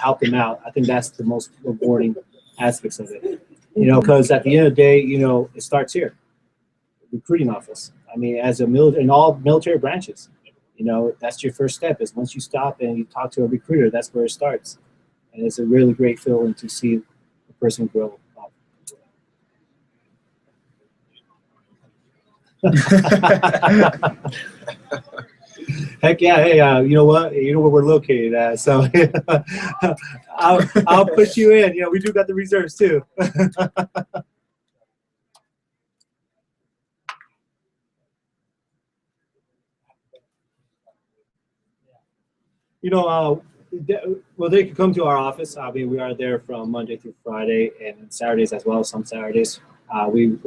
help them out. I think that's the most rewarding aspects of it. Because at the end of the day, it starts here, recruiting office. I mean, as a in all military branches, that's your first step. Is once you stop and you talk to a recruiter, that's where it starts, and it's a really great feeling to see a person grow up. Heck yeah! Hey, you know what? You know where we're located at, so I'll push you in. We do got the reserves too. Well, they could come to our office. I mean, we are there from Monday through Friday and Saturdays as well. Some Saturdays, we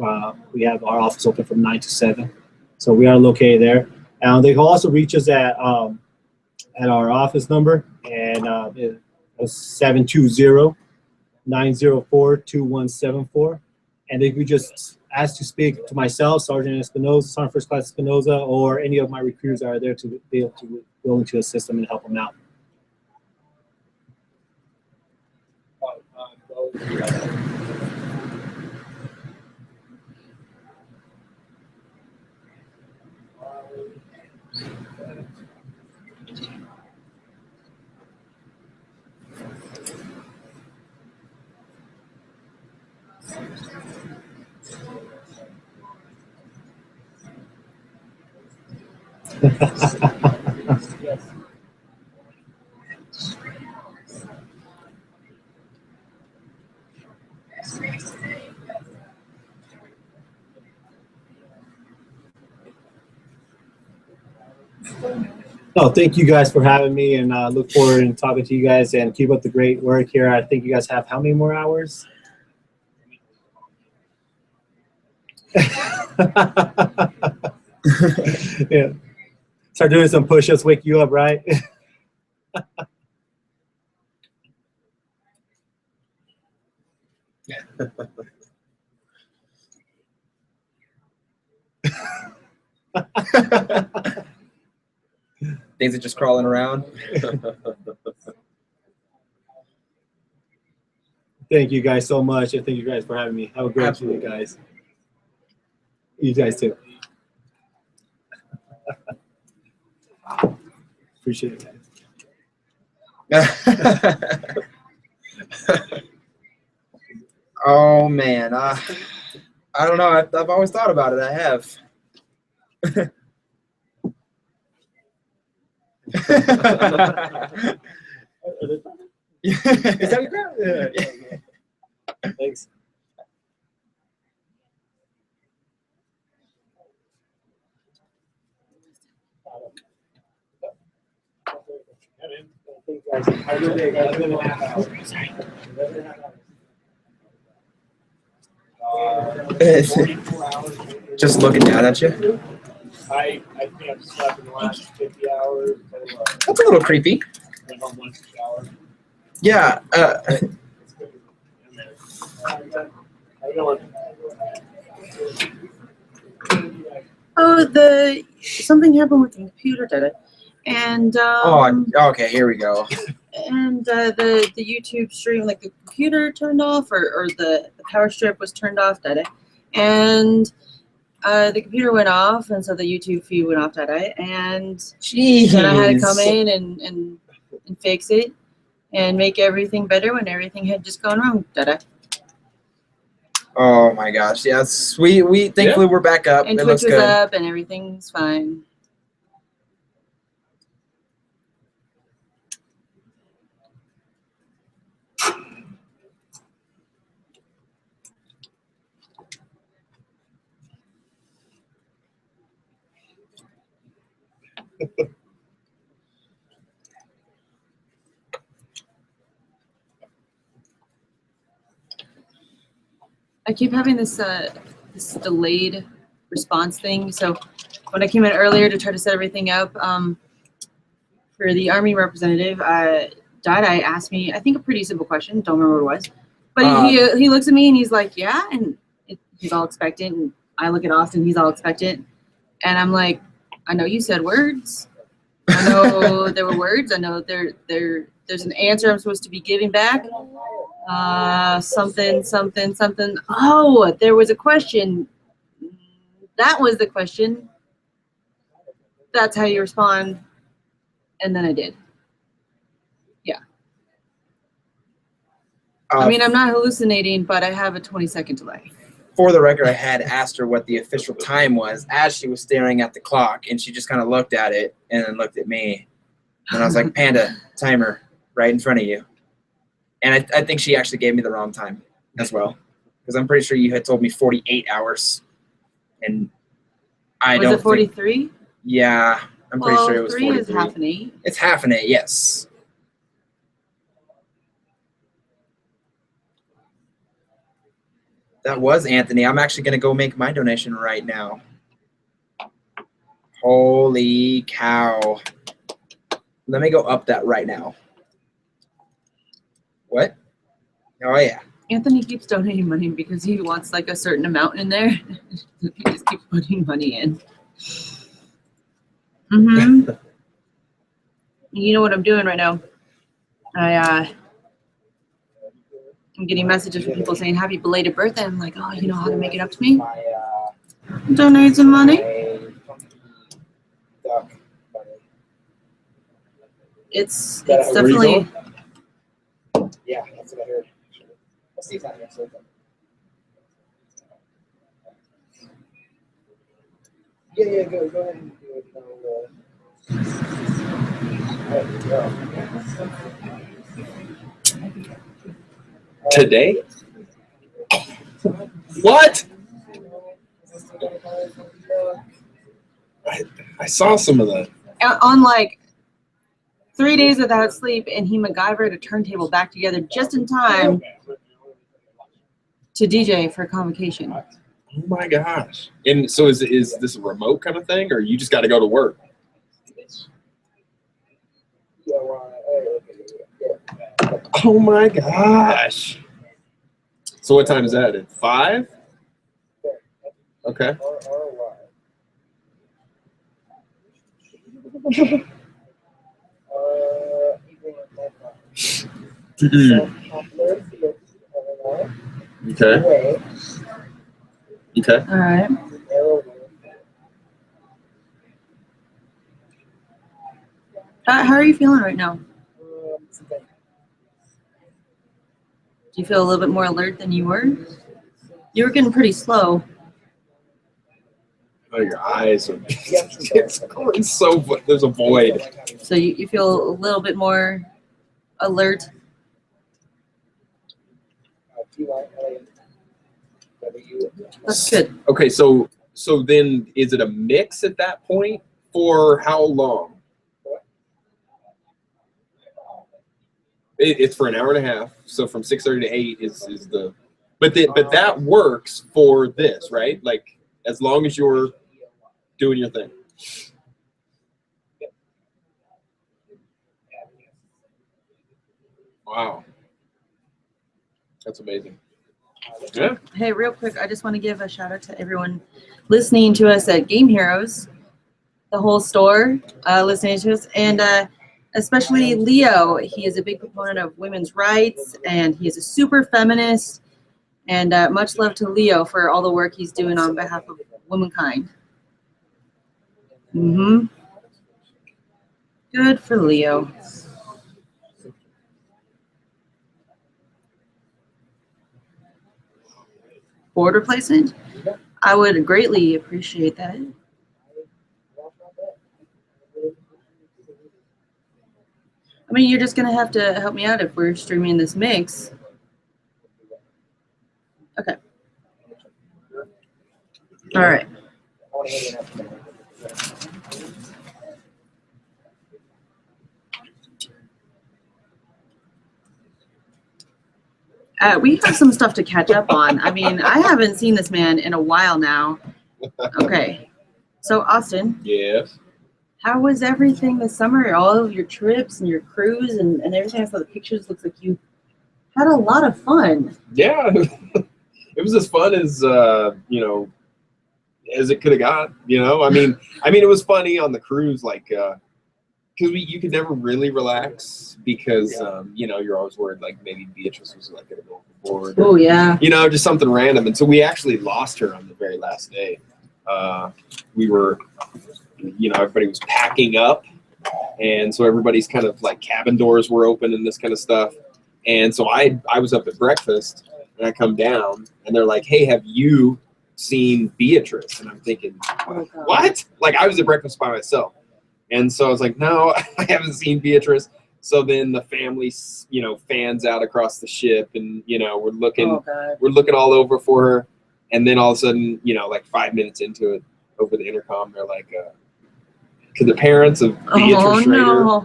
have our office open from 9 to 7, so we are located there. And they can also reach us at our office number, and it's 720-904-2174. And they could just ask to speak to myself, Sergeant Espinoza, Sergeant First Class Espinoza, or any of my recruiters that are there to be able to willing to assist them and help them out. No, thank you guys for having me, and look forward to talking to you guys, and keep up the great work here. I think you guys have how many more hours? Yeah. Start doing some push-ups, wake you up, right? Things are just crawling around. Thank you guys so much, and thank you guys for having me. Have a great day, guys. You guys too. Appreciate it, guys. Oh man, I don't know. I've always thought about it. I have. Is that your grandma? Yeah. Thanks. Just looking down at you. I think I've slept in the last 50 hours. That's a little creepy. Yeah. Something happened with the computer, did it? And Okay, here we go. And the YouTube stream, like the computer turned off, or the power strip was turned off, did it? And the computer went off, and so the YouTube feed went off, did it? And then I had to come in and fix it and make everything better when everything had just gone wrong, did it? Oh my gosh, yes. We thankfully we're back up. And it Twitch looks was good. up, and everything's fine. I keep having this this delayed response thing. So when I came in earlier to try to set everything up for the Army representative, Dada asked me, I think, a pretty simple question. Don't remember what it was. But he looks at me and he's like, yeah, and he's all expectant. And I look at Austin, he's all expectant. And I'm like, I know you said words. I know there were words. I know they're there's an answer I'm supposed to be giving back. Something. Oh, there was a question. That was the question. That's how you respond. And then I did. Yeah. I mean, I'm not hallucinating, but I have a 20-second delay. For the record, I had asked her what the official time was as she was staring at the clock, and she just kind of looked at it and then looked at me. And I was like, Panda, timer right in front of you. And I think she actually gave me the wrong time as well, because I'm pretty sure you had told me 48 hours. And I don't Was it 43? Yeah, I'm pretty sure it was 3 43. is half an 8. It's half an 8, yes. That was Anthony. I'm actually going to go make my donation right now. Holy cow. Let me go up that right now. What? Oh, yeah. Anthony keeps donating money because he wants like a certain amount in there. He just keeps putting money in. Mm-hmm. You know what I'm doing right now? I'm getting messages from people saying happy belated birthday. I'm like, oh, you know how to make it up to me? Donate some money. It's definitely. Yeah, that's what I heard. Let's see if that makes sense. Yeah, go ahead and do it. Today? What? I saw some of that. On like 3 days without sleep, and he MacGyvered a turntable back together just in time to DJ for a convocation. Oh my gosh. And so is this a remote kind of thing, or you just got to go to work? Oh my gosh. So what time is that? At 5? Okay. Okay. Okay. All right. How are you feeling right now? Do you feel a little bit more alert than you were? You were getting pretty slow. Oh, your eyes are. It's going so. There's a void. So you feel a little bit more alert. That's good. Okay, so then is it a mix at that point for how long? It's for an hour and a half. So from 6:30 to 8 is the. But that works for this, right? Like as long as you're doing your thing. Wow. That's amazing. Yeah. Hey, real quick, I just want to give a shout out to everyone listening to us at Game Heroes, the whole store listening to us, and especially Leo. He is a big proponent of women's rights, and he is a super feminist. And much love to Leo for all the work he's doing on behalf of womankind. Good for Leo. Board replacement? I would greatly appreciate that. I mean, you're just going to have to help me out if we're streaming this mix. Okay. All right. We have some stuff to catch up on. I mean, I haven't seen this man in a while now. Okay. So, Austin. Yes. How was everything this summer? All of your trips and your cruise and everything? I saw the pictures. Looks like you had a lot of fun. Yeah. It was as fun as, as it could have got, I mean, it was funny on the cruise. Like, because you could never really relax because you're always worried like maybe Beatrice was like gonna go overboard. Oh yeah. Just something random. And so we actually lost her on the very last day. We were, everybody was packing up, and so everybody's kind of like cabin doors were open and this kind of stuff. And so I was up at breakfast, and I come down, and they're like, "Hey, have you seen Beatrice?" And I'm thinking, Oh, God. what? Like, I was at breakfast by myself. And so I was like, no, I haven't seen Beatrice. So then the family, fans out across the ship, and, we're looking, Oh God. we're looking all over for her. And then all of a sudden, like 5 minutes into it, over the intercom, they're like, could the parents of Beatrice Oh Schrader no.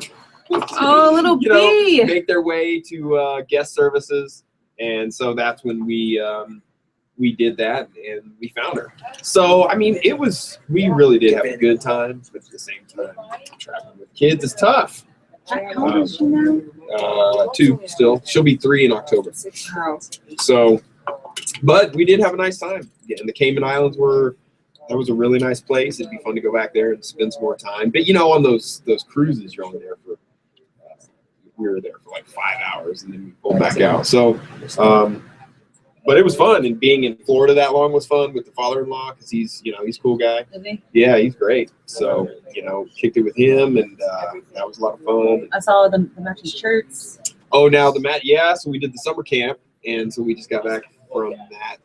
Oh, little bee. make their way to guest services? And so that's when we did that, and we found her. So, I mean, we really did have a good time, but at the same time, traveling with kids is tough. How old is she now? 2 still. She'll be 3 in October. Wow. So, but we did have a nice time. Yeah, and the Cayman Islands that was a really nice place. It'd be fun to go back there and spend some more time. But, on those cruises, you're only there for, we were there for like 5 hours, and then we pulled back out. So, but it was fun, and being in Florida that long was fun with the father-in-law, because he's a cool guy. Is he? Yeah, he's great. So, kicked it with him, and that was a lot of fun. I saw the matching shirts. Oh, now so we did the summer camp, and so we just got back from that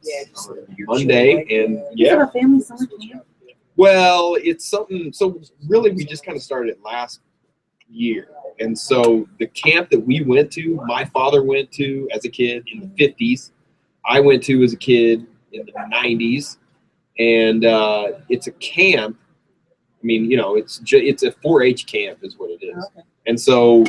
on Monday, and Is it a family summer camp? well, it's something. So really, we just kind of started it last year, and so the camp that we went to, my father went to as a kid in the 50s. I went to as a kid in the 90s, and it's a camp. I mean, it's a 4-H camp is what it is. Okay. And so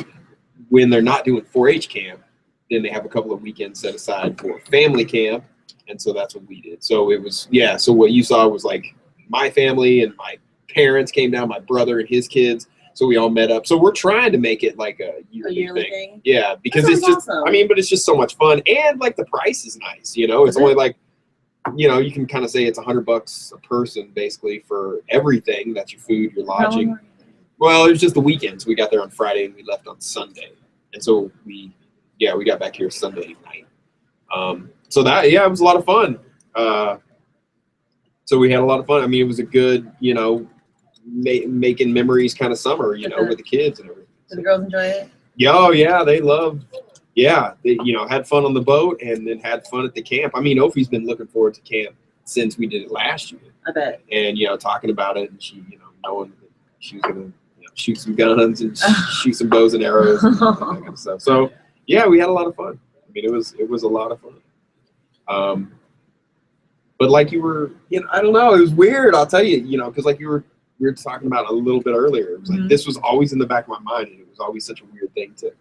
when they're not doing 4-H camp, then they have a couple of weekends set aside for family camp, and so that's what we did. So it was, so what you saw was like my family and my parents came down, my brother and his kids. So we all met up. So we're trying to make it like a yearly thing. Yeah, because That it's sounds just, awesome. but it's just so much fun. And like the price is nice, It's only like, you can kind of say it's $100 a person basically for everything. That's your food, your How long lodging. were you Well, it was just the weekends. We got there on Friday and we left on Sunday. And so we got back here Sunday night. So that, it was a lot of fun. So we had a lot of fun. I mean, it was a good, making memories kind of summer, with the kids and everything. Did the girls enjoy it? Yeah, they loved. Yeah, they had fun on the boat and then had fun at the camp. I mean, Ophi's been looking forward to camp since we did it last year, I bet. and talking about it, and she, knowing that she was gonna shoot some guns and shoot some bows and arrows and that kind of stuff. So yeah, we had a lot of fun. I mean, it was a lot of fun. But like you were, I don't know, it was weird. I'll tell you, because like we were talking about a little bit earlier. It was like this was always in the back of my mind, and it was always such a weird thing to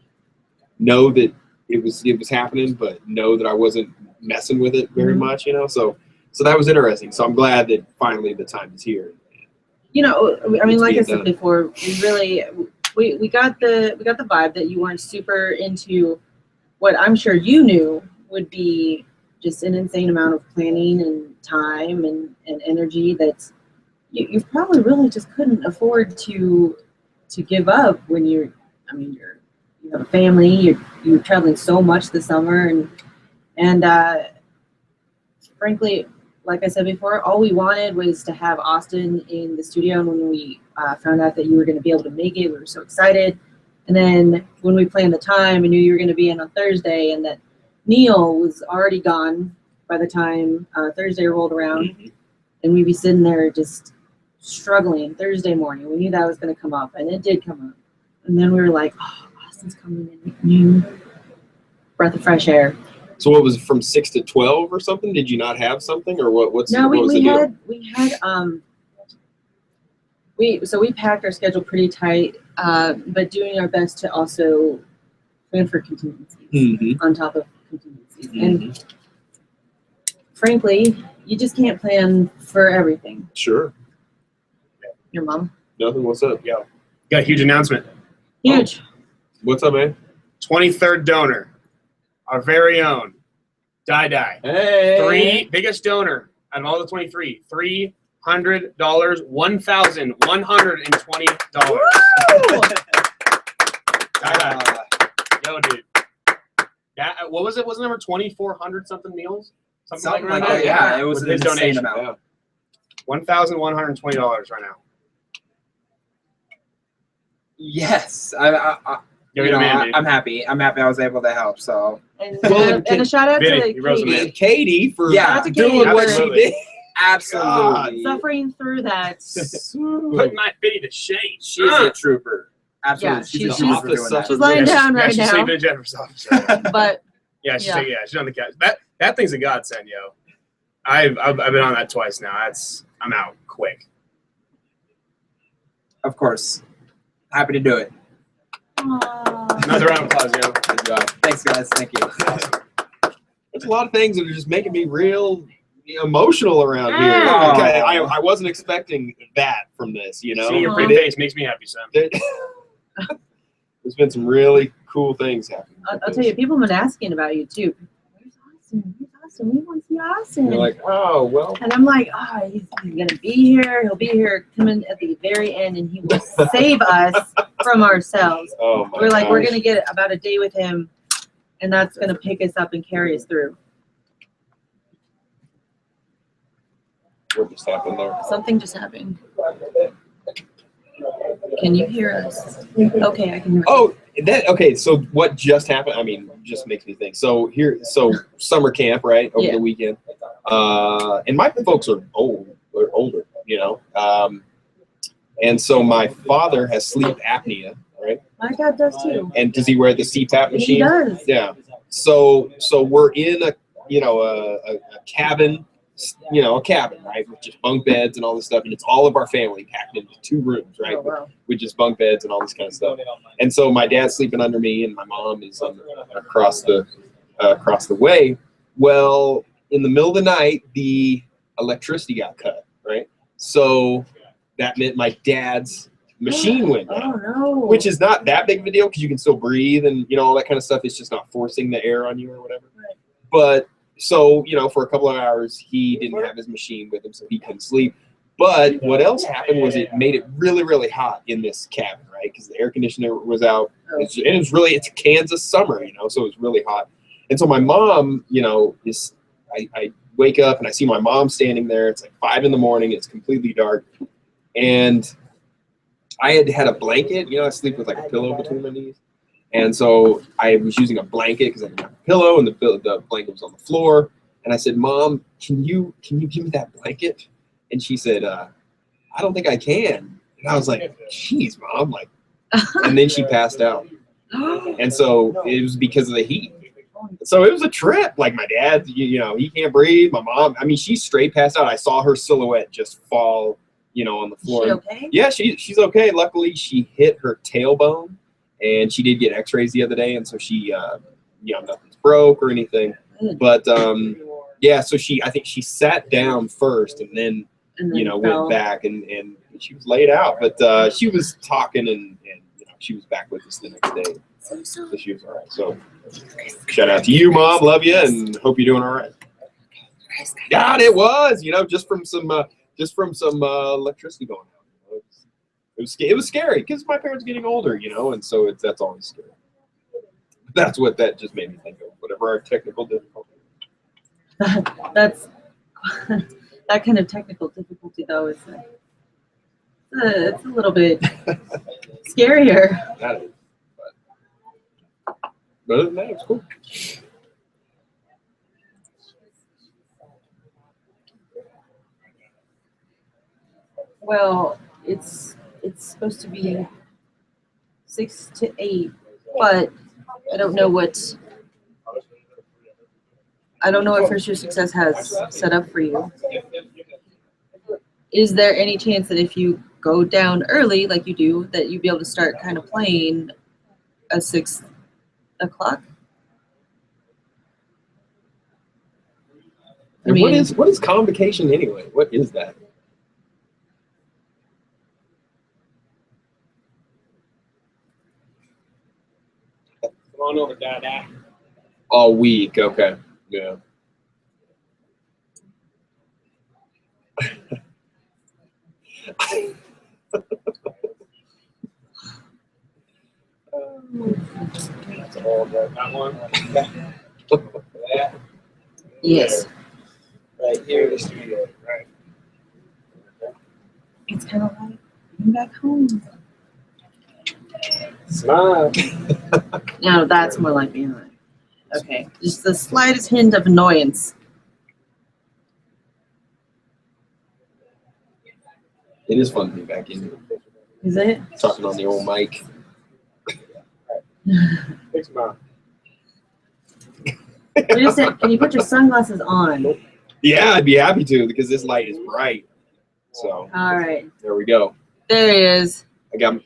know that it was happening, but know that I wasn't messing with it very much, So that was interesting. So I'm glad that finally the time is here. I mean, like I said done. before, we got the vibe that you weren't super into what I'm sure you knew would be just an insane amount of planning and time and energy that you probably really just couldn't afford to give up when you have a family, you're traveling so much this summer, and frankly, like I said before, all we wanted was to have Austin in the studio. And when we found out that you were going to be able to make it, we were so excited. And then when we planned the time, I knew you were going to be in on Thursday, and that Neil was already gone by the time Thursday rolled around, and we'd be sitting there just struggling Thursday morning. We knew that was going to come up, and it did come up. And then we were like, oh, Austin's coming in, new breath of fresh air. So what was it, from 6 to 12 or something? Did you not have something, or what? No, what was the deal? we packed our schedule pretty tight, but doing our best to also plan for contingencies on top of contingencies. And frankly, you just can't plan for everything. Sure. Your mom? Nothing. What's up? Yo, got a huge announcement. Huge. What's up, man? 23rd donor, our very own Die. Hey. Biggest donor out of all the 23. $300, $1,120. Woo! Die. Yo, dude. That what was it? Was it number 2,400 something meals? Something around like that. there? Yeah, it was With an his insane donation. amount. $1,120 right now. Yes, Give you me the know, man, dude. I'm happy. I'm happy I was able to help. So And, Well, and a shout out Vinny, to you rose the Katie man. And Katie for Yeah. Shout out to doing Katie what for- she Absolutely. did. absolutely, suffering through that. Put my Vinny to shame. she's a trooper. Absolutely, Yeah, she's she's- a trooper for office doing that. She's lying down yeah, right she's now. sleeping in Jennifer's office. Right now. But Yeah, she's Yeah. she's on the couch. That thing's a godsend, yo. I've been on that twice now. I'm out quick. Of course, happy to do it. aw. Another round of applause, yo. Good job. Thanks, guys. Thank you. There's a lot of things that are just making me real emotional around here. Oh. Okay, I wasn't expecting that from this, you know. Seeing your Uh-huh. pretty face makes me happy, Sam. There's been some really cool things happening. I'll tell you, people have been asking about you too. Where's Austin? Where's Austin? We want to see Austin. You're like, oh well. And I'm like, oh, he's gonna be here. He'll be here coming at the very end, and he will save us from ourselves. Oh my We're like, we're gosh. gonna get about a day with him, and that's gonna pick us up and carry us through. What just happened there? Something just happened. Can you hear us? Okay, I can hear. Oh, okay. So what just happened? I mean, just makes me think. So summer camp, right, over Yeah. the weekend, and my folks are older, you know, and so my father has sleep apnea, right? My dad does too. And does he wear the CPAP machine? He does. Yeah. So we're in a cabin, a cabin, right, with just bunk beds and all this stuff, and it's all of our family packed into 2 rooms, right, Oh, wow. with just bunk beds and all this kind of stuff. And so my dad's sleeping under me, and my mom is across the way. Well, in the middle of the night, the electricity got cut, right? So that meant my dad's machine went Oh down. no. Which is not that big of a deal because you can still breathe and all that kind of stuff. It's just not forcing the air on you or whatever. Right. But so for a couple of hours he didn't have his machine with him, so he couldn't sleep. But what else happened was it made it really, really hot in this cabin, right? Because the air conditioner was out, Oh. it's Kansas summer, so it was really hot. And so my mom, I wake up and I see my mom standing there. It's like 5 a.m. It's completely dark, and I had a blanket. I sleep with like a pillow between my knees. And so I was using a blanket because I didn't have a pillow, and the blanket was on the floor. And I said, "Mom, can you give me that blanket?" And she said, "I don't think I can." And I was like, "Jeez, Mom!" And then she passed out. And so it was because of the heat. So it was a trip. Like my dad, he can't breathe. My mom, she's straight passed out. I saw her silhouette just fall, on the Is floor. she okay? Yeah, she's okay. Luckily, she hit her tailbone, and she did get X-rays the other day, and so she, nothing's broke or anything. Good. But yeah, so I think she sat down first, and then And then fell. went back, and she was laid out. But she was talking, and she was back with us the next day. So she was all right. So shout out to you, Mom. Love you, and hope you're doing all right. God, it was, just from some electricity going out. It was scary because my parents are getting older, and so that's always scary. That's what that just made me think of. Whatever our technical difficulty. That's that kind of technical difficulty though is it's a little bit scarier. That is, but other than that, it's cool. Well, it's supposed to be 6 to 8, but I don't know what First Year Success has set up for you. Is there any chance that if you go down early, like you do, that you'd be able to start kind of playing at 6 o'clock? I mean, What is convocation anyway? What is that? Come on over, Dada. All week. Okay. Yeah. That's all that one. Yeah. Yes. Right here in the studio. Right. It's kind of like being back home. Smile. No, that's more like being like, okay, just the slightest hint of annoyance. It is fun to be back in here. Is it? Talking on the old mic. Big smile. Can you put your sunglasses on? Yeah, I'd be happy to because this light is bright. So All right. there we go. There he is. I got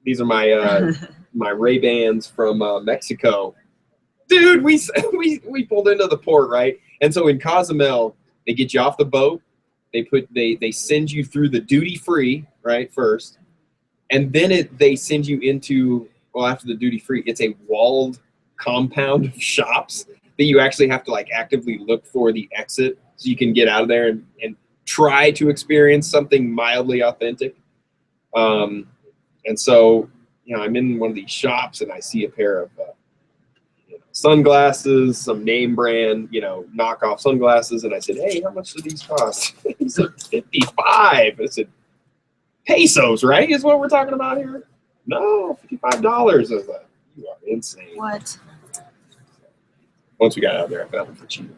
these are my my Ray-Bans from Mexico. Dude, we pulled into the port, right? And so in Cozumel, they get you off the boat. They send you through the duty free, right, first. And then they send you into, well, after the duty free, it's a walled compound of shops that you actually have to like actively look for the exit so you can get out of there and try to experience something mildly authentic. And so, you know, I'm in one of these shops and I see a pair of sunglasses, some name brand, you know, knockoff sunglasses. And I said, hey, how much do these cost? He said, $55. I said, pesos, right? Is what we're talking about here? No, $55. I was like, you are insane. What? Once we got out there, I found them for cheap.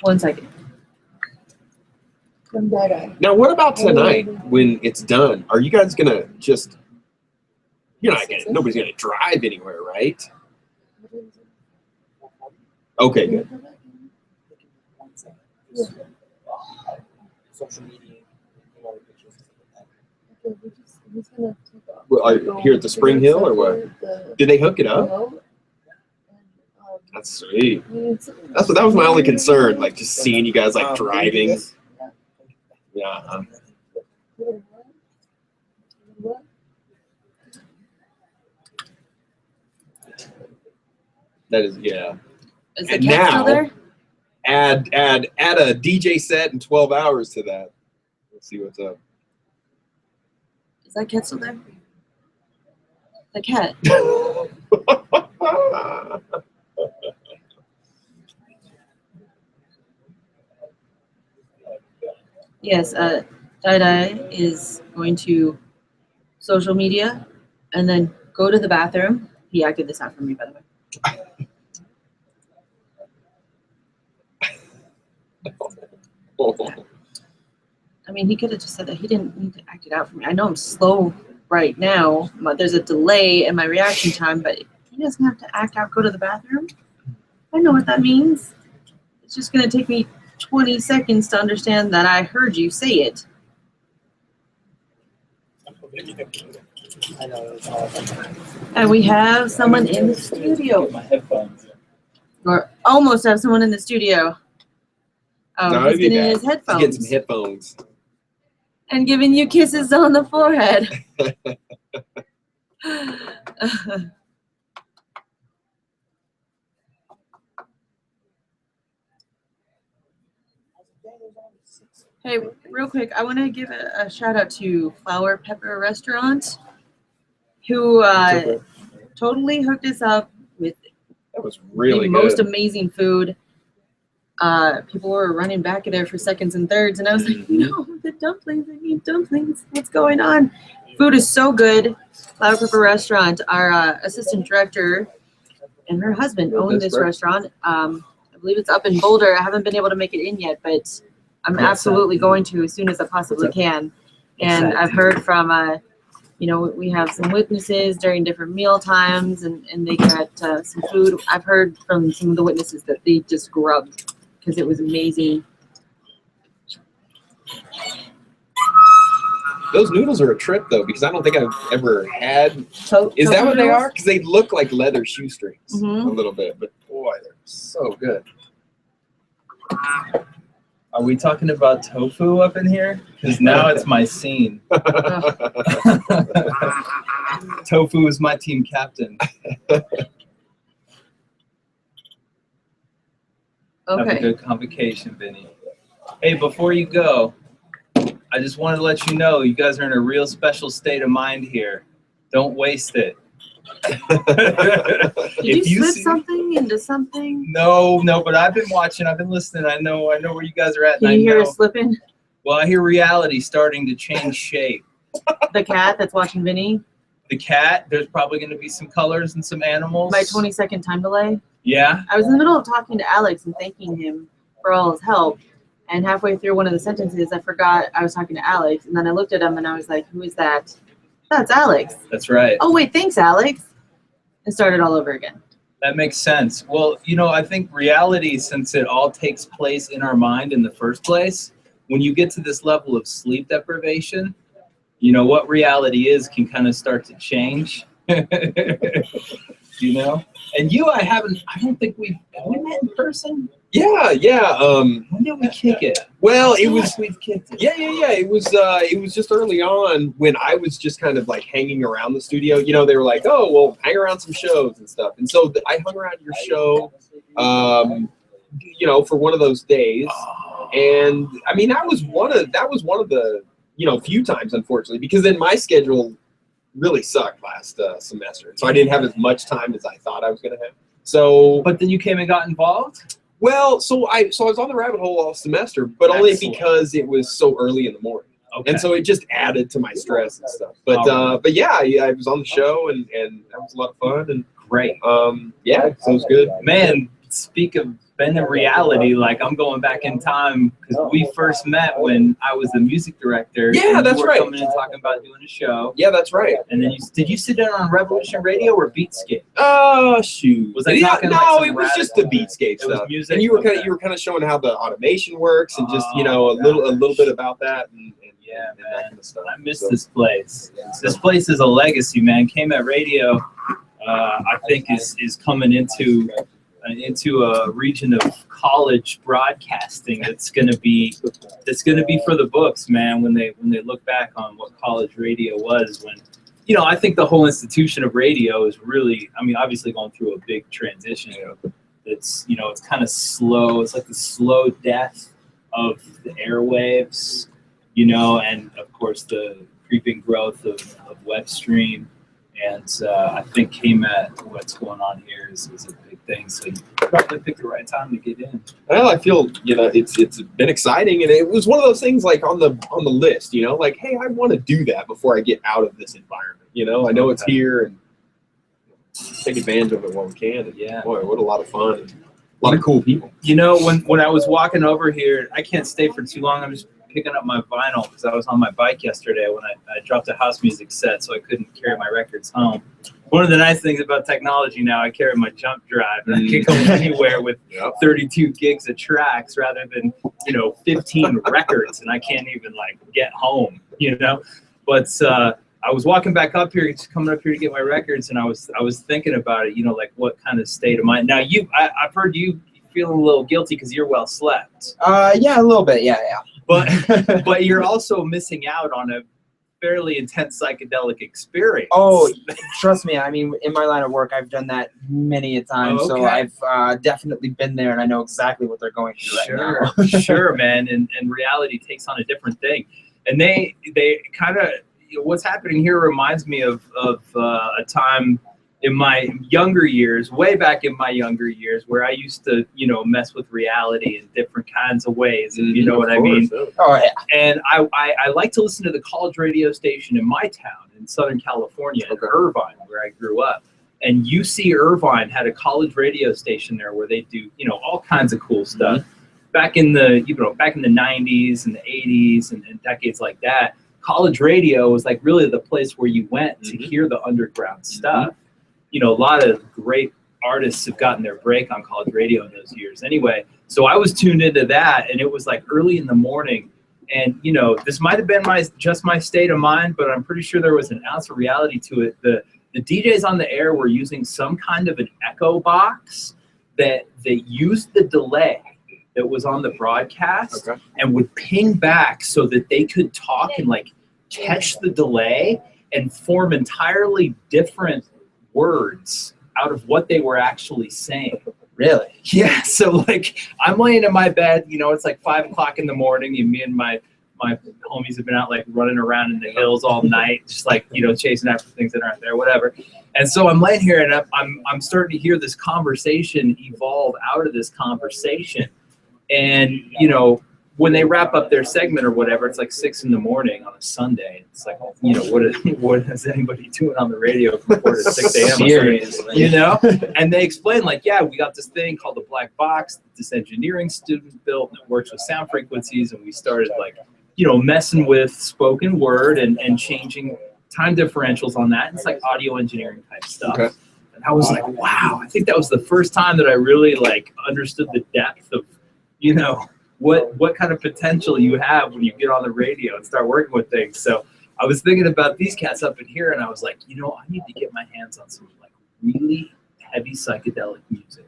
One second. Now, what about tonight when it's done? Are you guys gonna just? Nobody's gonna drive anywhere, right? Okay, good. Social media, pictures. Well, are you here at the Spring Hill or what? Did they hook it up? That's sweet. That was my only concern, like just seeing you guys like driving. Yeah. That is, yeah. Is the And cat still now- there? Add a DJ set and 12 hours to that. Let's see what's up. Is that cat still there? The cat. Yes, Dai is going to social media and then go to the bathroom. He acted this out for me, by the way. I mean, he could have just said that he didn't need to act it out for me. I know I'm slow right now. There's a delay in my reaction time, but he doesn't have to act out, go to the bathroom. I know what that means. It's just going to take me 20 seconds to understand that I heard you say it. I know, it's all And we have someone in the studio. my headphones. Or almost have someone in the studio. Oh, No, he's it'd be getting bad. his Let's headphones. get some headphones. And giving you kisses on the forehead. Hey, real quick, I want to give a shout out to Flower Pepper Restaurant, who totally hooked us up with That was really the most good. amazing food. People were running back there for seconds and thirds, and I was like, no, the dumplings, I need dumplings. What's going on? Food is so good. Flower Pepper Restaurant, our assistant director and her husband own this restaurant. I believe it's up in Boulder. I haven't been able to make it in yet, but I'm absolutely going to as soon as I possibly can. And I've heard from, we have some witnesses during different meal times, and they got some food. I've heard from some of the witnesses that they just grubbed because it was amazing. Those noodles are a trip though, because I don't think I've ever had. Is that Tofu what they noodles? are? Because they look like leather shoestrings Mhm. a little bit, but boy, they're so good. Are we talking about tofu up in here? Because now it's my scene. Tofu is my team captain. Have a Okay. good convocation, Vinny. Hey, before you go, I just wanted to let you know you guys are in a real special state of mind here. Don't waste it. Did you slip see- something into something? No, but I've been watching. I've been listening. I know where you guys are at. Can and you I hear know. us slipping? Well, I hear reality starting to change shape. The cat that's watching Vinny. The cat. There's probably going to be some colors and some animals. My 20-second time delay. Yeah. I was in the middle of talking to Alex and thanking him for all his help. And halfway through one of the sentences, I forgot I was talking to Alex. And then I looked at him and I was like, who is that? That's Alex. That's right. Oh, wait, thanks, Alex. And started all over again. That makes sense. Well, I think reality, since it all takes place in our mind in the first place, when you get to this level of sleep deprivation, what reality is can kind of start to change. And you, I don't think have we met in person? Yeah. When did we kick it? Well, it I feel was. like we've kicked it. Yeah. It was just early on when I was just kind of like hanging around the studio. They were like, "Oh, well, hang around some shows and stuff." And so I hung around your show, for one of those days. And I mean, that was one of the few times, unfortunately, because then my schedule really sucked last semester, so I didn't have as much time as I thought I was going to have. So, But then you came and got involved? well, so I was on the rabbit hole all semester, but only Excellent. because it was so early in the morning. Okay. And so it just added to my stress and stuff. But All but yeah, I was on the show and that was a lot of fun and Great. yeah, so it was good. Man, speak of bending reality, like I'm going back in time because we first met when I was the music director. Yeah, and that's you were right. Coming in talking about doing a show, Yeah, that's right. and then did you sit in on Revolution Radio or Beatscape? Oh shoot. Was I Yeah, talking no, like some it was radical- just the Beatscape It was stuff. music? And you were Okay. kind of showing how the automation works and just Oh, a little bit about that and Yeah, and that man. kind of stuff. I miss So, this place. yeah, so- This place is a legacy, man. KMET Radio, I think, is coming into a region of college broadcasting that's going to be for the books, man. When they look back on what college radio was, when I think the whole institution of radio is really, I mean, obviously going through a big transition. It's it's kind of slow. It's like the slow death of the airwaves, and of course the creeping growth of web stream. And I think KMET, what's going on here is a big thing. So you probably picked the right time to get in. Well, I feel it's been exciting, and it was one of those things like on the list, like, hey, I want to do that before I get out of this environment. I know it's Okay. here, and take advantage of it while we can. And Yeah. boy, what a lot of fun, and a lot of cool people. When I was walking over here, I can't stay for too long. I'm just picking up my vinyl because I was on my bike yesterday when I dropped a house music set, so I couldn't carry my records home. One of the nice things about technology now, I carry my jump drive, and I can go anywhere with Yep. 32 gigs of tracks rather than 15 records, and I can't even get home. But I was walking back up here, coming up here to get my records, and I was thinking about it. What kind of state of mind. Now I've heard you feeling a little guilty because you're well slept, Yeah, a little bit. Yeah. but you're also missing out on a fairly intense psychedelic experience. Oh, trust me. I mean, in my line of work, I've done that many a time. Oh, So okay. I've definitely been there, and I know exactly what they're going through right now. Sure, man. And reality takes on a different thing. And they kind of, what's happening here reminds me of a time in my younger years, way back in my younger years, where I used to, mess with reality in different kinds of ways. If you know what I mean. Oh yeah. And I like to listen to the college radio station in my town in Southern California, in Irvine, where I grew up. And UC Irvine had a college radio station there where they do, all kinds of cool stuff. Back in the 90s and the 80s and decades like that, college radio was like really the place where you went to hear the underground stuff. A lot of great artists have gotten their break on college radio in those years. Anyway, so I was tuned into that, and it was like early in the morning. And this might have been just my state of mind, but I'm pretty sure there was an ounce of reality to it. The DJs on the air were using some kind of an echo box that used the delay that was on the broadcast Okay. and would ping back so that they could talk and like catch the delay and form entirely different words out of what they were actually saying. Really? Yeah, so like I'm laying in my bed, you know, it's like 5 o'clock in the morning, and me and my homies have been out like running around in the hills all night, just like, you know, chasing after things that aren't there, whatever. And so I'm laying here and I'm starting to hear this conversation evolve out of this conversation. And, you know, when they wrap up their segment or whatever, it's like 6 in the morning on a Sunday. It's like, you know, what is anybody doing on the radio from 4 to 6 a.m. on Sunday? Seriously. You know? And they explain like, yeah, we got this thing called the black box that this engineering student built that works with sound frequencies, and we started like, you know, messing with spoken word and changing time differentials on that. It's like audio engineering type stuff. Okay. And I was like, wow, I think that was the first time that I really like understood the depth of, you know, what kind of potential you have when you get on the radio and start working with things. So I was thinking about these cats up in here, and I was like, you know, I need to get my hands on some like really heavy psychedelic music.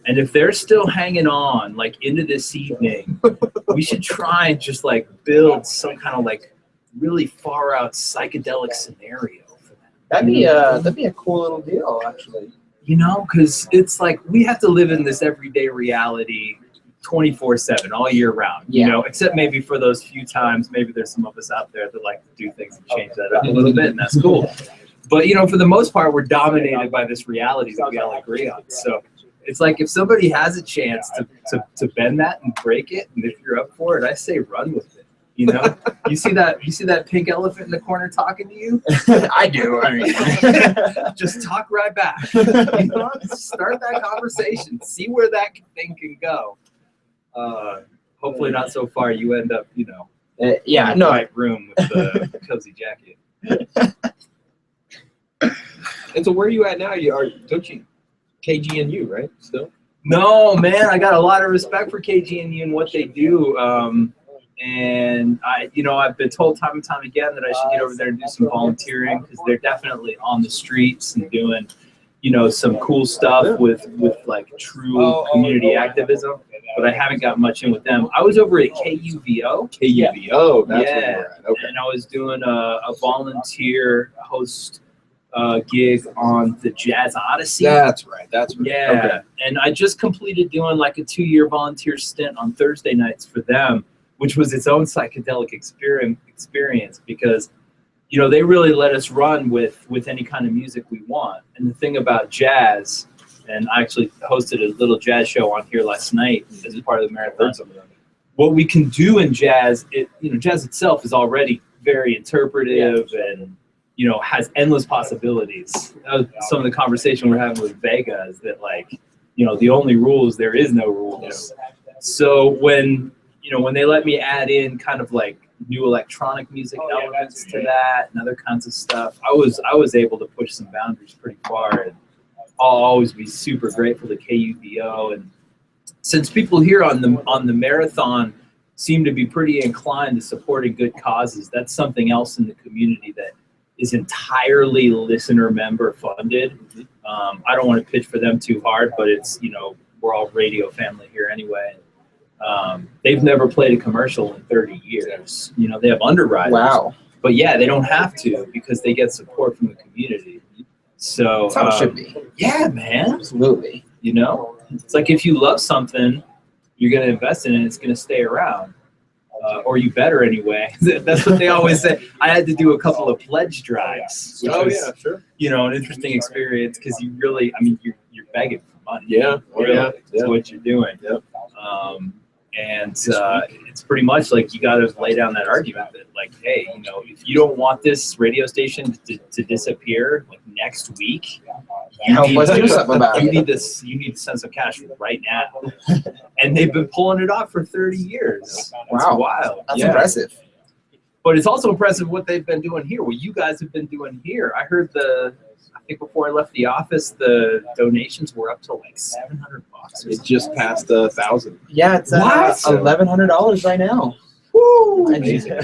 And if they're still hanging on like into this evening, we should try and just like build some kind of like really far out psychedelic scenario for them. That'd be a cool little deal, actually. You know, because it's like we have to live in this everyday reality 24/7 all year round, you Yeah. know, except maybe for those few times, maybe there's some of us out there that like to do things and change that up a little bit, and that's cool. But, you know, for the most part, we're dominated by this reality that we all agree on. So it's like if somebody has a chance to bend that and break it, and if you're up for it, I say run with it. You know, you see that pink elephant in the corner talking to you? I do. I mean, Just talk right back. You know, start that conversation. See where that thing can go. Hopefully not so far you end up, you know, yeah, in the no, right room with the cozy jacket. And so where are you at now? Don't you KGNU, right? Still? No, man, I got a lot of respect for KGNU and what they do. And I've been told time and time again that I should get over there and do some volunteering, because they're definitely on the streets and doing, you know, some cool stuff with like true community activism. But I haven't got much in with them. I was over at KUVO. KUVO, that's Yeah. where you're at. Okay. And I was doing a volunteer host gig on the Jazz Odyssey. That's right. That's right. Yeah, Okay. and I just completed doing like a 2-year volunteer stint on Thursday nights for them, which was its own psychedelic experience because, you know, they really let us run with any kind of music we want. And the thing about jazz, and I actually hosted a little jazz show on here last night as part of the marathon. What we can do in jazz, jazz itself is already very interpretive and, you know, has endless possibilities. That was some of the conversation we're having with Vega is that, like, you know, the only rule is there is no rules. So when they let me add in kind of like new electronic music elements to that and other kinds of stuff, I was able to push some boundaries pretty far. And I'll always be super grateful to KUVO. And since people here on the marathon seem to be pretty inclined to supporting good causes, that's something else in the community that is entirely listener member funded. I don't want to pitch for them too hard, but it's, you know, we're all radio family here anyway. They've never played a commercial in 30 years. You know, they have underwriters. wow. But yeah, they don't have to because they get support from the community. So That's how it should be. yeah, man. Absolutely. You know, it's like if you love something, you're going to invest in it, it's going to stay around. Or you better anyway. That's what they always say. I had to do a couple of pledge drives, which was, sure. you know, an interesting experience because you really, I mean, you're begging for money. Yeah. Really, Yeah. is what you're doing. Yep. And it's pretty much like you got to lay down that argument that, like, hey, you know, if you don't want this radio station to disappear like next week, Let's do something about you it. need this. You need to send some cash right now. And they've been pulling it off for 30 years. It's Wow. wild. That's Yeah. impressive. But it's also impressive what they've been doing here. What you guys have been doing here. I heard I think before I left the office, the donations were up to like $700 or It something. just passed 1,000. Yeah, it's What? $1,100 right now. Woo! I just Amazing.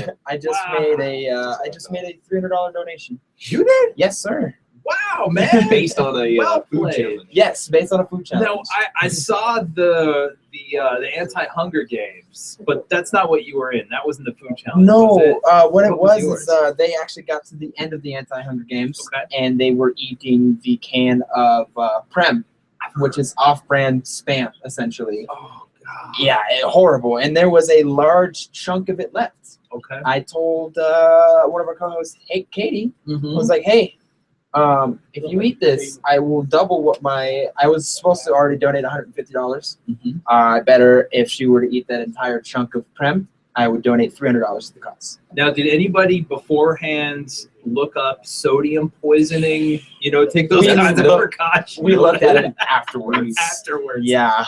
made a $300 donation. You did? Yes, sir. Wow, man. based on a Well food played. challenge. Yes, based on a food challenge. No, I saw the anti-Hunger Games, but that's not what you were in. That wasn't the food challenge. No, was it? what it What was was is they actually got to the end of the anti-Hunger Games, Okay. and they were eating the can of Prem, which is off-brand spam, essentially. Oh God. Yeah, horrible. And there was a large chunk of it left. Okay. I told one of our co-hosts, hey, Katie, was like, hey, if you eat this, I will double what I was supposed to already donate $150. Better if she were to eat that entire chunk of Prem, I would donate $300 to the cause. Now, did anybody beforehand look up sodium poisoning? You know, take those We kinds of looked- precautions. We looked at it afterwards. afterwards. Yeah.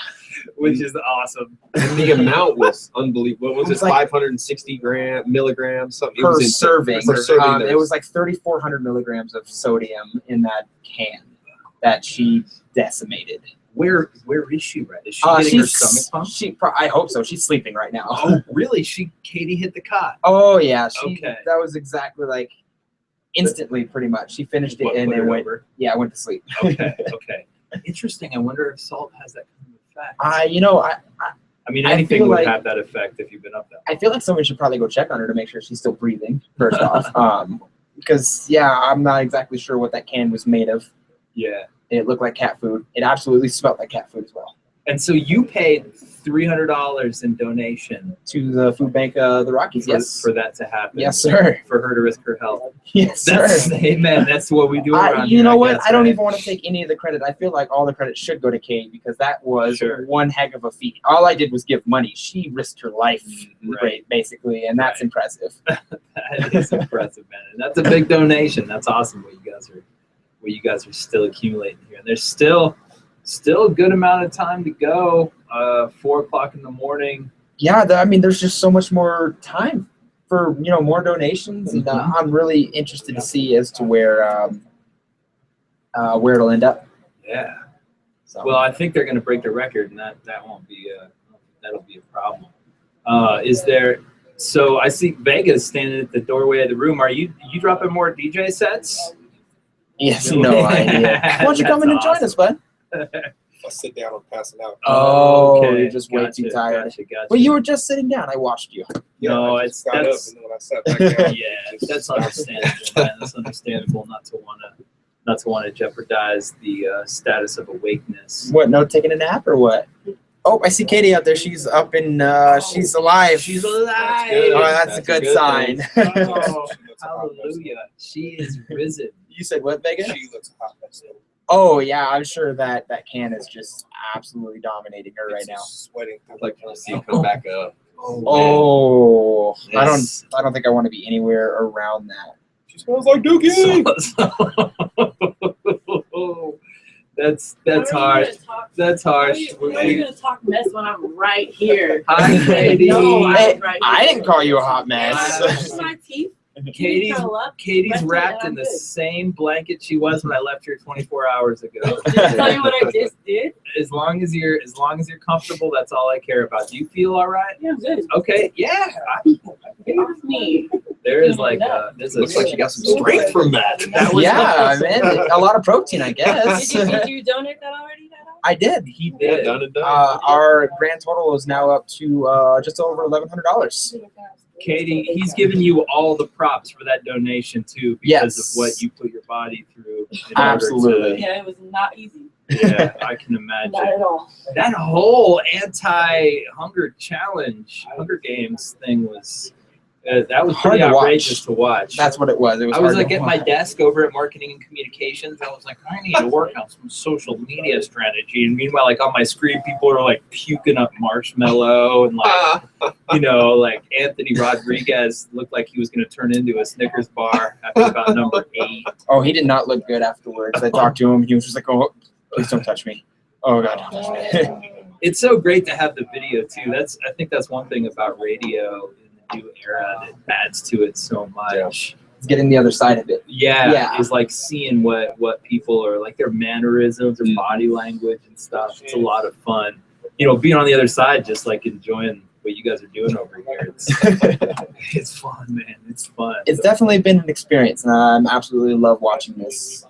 Which is awesome. And the amount was unbelievable. What was It was it? like- 560 milligrams, something. It Per was insane. serving. Per serving, It there was like 3,400 milligrams of sodium in that can that she decimated. Where is she right? Is she getting her stomach pumped? I hope so. She's sleeping right now. Oh, really? Katie hit the cot. Oh yeah, Okay. That was exactly like instantly, pretty much. She finished it What, and put then it went. over? Yeah, I went to sleep. Okay. Interesting. I wonder if salt has that kind of effect. I mean, I anything feel would like- have that effect if you've been up that. I feel like someone should probably go check on her to make sure she's still breathing. First off, because I'm not exactly sure what that can was made of. Yeah. It looked like cat food. It absolutely smelled like cat food as well. And so you paid $300 in donation To the food bank, the Rockies. Yes. for that to happen. Yes, sir. For her to risk her health. Yes, sir. Amen. That's what we do around You here, know I what? guess, I don't right? even want to take any of the credit. I feel like all the credit should go to Kate because that was Sure. one heck of a feat. All I did was give money. She risked her life, Right. basically, and that's Right. impressive. That is impressive, man. And that's a big donation. That's awesome what you guys are still accumulating here. And there's still a good amount of time to go. 4 o'clock in the morning. Yeah, there's just so much more time for more donations, and Mhm. I'm really interested to see as to where it'll end up. Yeah. So. Well, I think they're going to break the record, and that won't be that'll be a problem. Is there? So I see Vegas standing at the doorway of the room. Are you dropping more DJ sets? yes, no idea. Why don't you come in and join us, bud? I sit down, I'm passing out. Oh, you're just way too tired. Gotcha. Well, you were just sitting down. I watched you. No, I it's just got up, that's and then when I sat back down, yeah, that's understandable, man. That's understandable not to want to jeopardize the status of awakeness. What? No, taking a nap or what? Oh, I see Katie out there. She's up and she's alive. She's alive. good. Oh, that's a good sign. Oh, she looks a hot mess. hallelujah. She is risen. You said what, Megan? She looks a hot mess. Oh yeah, I'm sure that can is just absolutely dominating her right It's now. Sweating. I'd like to see it come back up. Oh, Yes. I don't think I want to be anywhere around that. She smells like Dookie. That's harsh. That's harsh. How are you gonna talk mess when I'm right here? Hi, Katie. No, Hey, I'm right I here. didn't call you a hot mess. Brush my teeth. Katie's Curl up. Katie's Rest wrapped it, in the I'm good. same blanket she was when I left here 24 hours ago. Did I tell you what I just did? As long as you're comfortable, that's all I care about. Do you feel all right? Yeah, I'm good. Okay, yeah. Get off me. There is like there's a Looks like you got some strength from that. That was Yeah, man, a lot of protein, I guess. Did you donate that already? I did. he Yeah, did. done and done. Our grand total is now up to just over $1,100. Katie, he's giving you all the props for that donation too, because Yes. of what you put your body through. In Absolutely. Yeah, it was not easy. Yeah, I can Not imagine. at all. That whole anti-hunger challenge, Hunger Games thing was that was Hard pretty to watch. outrageous to watch. That's what it was. It was. I was hard like to at my watch. desk over at marketing and communications. I was like, I need to work on some social media strategy. And meanwhile, like on my screen, people are like puking up marshmallow and like, like Anthony Rodriguez looked like he was going to turn into a Snickers bar after about number 8. Oh, he did not look good afterwards. I talked to him. He was just like, "Oh, please don't touch me." Oh God. Don't touch me. It's so great to have the video too. I think that's one thing about radio in the new era that adds to it so much. It's getting the other side of it. Yeah, is like seeing what people are like, their mannerisms, their body language and stuff. It's a lot of fun. Being on the other side, just like enjoying what you guys are doing over here. It's fun, man. It's fun. It's definitely been an experience, and I absolutely love watching this.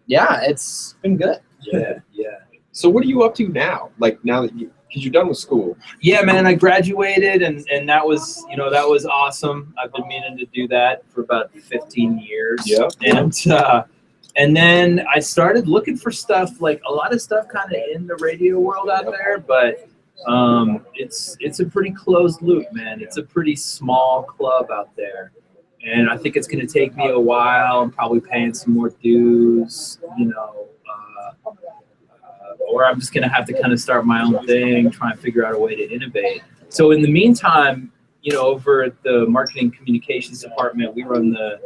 Yeah, it's been good. Yeah. So what are you up to now? Like now that because you're done with school. Yeah, man, I graduated and that was, that was awesome. I've been meaning to do that for about 15 years. Yeah. And then I started looking for stuff, like a lot of stuff kind of in the radio world out there, but it's a pretty closed loop, man. It's a pretty small club out there. And I think it's going to take me a while. I'm probably paying some more dues, or I'm just going to have to kind of start my own thing, try and figure out a way to innovate. So in the meantime, over at the marketing communications department, we run the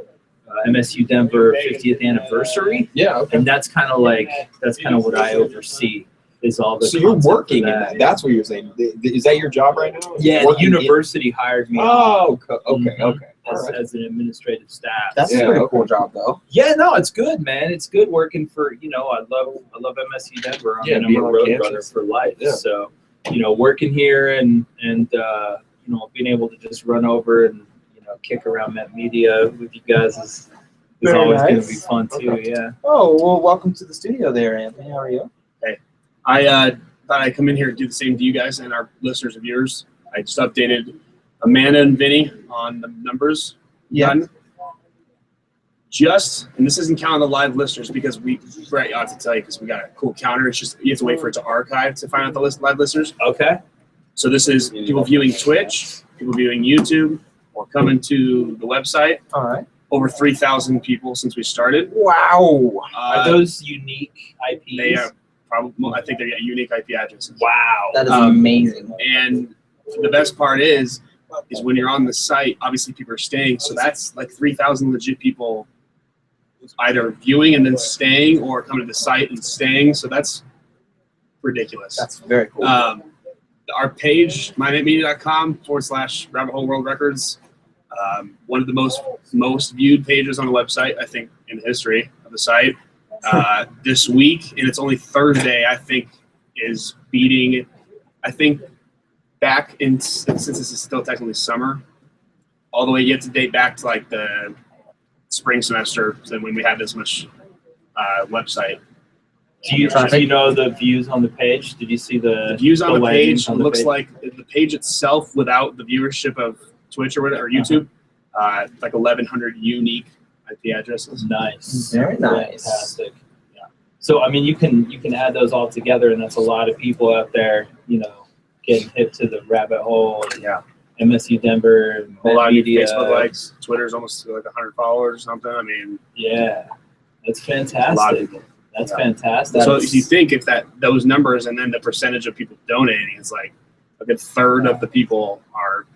MSU Denver 50th anniversary. Yeah. Okay. And that's kind of what I oversee is all the So you're content for working in that. that. That's what you're saying. Is that your job right now? Yeah, the Working in- university hired me Oh, okay. Mhm. Okay. All as, right. as an administrative staff. That's Yeah, a pretty okay. cool job, though. Yeah, no, it's good, man. It's good working for, I love MSU Denver. I Yeah, mean, I'm being a on road campus. runner for life. Yeah. So, working here and being able to just run over and, kick around Met Media with you guys is Very always going to nice. be fun too. Okay. Yeah. Oh, well, welcome to the studio there, Anthony. How are you? I thought I'd come in here and do the same to you guys and our listeners and viewers. I just updated Amanda and Vinny on the numbers. Done. And this isn't counting the live listeners because Brett, you ought to tell you because we got a cool counter. It's just you have to wait for it to archive to find out the live listeners. Okay. So this is people viewing Twitch, people viewing YouTube, or coming to the website. All right. Over 3,000 people since we started. Wow. Are those unique IPs? They are probably, I think they're unique IP addresses. Wow. That is Um, amazing. And the best part is when you're on the site, obviously people are staying. So that's like 3,000 legit people either viewing and then staying or coming to the site and staying. So that's ridiculous. That's very cool. Our page, mynetmedia.com/Rabbit Hole World Records. One of the most viewed pages on the website, I think, in the history of the site. This week, and it's only Thursday, I think, is beating, I think, back in, since this is still technically summer, all the way yet to date back to like the spring semester, so when we had this much website. Do you know the views on the page? Did you see The views on the landing page on the looks page? like the page itself without the viewership of Twitch or whatever, or YouTube, like 1,100 unique IP addresses. Nice. Very nice. Fantastic. Yeah. So I mean, you can add those all together, and that's a lot of people out there, getting hip to the rabbit hole. And Yeah. MSU Denver, A lot of media. Facebook likes, Twitter's almost like 100 followers or something. I mean, Yeah, that's a lot of fantastic. people. That's Yeah. fantastic. So if you think if those numbers and then the percentage of people donating, it's like a good third of the people are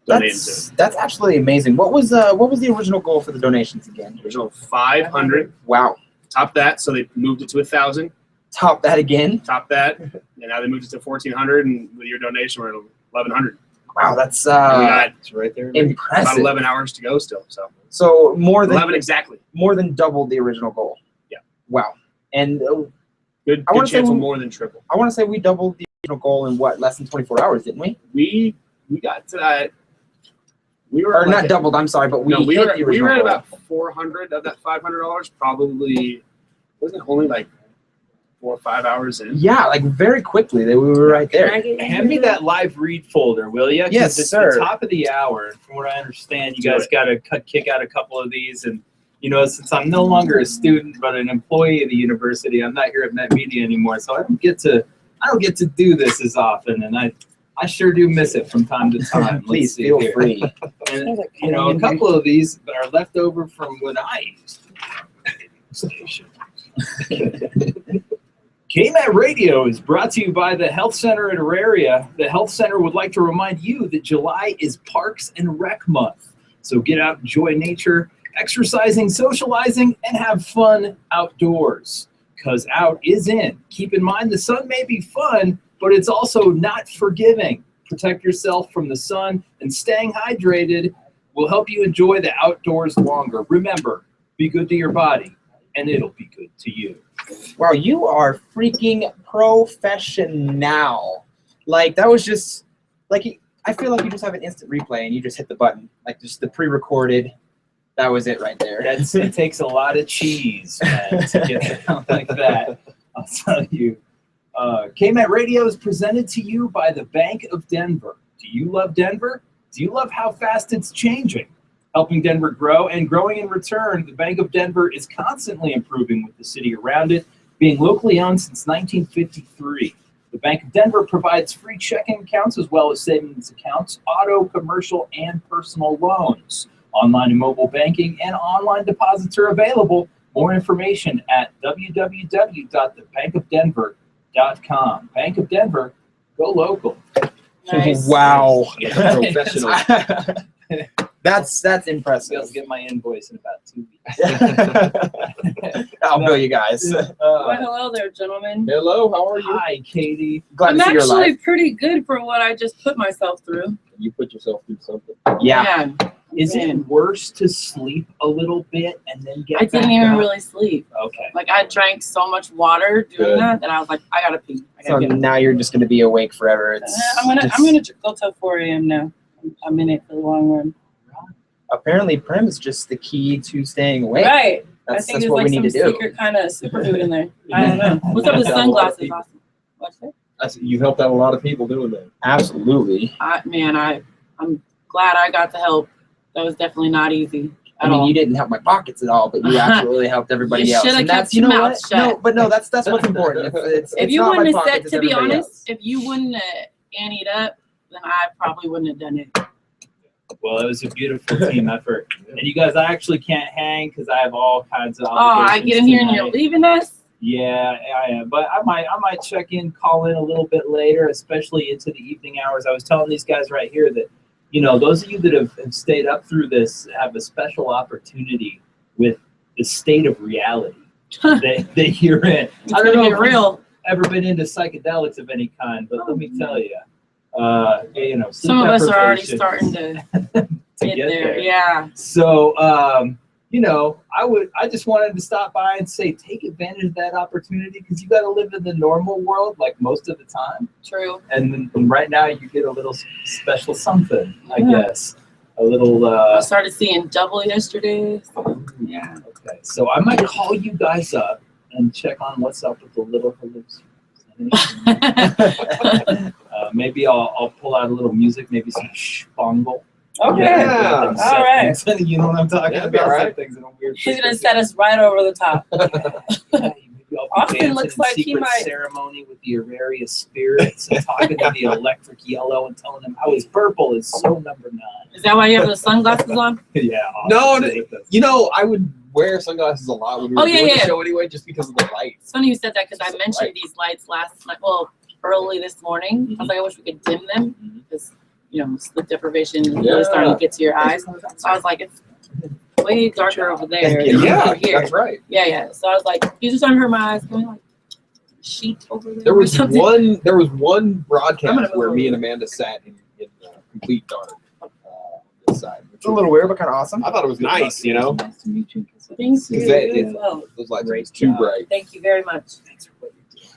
donating to That's actually amazing. What was the original goal for the donations again? the original 500. Wow. Top that, so they moved it to 1,000. Top that again. Top that, and now they moved it to 1,400, and with your donation, we're at 1,100. Wow, that's we got It's right there. about impressive. 11 hours to go still. So So more 11 than exactly. double the original goal. Yeah. Wow. And Good I wanna chance say of we- more than triple. I want to say we doubled the original goal in less than 24 hours, didn't we? We got to that. We were Or like not doubled. I'm sorry, but we no, we hit were the original at goal. about 400 of that $500. Probably wasn't it only like 4 or 5 hours in. Yeah, like very quickly. We were right there. Hand me that live read folder, will you? Yes, it's sir. the top of the hour. From what I understand, you Do guys it. got to kick out a couple of these. And, since I'm no longer a student but an employee of the university, I'm not here at Met Media anymore. So I don't get to do this as often. And I sure do miss it from time to time. Let's Please see feel here. free. And, a couple of these are left over from when I used to be on the station. KMAT Radio is brought to you by the Health Center in Auraria. The Health Center would like to remind you that July is Parks and Rec Month. So get out, enjoy nature, exercising, socializing, and have fun outdoors. Because out is in. Keep in mind the sun may be fun, but it's also not forgiving. Protect yourself from the sun, and staying hydrated will help you enjoy the outdoors longer. Remember, be good to your body, and it'll be good to you. Wow, you are freaking professional. Like that was just like I feel like you just have an instant replay and you just hit the button, like just the pre-recorded. That was it right there. It takes a lot of cheese, man, to get down like that. I'll tell you. KMET Radio is presented to you by the Bank of Denver. Do you love Denver? Do you love how fast it's changing? Helping Denver grow and growing in return, the Bank of Denver is constantly improving with the city around it, being locally owned since 1953. The Bank of Denver provides free checking accounts as well as savings accounts, auto, commercial, and personal loans. Online and mobile banking and online deposits are available. More information at www.thebankofdenver.com. Bank of Denver, go local. Nice. Wow. Professional. That's impressive. I'll get my invoice in about 2 weeks. I'll bill you guys. Well, hello there, gentlemen. Hello, how are you? Hi, Katie. Glad I'm to see you're actually alive. pretty good for what I just put myself through. You put yourself through something. Yeah. Man, Is it man. worse to sleep a little bit and then get I didn't back even up? really sleep. Okay. Like I drank so much water doing Good. that I was like, I gotta pee. I So gotta get up. now you're just gonna be awake forever. It's I'm gonna go till 4 a.m. now. I'm in it for the long run. apparently Prim is just the key to staying awake. Right. I That's, think that's there's what like we some need to do. secret kind of superfood in there. I don't know. What's up with Helped out a lot of sunglasses? people. Awesome. What's that? You helped out a lot of people doing that. Absolutely. I'm glad I got the help. That was definitely not easy I at mean, all. you didn't help my pockets at all, but you absolutely helped everybody You else. shoulda And kept that's, your you know mouth what? shut. No, but no, that's what's important. It's If you not my wouldn't have pockets, said, it's to be everybody honest, else. if you wouldn't have anteed up, then I probably wouldn't have done it. Well, it was a beautiful team effort. And you guys, I actually can't hang because I have all kinds of Oh, I obligations get in here and tonight. you're leaving us? Yeah, I am. But I might check in, call in a little bit later, especially into the evening hours. I was telling these guys right here that, you know, those of you that have stayed up through this have a special opportunity with the state of reality that you're in. It's I don't gonna know get if real. you've ever been into psychedelics of any kind, but let me tell you, you know, sleep Some of us are already deprivation starting to to get there. Yeah. So, you know, I just wanted to stop by and say, take advantage of that opportunity because you got to live in the normal world like most of the time. True. And then right now you get a little special something, I Yeah. guess. A little, I started seeing double yesterday. Yeah. okay. So I might call you guys up and check on what's up with the little hallucination. Maybe I'll pull out a little music, maybe some spangle. Okay. Yeah. All right. You know what I'm talking Yeah, that'd be about? all Set right. things in a weird She's gonna frequency. set us right over the top. Maybe I'll be Austin dancing looks in like he secret might- ceremony with the Araria spirits and talking to the electric yellow and telling them how his purple is so number 9. Is that why you have the sunglasses on? Yeah. No, Austin no, said that that's- You know, I would wear sunglasses a lot when we Oh, were yeah, doing yeah. the show anyway, just because of the lights. It's funny you said that because I Right. mentioned these lights last night. Well, early this morning. I was like, I wish we could dim them because, you know, sleep deprivation is really starting to get to your eyes. So I was like, it's way darker over there than Yeah, over here. that's right. Yeah, yeah. So I was like, you just starting to hurt my eyes. Can we like sheet over there? There or was something? one. There was one I'm gonna broadcast move where over. me and Amanda sat in complete dark on this side. Which It's a little weird, but kind of awesome. I thought it was nice, you know. Nice to meet you. Thank Because you. that is Well, those lights Great was too job. bright. thank you very much. Thanks for what you did.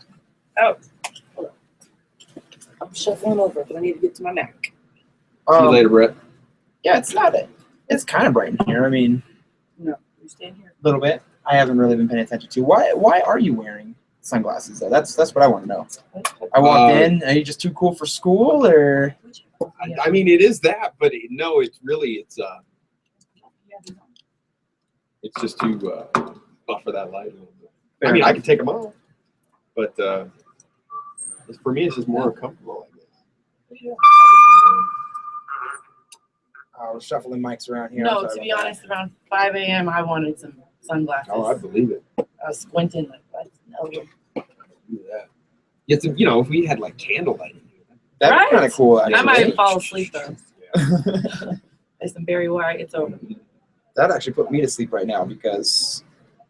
Oh, hold on. I'm shuffling over, but I need to get to my Mac. See you later, Brett. Yeah, it's not it. It's kind of bright in here. I mean, No, you stand here. a little bit. I haven't really been paying attention to. Why are you wearing sunglasses though? That's what I want to know. I walked in. Are you just too cool for school, or? I mean, it is that, but no, it's just to buffer that light a little bit. I mean, I can take them off, but for me, it's just more comfortable. I guess. I was shuffling mics around here. No, to be honest, around 5 a.m. I wanted some sunglasses. Oh, I believe it. I was squinting like, what? No. Do that. It's, you know, if we had like candlelight in here. That'd Right? be kind of cool. I Actually. might fall asleep though. There's some Barry White. It's over. That actually put me to sleep right now because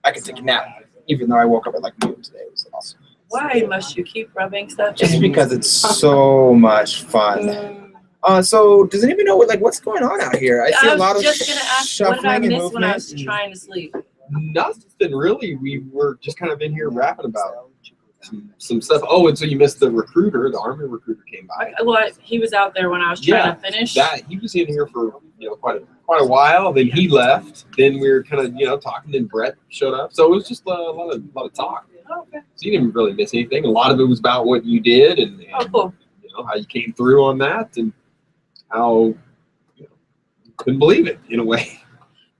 I could take a nap, even though I woke up at like noon today. It was awesome. Why must you keep rubbing stuff? Just in? because it's so much fun. So does anybody know what's going on out here? I see a lot of was just gonna ask, what did I shuffling and miss when I was movement. trying to sleep? Nothing really. We were just kind of in here rapping about some stuff. Oh, and so you missed the recruiter. The Army recruiter came by. Well, he was out there when I was trying to finish. That he was in here for quite a while. Then he left. Then we were kind of talking. Then Brett showed up. So it was just a lot of talk. Okay. So you didn't really miss anything. A lot of it was about what you did and Oh, cool. how you came through on that and how you couldn't believe it in a way.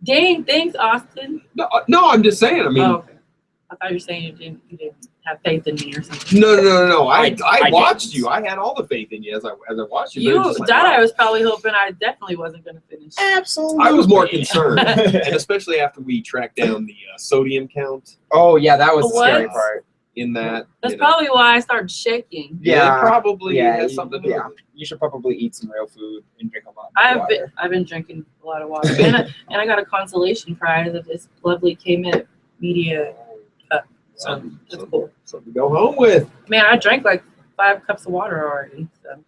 Dang, thanks, Austin. No, I'm just saying. I mean, Oh, okay. I thought you were saying you didn't have faith in me or something. no. I I watched didn't. you. I had all the faith in you as I watched you. but it You, was just like, that wow. I was probably hoping I definitely wasn't going to finish. Absolutely. I was more concerned, and especially after we tracked down the sodium count Oh yeah, that was the What? scary part. in that. That's probably why I started shaking. It probably yeah, has something to do with it. You should probably eat some real food and drink a lot of water. I've been drinking a lot of water, and I got a consolation prize of this lovely K-Met Media cup. So that's cool. Something to go home with. Man, I drank like 5 cups of water already. So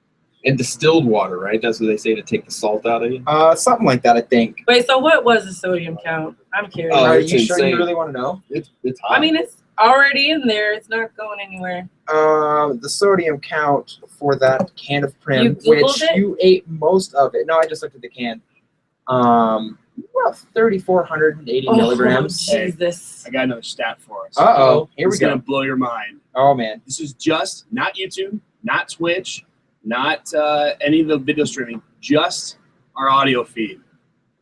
And distilled water, right? That's what they say to take the salt out of you. Something like that, I think. wait, so what was the sodium count? I'm curious. Oh, Are it's you sure insane. you really want to know? It's hot. I mean, it's already in there. It's not going anywhere. The sodium count for that can of Prim, You Googled which it? you ate most of it. No, I just looked at the can. Well, 3,480 milligrams. Oh, Jesus. I got another stat for us. Uh-oh, here we It's gonna go. blow your mind. Oh man, This is just not YouTube, not Twitch, not any of the video streaming, just our audio feed.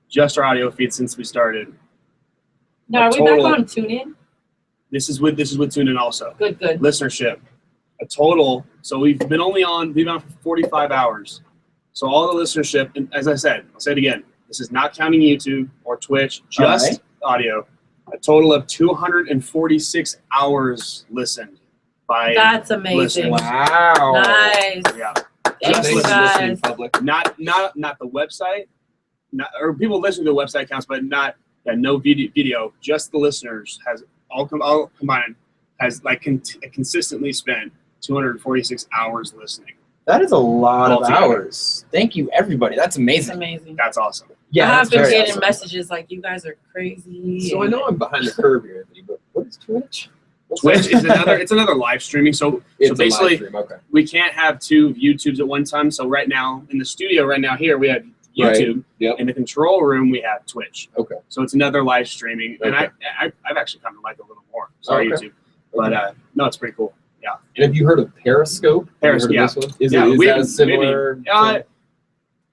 Just our audio feed since we started. Now, are we total- back on TuneIn? This is with TuneIn also. Good. Listenership, a total. So we've been on for 45 hours. So all the listenership, and as I said, I'll say it again. This is not counting YouTube or Twitch, just Alright. audio. A total of 246 hours listened by That's amazing. Listen. wow. Nice. yeah. Thank Thanks you for listening, guys. public. Not the website, or people listening to the website counts, but not no video. Just the listeners has all combined has consistently spent 246 hours listening. That is a lot of Altogether. hours. Thank you, everybody. That's That's amazing. amazing. That's awesome. Yeah, I have that's been very getting awesome. messages like, you guys are crazy. So I know I'm behind the curve here, Anthony, but what is Twitch? Twitch is another live streaming. So It's a live basically stream, okay. we can't have 2 YouTubes at one time. So right now in the studio here we have YouTube. Right. Yep. In the control room we have Twitch. Okay. So it's another live streaming, and Okay. I've actually come to like a little more. Sorry, Okay. YouTube, but no, it's pretty cool. Yeah. And have you heard of Periscope? Periscope, Have you heard of this one? Is Yeah, it is we- that a similar? maybe.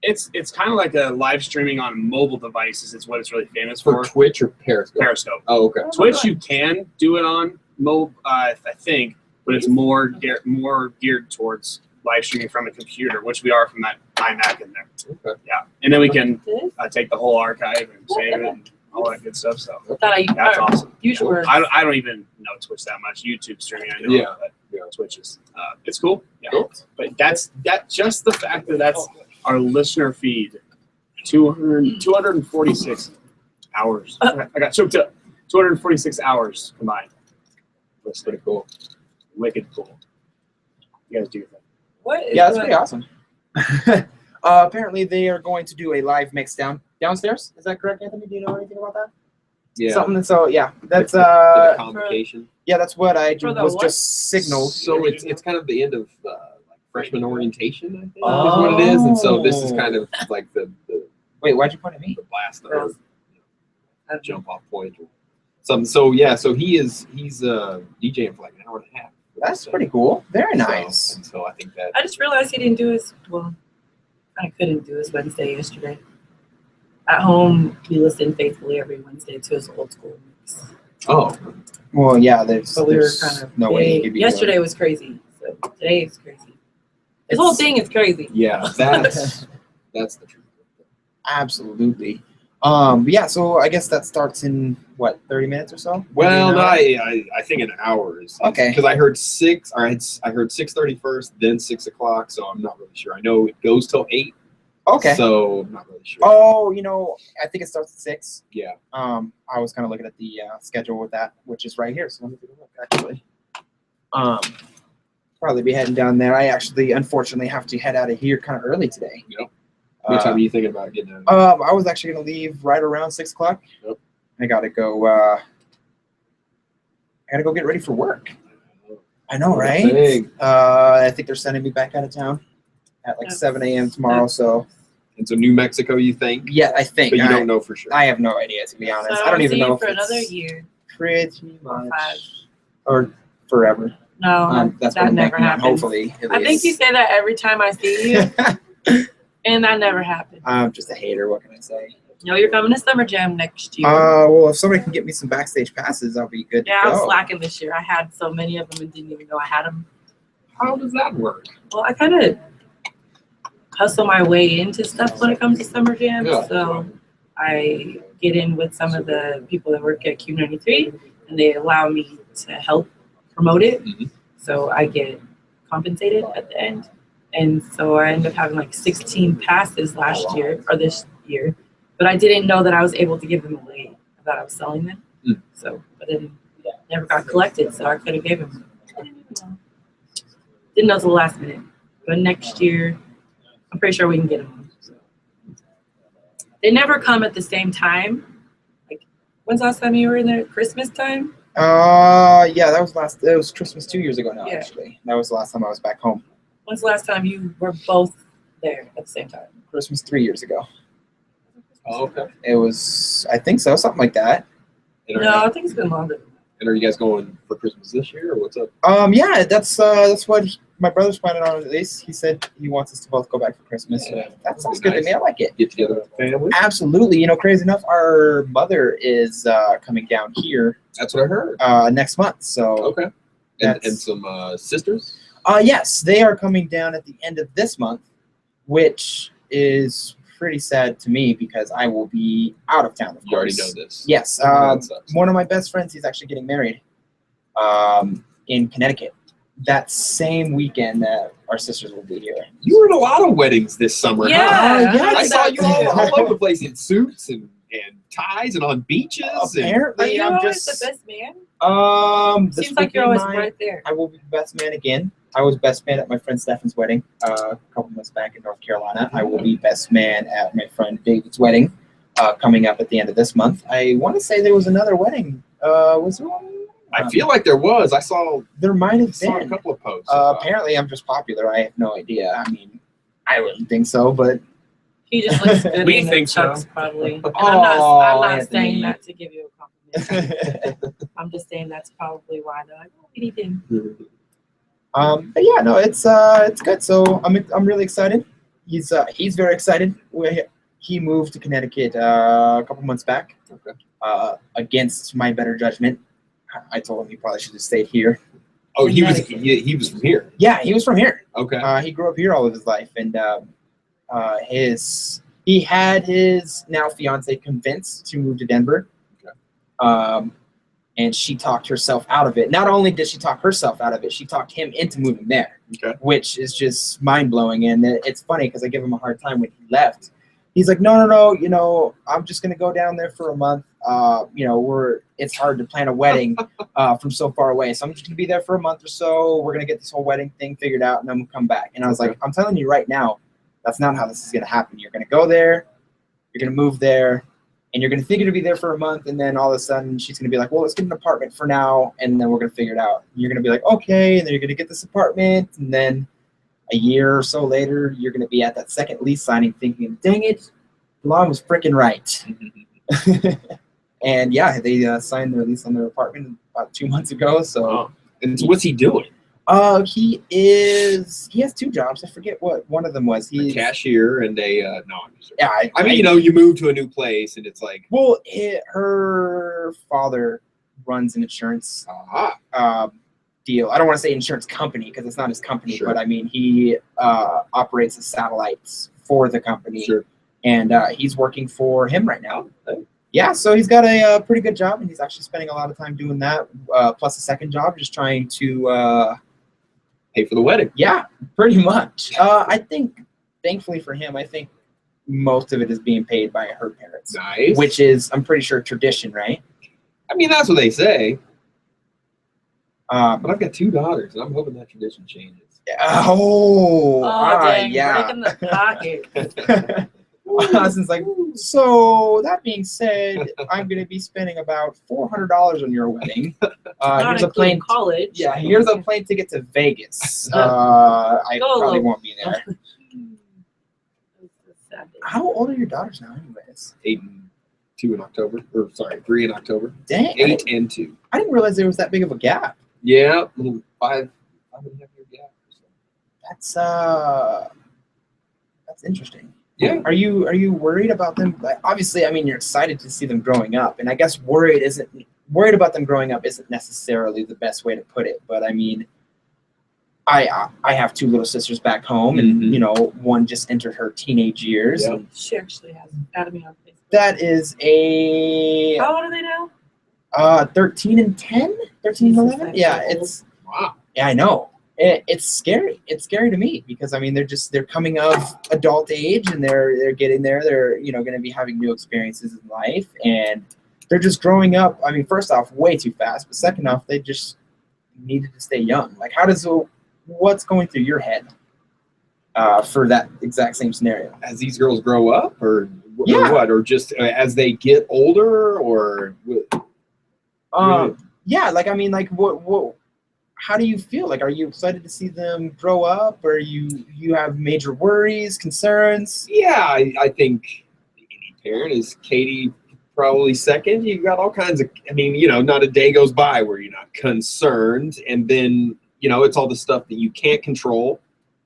It's kind of like a live streaming on mobile devices. It's what it's really famous for for. Twitch or Periscope? Periscope. Oh, okay. Twitch you can do it on mobile, I think, but it's more geared towards live streaming from a computer, which we are from that iMac in there. Okay. Yeah, and then we can This? take the whole archive and save it and all that good stuff. So Thought I that's awesome. use words. I don't even know Twitch that much. YouTube streaming, I know, Yeah. but Yeah. Twitch is it's cool. Yeah, Cool. but that just the fact that that's our listener feed, 246 hours. I got choked up. 246 hours combined. That's pretty cool. Wicked cool. You guys do your thing. What is Yeah, that's going- pretty awesome. Apparently, they are going to do a live mix downstairs. Is that correct, Anthony? Do you know anything about that? Yeah. Something. So yeah, that's For the convocation. yeah, that's what I For the was what? just signaled. So it's kind of the end of like freshman orientation, I think, is what it is. And so this is kind of like the Wait, why'd you point at me? blast or jump off point or something. So yeah, so he's DJing for like an hour and a half. That's pretty cool. Very So- nice. and so I think that I just realized he didn't do his, I couldn't do his Wednesday yesterday. At home, we listen faithfully every Wednesday to his old school mix. oh Well, yeah, there's, So we were there's kind of, no way he could be yesterday was crazy, so today is crazy. This whole thing is crazy. yeah, that's the truth. Absolutely. Yeah, so I guess that starts in what, 30 minutes or so? Well, Maybe no, an hour? I think an hour is Okay. because I heard 6 or I heard 6:30 first, then 6 o'clock. So I'm not really sure. I know it goes till 8. Okay. So I'm not really sure. Oh, I think it starts at 6. Yeah. I was kind of looking at the schedule with that, which is right here. So let me take a look, actually. Probably be heading down there. I actually, unfortunately, have to head out of here kind of early today. Yep. What time are you thinking about getting out? I was actually going to leave right around 6 o'clock. Yep. I got to go. I got to go get ready for work. I know, right? Dang. I think they're sending me back out of town at like 7 a.m. tomorrow. So And so New Mexico, you think? yeah, I think. But you don't know for sure. I have no idea, to be honest. So I don't even see you know for if another it's year. pretty Or much 5. or forever. No, That's what that I'm never banking on, happens. hopefully. At I think least. you say that every time I see you, and that never happens. I'm just a hater. What can I say? No, you're coming to Summer Jam next year. Well, if somebody can get me some backstage passes, I'll be good. Yeah, to I'm go. slacking this year. I had so many of them and didn't even know I had them. How does that work? Well, I kind of hustle my way into stuff when it comes to Summer Jam. Yeah. So I get in with some of the people that work at Q93, and they allow me to help promote it. Mhm. So I get compensated at the end. And so I ended up having like 16 passes last year, or this year. But I didn't know that I was able to give them away. I thought I was selling them. Mm. So, but then never got collected, so I could have gave them. Didn't know till the last minute. But next year, I'm pretty sure we can get them. They never come at the same time. Like, when's the last time you were in there? Christmas time? Yeah, that was Christmas 2 years ago now, Yeah. actually. That was the last time I was back home. When's the last time you were both there at the same time? Christmas 3 years ago. Oh, okay. It was, I think so, something like that. And are, No, I think it's been longer. and are you guys going for Christmas this year, or what's up? Yeah, that's what my brother's planning on. At least he said he wants us to both go back for Christmas. Yeah. That sounds good to me. I like it. Get together with the family? Absolutely. You know, crazy enough, our mother is coming down here That's what I heard. next month. So, Okay. And That's- some sisters? yes, they are coming down at the end of this month, which is pretty sad to me because I will be out of town. Of You already course. know this. Yes. That sucks. One of my best friends, he's actually getting married in Connecticut. That same weekend that our sisters will be here. You were in a lot of weddings this summer, Yeah, huh? yeah, I saw that you all, too. all over the place in suits and ties and on beaches. And, Are Apparently, you I'm always just the best man? this Seems like would you're be always my- right there. I will be the best man again. I was best man at my friend Stefan's wedding a couple months back in North Carolina. I will be best man at my friend David's wedding coming up at the end of this month. I want to say there was another wedding. Was there one? I feel like there was. I saw There might have a been. couple of posts. about it. Apparently, I'm just popular. I have no idea. I mean, I wouldn't think so, but He just looks good We in the think so. chucks, probably. And Oh, I'm not Anthony. saying that to give you a compliment. I'm just saying that's probably why they're like, oh, what he did. But yeah, no, it's good. So I'm really excited. He's very excited. He moved to Connecticut a couple months back. Okay. Against my better judgment. I told him he probably should have stayed here. Oh, he was from here. Yeah, he was from here. Okay. He grew up here all of his life, and he had his now fiance convinced to move to Denver. Okay. And she talked herself out of it. Not only did she talk herself out of it, she talked him into moving there. Okay. Which is just mind blowing. And it's funny because I give him a hard time when he left. He's like, no, you know, I'm just gonna go down there for a month. You know, it's hard to plan a wedding from so far away. So I'm just gonna be there for a month or so. We're gonna get this whole wedding thing figured out, and then we'll come back. And I was like, I'm telling you right now, that's not how this is gonna happen. You're gonna go there, you're gonna move there, and you're gonna think you're gonna be there for a month, and then all of a sudden she's gonna be like, well, let's get an apartment for now, and then we're gonna figure it out. And you're gonna be like, okay, and then you're gonna get this apartment, and then a year or so later, you're gonna be at that second lease signing thinking, dang it, Lon was freaking right. And yeah, they signed their lease on their apartment about 2 months ago. So Oh. And so what's he doing? he has two jobs. I forget what one of them was. A He cashier and a no. I'm just yeah, I mean, you know, you move to a new place and it's like, well, her father runs an insurance deal. I don't want to say insurance company because it's not his company, Sure. but I mean he operates the satellites for the company, sure. and he's working for him right now. Yeah, so he's got a pretty good job, and he's actually spending a lot of time doing that, plus a second job, just trying to, Pay for the wedding. yeah, pretty much. I think, thankfully for him, I think most of it is being paid by her parents, Nice. which is, I'm pretty sure, tradition, right? I mean, that's what they say. But Um, I've got 2 daughters, and I'm hoping that tradition changes. oh, Oh, dang, yeah. breaking the pocket. Austin's like, so that being said, I'm going to be spending about $400 on your wedding. Not Here's a including plane. college. Yeah, here's a plane ticket to Vegas. I Go probably low. won't be there. Sad day. How old are your daughters now, anyways? 8 and 2 in October, or sorry, 3 in October. Dang, 8 and 2. I didn't realize there was that big of a gap. Yeah, little 5.5 year gap. That's interesting. Yeah. Are you worried about them? Like, obviously, I mean, you're excited to see them growing up, and I guess worried about them growing up isn't necessarily the best way to put it. But I mean, I have 2 little sisters back home, and Mhm. you know, one just entered her teenage years. Yeah. She actually has added me on Facebook. That is a How old are they now? 13 and 10, 13 and Jesus, 11. that's Yeah, so old. it's Wow. yeah, I know. It's scary. It's scary to me because I mean they're coming of adult age and they're getting there. They're going to be having new experiences in life and they're just growing up. I mean, first off, way too fast, but second off, they just needed to stay young. Like, what's going through your head for that exact same scenario? As these girls grow up, or Yeah. what, or just as they get older, or what? Yeah, like I mean, like what? How do you feel? Like, are you excited to see them grow up, or you have major worries, concerns? Yeah, I think any parent is Katie probably second. You've got all kinds of, I mean, not a day goes by where you're not concerned. And then, it's all the stuff that you can't control,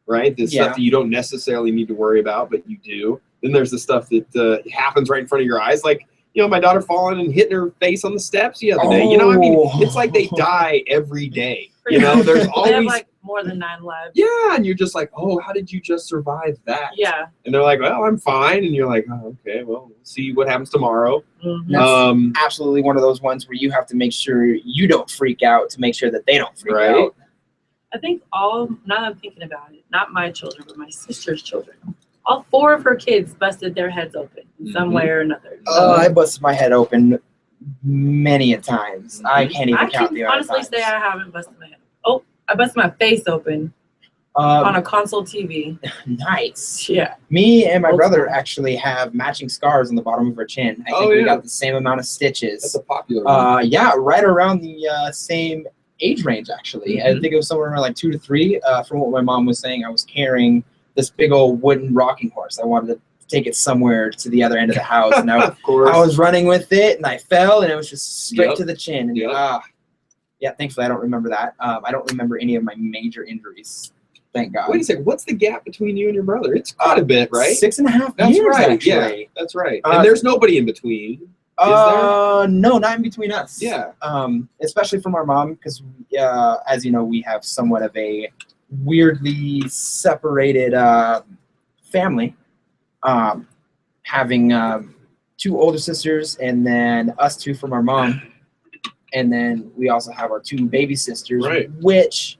right? The stuff that you don't necessarily need to worry about, but you do. Then there's the stuff that happens right in front of your eyes. Like, my daughter falling and hitting her face on the steps the other day. I mean, it's like they die every day. There's They have always, like more than 9 lives. yeah, and you're just like, oh, how did you just survive that? Yeah. And they're like, well, I'm fine. And you're like, oh, okay, well, we'll see what happens tomorrow. Mhm. That's absolutely one of those ones where you have to make sure you don't freak out to make sure that they don't freak Right. out. I think now that I'm thinking about it, not my children, but my sister's children, all 4 of her kids busted their heads open in some way or another. I busted my head open many a times. I can't even I count can the amount of honestly times. say I haven't busted my head. Oh, I busted my face open on a console TV. Nice. Yeah. Me and my Old brother school. actually have matching scars on the bottom of our chin. I think Oh, we yeah. got the same amount of That's stitches. a popular one. Yeah, right around the same age range, actually. I think it was somewhere around like 2 to 3. From what my mom was saying, I was carrying this big old wooden rocking horse. I wanted to take it somewhere to the other end of the house. And Of course. I was running with it, and I fell, and it was just straight Yep. to the chin. And, Yep. yeah, thankfully, I don't remember that. I don't remember any of my major injuries. Thank God. Wait a second. What's the gap between you and your brother? It's quite a bit, right? 6.5 That's years, right. actually. Yeah, that's right. Uh, And there's nobody in between. No, not in between us. Yeah. Especially from our mom, because as you know, we have somewhat of a weirdly separated family. Having 2 older sisters, and then us 2 from our mom, and then we also have our 2 baby sisters, Right. which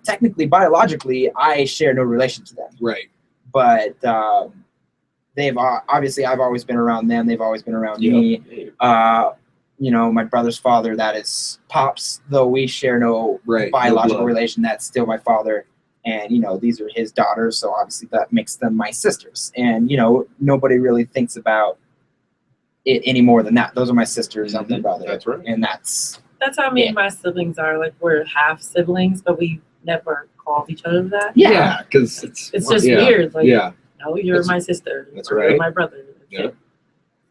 technically, biologically, I share no relation to them. Right. But they've obviously I've always been around them. They've always been around me. My brother's father, that is Pops, though we share no Right. biological No blood. relation, that's still my father. And, these are his daughters, so obviously that makes them my sisters. And, nobody really thinks about it any more than that. Those are my sisters, I'm their brother. That's right. And that's, That's how me and my siblings are. Like, we're half siblings, but we never called each other that. Yeah, because It's just weird. Like, Yeah. no, you're That's- my sister. that's or right. You're my brother. That's Yeah. it.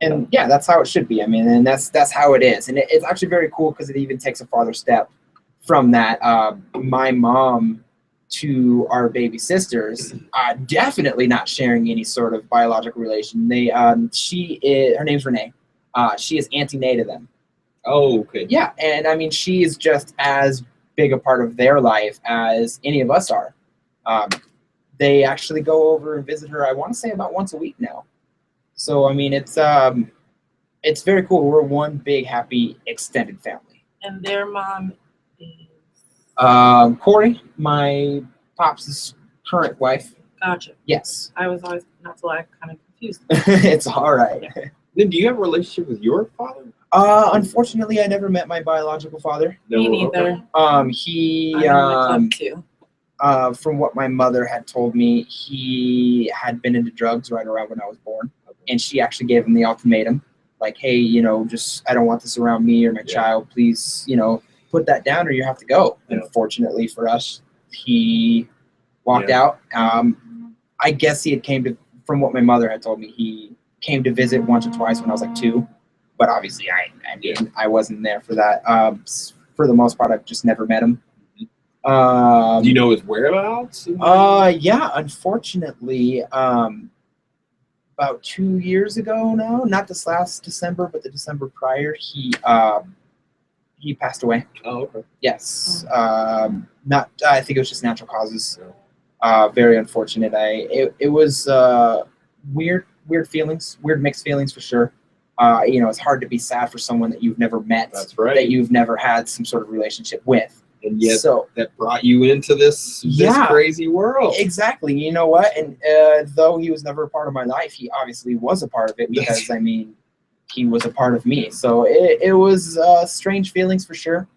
and yeah, that's how it should be. I mean, and that's how it is. And it's actually very cool because it even takes a farther step from that. My mom to our baby sisters, definitely not sharing any sort of biological relation. Her name's Renee. She is Auntie Nay to them. Oh, okay. Yeah, and I mean, she is just as big a part of their life as any of us are. They actually go over and visit her, I want to say, about once a week now. So, I mean, it's very cool. We're one big, happy, extended family. And their mom is. Corey, my Pops' current wife, Gotcha. yes. I was always not so like kind of confused. It's all right. Then do you have a relationship with your father? Unfortunately, I never met my biological father. Me No, neither. He I'm in the club too. from what my mother had told me, he had been into drugs right around when I was born, and she actually gave him the ultimatum, like, hey, just I don't want this around me or my child. Please, put that down or you have to go. Yeah. Unfortunately for us, he walked out. I guess he had from what my mother had told me, he came to visit once or twice when I was like 2, but obviously I wasn't there for that. For the most part, I've just never met him. Do you know his whereabouts? Yeah, unfortunately, about 2 years ago now, not this last December, but the December prior, he passed away. Oh, okay. Yes. I think it was just natural causes. Very unfortunate. It was weird feelings, weird mixed feelings for sure. It's hard to be sad for someone that you've never met, That's right. that you've never had some sort of relationship with. And yet So that brought you into this crazy world. exactly. You know what? And though he was never a part of my life, he obviously was a part of it because he was a part of me. So it was strange feelings for sure.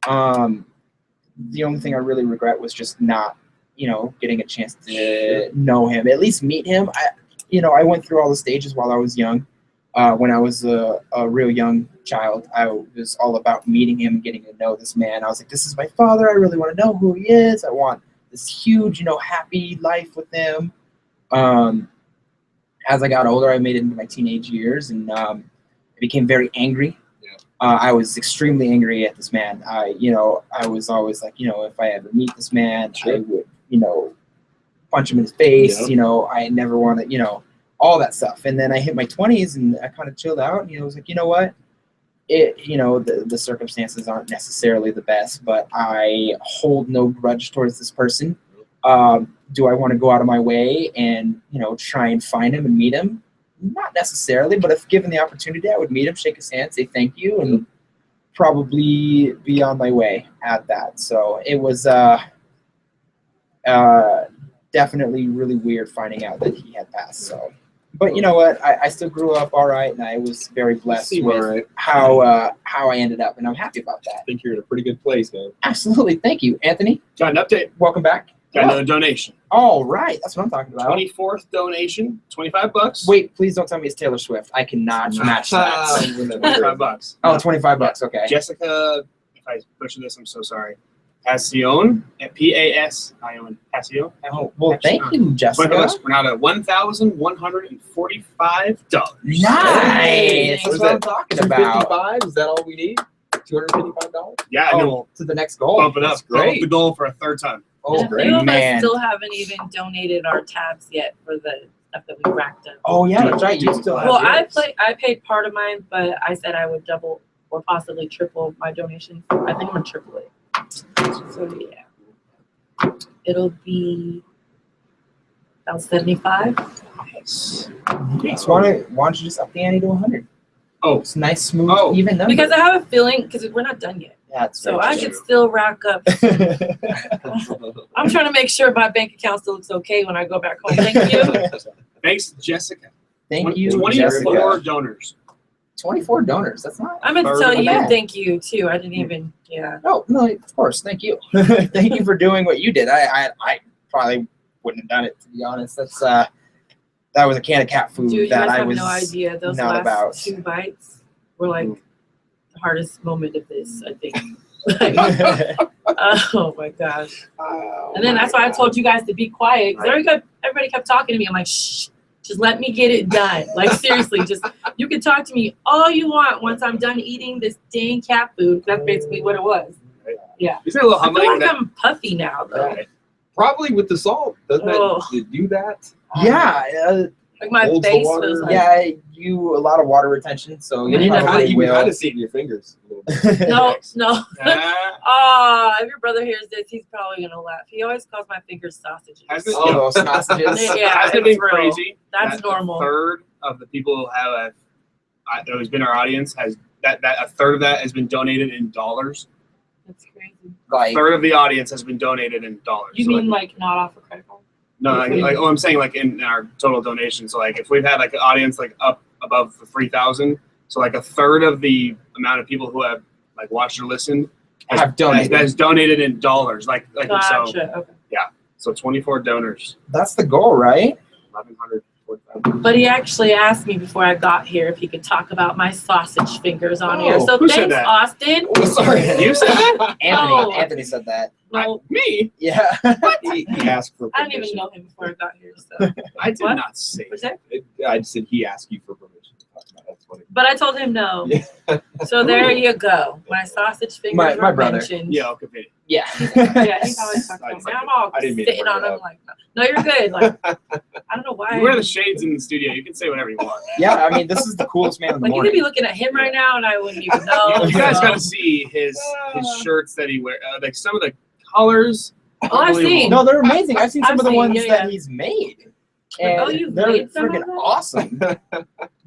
The only thing I really regret was just not, getting a chance to know him, at least meet him. I went through all the stages while I was young. When I was a real young child, I was all about meeting him and getting to know this man. I was like, this is my father. I really want to know who he is. I want this huge, happy life with him. As I got older, I made it into my teenage years, and I became very angry. I was extremely angry at this man. I was always like, if I ever meet this man, I would, punch him in his face. I never want to, all that stuff. And then I hit my 20s and I kind of chilled out, and I was like, you know what? The circumstances aren't necessarily the best, but I hold no grudge towards this person. Do I want to go out of my way and, try and find him and meet him? Not necessarily, but if given the opportunity, I would meet him, shake his hand, say thank you, and probably be on my way at that. So it was definitely really weird finding out that he had passed. So, but you know what? I still grew up all right, and I was very blessed with how I ended up, and I'm happy about that. I think you're in a pretty good place, man. Absolutely. Thank you, Anthony. Got an update. Welcome back. Got another donation. All right. That's what I'm talking about. 24th donation, $25. Wait, please don't tell me it's Taylor Swift. I cannot match that. $25. Oh, $25. Okay. Jessica, if I butcher this, I'm so sorry. Passion, P-A-S-I-O-N. Passion. Oh, well, thank you, Jessica. $25. We're now at $1,145. Nice. That's what I'm talking about. $255? Is that all we need? $255? Yeah, Oh, and then we'll to the next goal. bump it up. That's Bump great. up the goal for a third time. Oh, And a few of us man. still haven't even donated our tabs yet for the stuff that we racked up. Oh, yeah, that's right. You still have Well, yours. I paid part of mine, but I said I would double or possibly triple my donation. I think I'm gonna triple it. So yeah, it'll be about 75. Nice. So why don't you just up the ante to 100? Oh, It's a nice, smooth, Oh. even number. Because I have a feeling, because we're not done yet, yeah, it's so very I true. could still rack up. I'm trying to make sure my bank account still looks okay when I go back home. Thank you. thanks, Jessica. Thank you, 24 Jessica. donors. 24 donors. That's not. I meant to Third tell of you that. thank you too. I didn't even, yeah. No, of course. Thank you. Thank you for doing what you did. I probably wouldn't have done it, to be honest. That's that was a can of cat food Dude, you that guys I have was no idea. Those not last about. 2 bites were like the hardest moment of this, I think. Oh my gosh. And then that's why I told you guys to be quiet. 'Cause everybody kept talking to me. I'm like, shh, just let me get it done. Like seriously, just you can talk to me all you want once I'm done eating this dang cat food. That's basically what it was. Yeah. Isn't it a little I feel humbling? like I'm puffy now though. Probably with the salt. Doesn't Oh. it do that? Yeah, Like my Holds the face water. feels like yeah. You a lot of water retention, so Yeah, you you probably You can kind will. of see it in your fingers. A little bit. no. Ah, Oh, if your brother hears this, he's probably gonna laugh. He always calls my fingers sausages. Hasn't it, Oh, those sausages. Yeah, hasn't it it's been real. crazy? That's that normal. A third of the people who have who's been our audience has that a third of that has been donated in dollars. That's crazy. A Like, third of the audience has been donated in dollars. You So, mean like not off a credit card? no, I'm saying like in our total donation. So like if we've had like an audience like up above 3,000, so like a third of the amount of people who have like watched or listened have donated. has donated in dollars. Like so. Gotcha. Okay. Yeah. So 24 donors, That's the goal, right? 1,145. But he actually asked me before I got here if he could talk about my sausage fingers on here. Oh, So who said thanks, that? Austin. Oh, sorry. You said that? No. Anthony said that. No, Me? Yeah. He asked for I didn't even permission. know him before I got here. So, I did What? not say was that. that? I just said he asked you for permission to talk about it. That's funny. But I told him no. Yeah. So there you go. My sausage fingers My were brother. mentioned. Yeah, okay. Yeah. Yeah, he's always talking about me. I'm all I didn't mean to sitting bring on it him up. like, no, you're good. Like, I don't know why. You wear the shades in the studio. You can say whatever you want. Yeah, I mean, this is the coolest man in the Like, you morning. could be looking at him right now, and I wouldn't even know. You guys so. got to see his shirts that he wears. Like some of the colors. Oh, I've seen. No, they're amazing. I've seen some I've of the seen, ones yeah, that he's made. And Oh, you've they're made some of freaking them? awesome.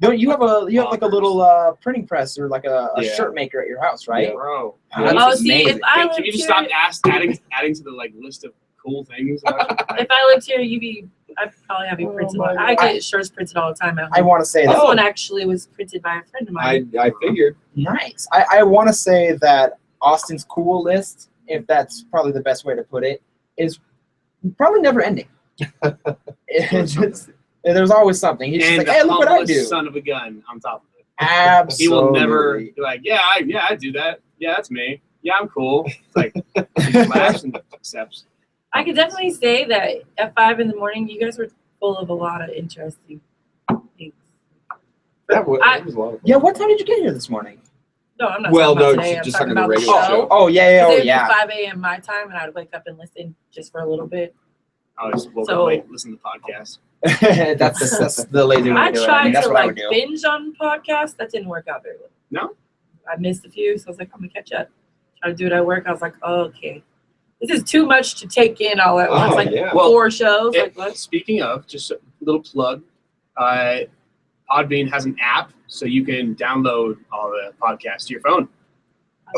Don't you have like a little printing press or like a Yeah. shirt maker at your house, right? Bro. That's Oh, see, amazing. if I Can lived you just here, stop adding to the like list of cool things? if I lived here, I'd probably have you Oh printed. my I God. get shirts printed all the time at home. I want to say This that. one actually was printed by a friend of mine. I figured. Nice. I want to say that Austin's cool list, if that's probably the best way to put it, is probably never ending. It's just, there's always something. He's just And like, the hey, look what I humblest do. son of a gun on top of it. Absolutely. He will never be like, yeah, I do that. Yeah, that's me. Yeah, I'm cool. It's like he laughs and accepts. I could definitely say that at 5 in the morning, you guys were full of a lot of interesting things. That was, I- that was a lot of fun. Yeah, what time did you get here this morning? No, I'm not Well, talking no, about today. I'm just talking talking about the the regular show. show. Oh, yeah, Because it would be yeah. 5 a.m. my time, and I'd wake up and listen just for a little bit. I always woke So- up late, listen to the podcast. that's the lazy way I to do it. I tried mean, that's to what I would like do. binge on podcasts. That didn't work out very well. No? I missed a few, so I was like, I'm gonna catch up. Try to do it at work. I was like, oh, okay, this is too much to take in all at once. Oh, Like yeah. 4 shows. It- Like what? Speaking of, just a little plug, Podbean has an app, so you can download all the podcasts to your phone.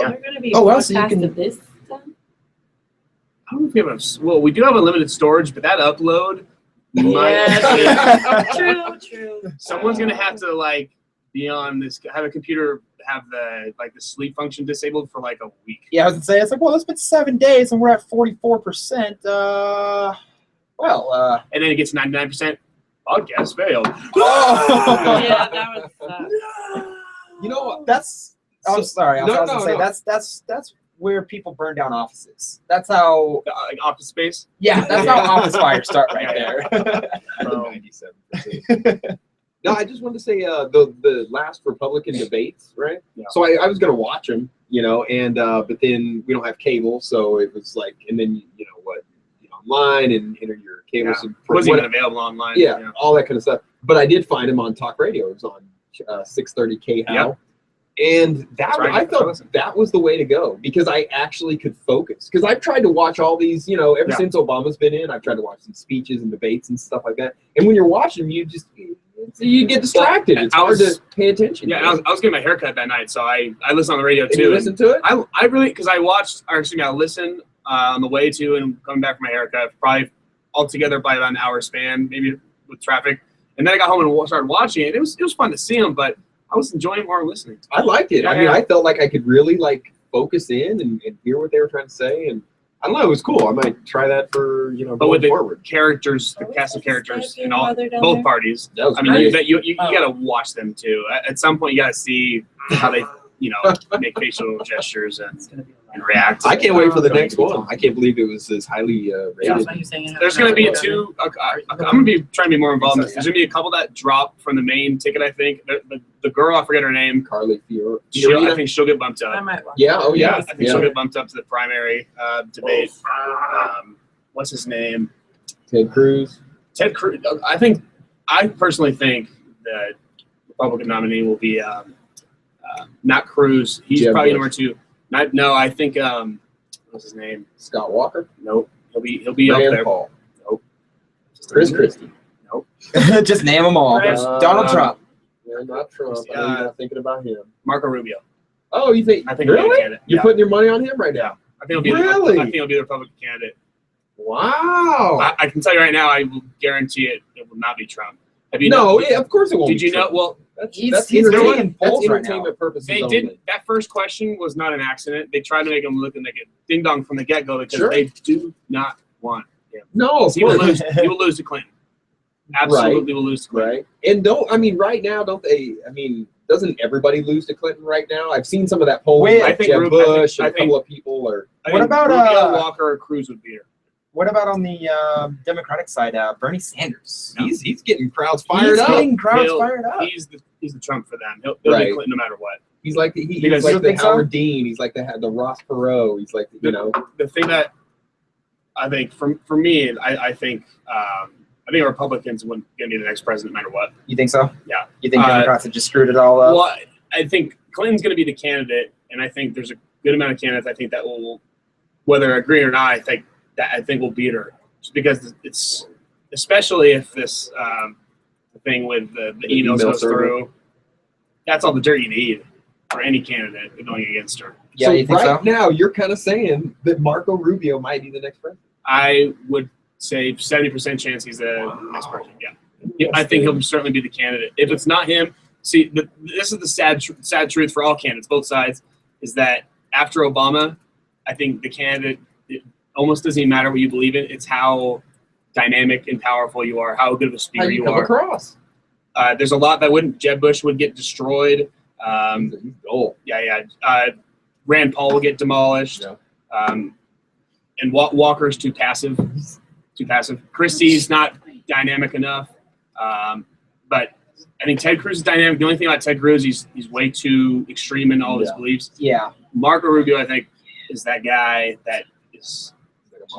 Are there gonna be Oh, a well, so you podcast can- of this done? I don't know if we have well, we do have unlimited storage, but that upload Yeah, true. someone's gonna have to like be on this, have a computer have the sleep function disabled for like a week. Yeah, I was gonna say, it's like, well, it's been 7 days and we're at 44%. And then it gets 99% podcast failed. Yeah, that was. You know what? That's. I'm sorry. I was No, gonna no, say no. that's where people burn down offices. That's how. Like Office Space. Yeah, that's how office fires start right there. 97%. No, I just wanted to say the last Republican debates, right? Yeah. So I was gonna watch them, and but then we don't have cable, so it was like, and then you know what, online and enter your cable. Yeah. sub- It wasn't what- even available online. yeah, all that kind of stuff. But I did find him on talk radio. It was on 630 KHOW. And that That's right. I felt that was the way to go because I actually could focus. Because I've tried to watch all these, ever Yeah. since Obama's been in, I've tried to watch some speeches and debates and stuff like that. And when you're watching, you get distracted. It's I hard was- to pay attention. Yeah, I was getting my haircut that night, so I listened on the radio and too. you and listen to it? I really, because I listened on the way to and coming back from my haircut, probably altogether by about an hour span, maybe with traffic. And then I got home and started watching it. It was fun to see them, but I was enjoying more listening. I liked it. I mean, I felt like I could really focus in and hear what they were trying to say. And I don't know, it was cool. I might try that for, But going with the forward. characters, the cast of characters in all both parties, That was I mean, great. you got to watch them too. At some point, you got to see how they, make facial gestures and react. I can't wait for the next one. I can't believe it was as highly rated. That's why you're saying it. There's going to be two. I'm going to be trying to be more involved in this. There's going to be a couple that drop from the main ticket. I think the girl, I forget her name. Carly I Fiorina. think she'll get bumped I up. might watch. Yeah, oh yeah. I think she'll get bumped up to the primary debate. What's his name? Ted Cruz. Ted Cruz. I personally think the Republican nominee will be not Cruz. He's Jeb probably Bush. number 2. No, I think what's his name? Scott Walker. Nope. He'll be up Rand there. Paul. Nope. Chris Christie. Just name them all. Right. Donald Trump. No, not Trump. I know you're not thinking about him. Marco Rubio. Oh, you think? I think he'll be a really? candidate. You're Yeah. putting your money on him right now? I think he'll be. Really? I think he'll be the Republican candidate. Wow. I can tell you right now. I will guarantee it. It will not be Trump. Have you? No, yeah, of course it won't. Did be you know? Trump. Well, That's He's entertainment. taking That's polls right now. entertainment purposes they only. didn't. That first question was not an accident. They tried to make him look like a ding dong from the get go because Sure. they do not want him. No, He will lose. He will lose to Clinton. Absolutely, will lose to Clinton. right? And right now, don't they? I mean, doesn't everybody lose to Clinton right now? I've seen some of that polling. Wait, like I think Jeb Rubio- I Bush think- and a couple of people are. I What think about, Rubio, Walker, or Cruz would beat her? What about on the Democratic side, Bernie Sanders? He's getting crowds fired He's up. getting crowds He'll- fired up. He's the Trump for them. He'll Right. beat Clinton no matter what. He's like Because he's you like the think so? Howard Dean. He's like the Ross Perot. He's like The thing that I think for me, I think Republicans wouldn't going to be the next president no matter what. You think so? Yeah. You think Democrats have just screwed it all up? Well, I think Clinton's going to be the candidate, and I think there's a good amount of candidates. I think that will, whether I agree or not, I think will beat her, just because it's especially if this thing with the emails email goes server. through. That's all the dirt you need for any candidate going against her. Yeah, you think right so? now, you're kind of saying that Marco Rubio might be the next president. I would say 70% chance he's the next president. Yeah, I think he'll certainly be the candidate. If it's not him, see, this is the sad truth for all candidates, both sides, is that after Obama, I think the candidate, it almost doesn't even matter what you believe in. It's how dynamic and powerful you are, how good of a How speaker you you come are. across? There's a lot that wouldn't. Jeb Bush would get destroyed. He's gold. Rand Paul will get demolished. Yeah. And Walker's too passive. Christie's not dynamic enough. But I think Ted Cruz is dynamic. The only thing about Ted Cruz, he's way too extreme in all of his beliefs. Yeah. Marco Rubio, I think, is that guy that is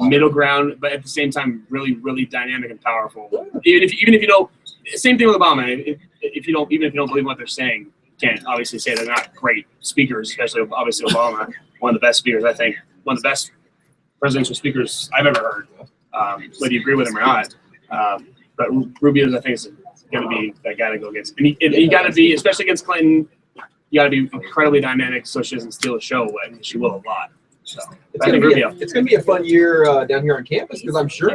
middle ground, but at the same time, really, really dynamic and powerful. Even if you don't, same thing with Obama. If you don't believe what they're saying, you can't obviously say they're not great speakers, especially obviously Obama, one of the best speakers, I think, one of the best presidential speakers I've ever heard. Whether you agree with him or not, but Rubio, I think, is going to be that guy to go against. And you got to be, especially against Clinton, you got to be incredibly dynamic so she doesn't steal a show away. She will a lot. So I think Rubio. It's gonna be a fun year down here on campus because I'm sure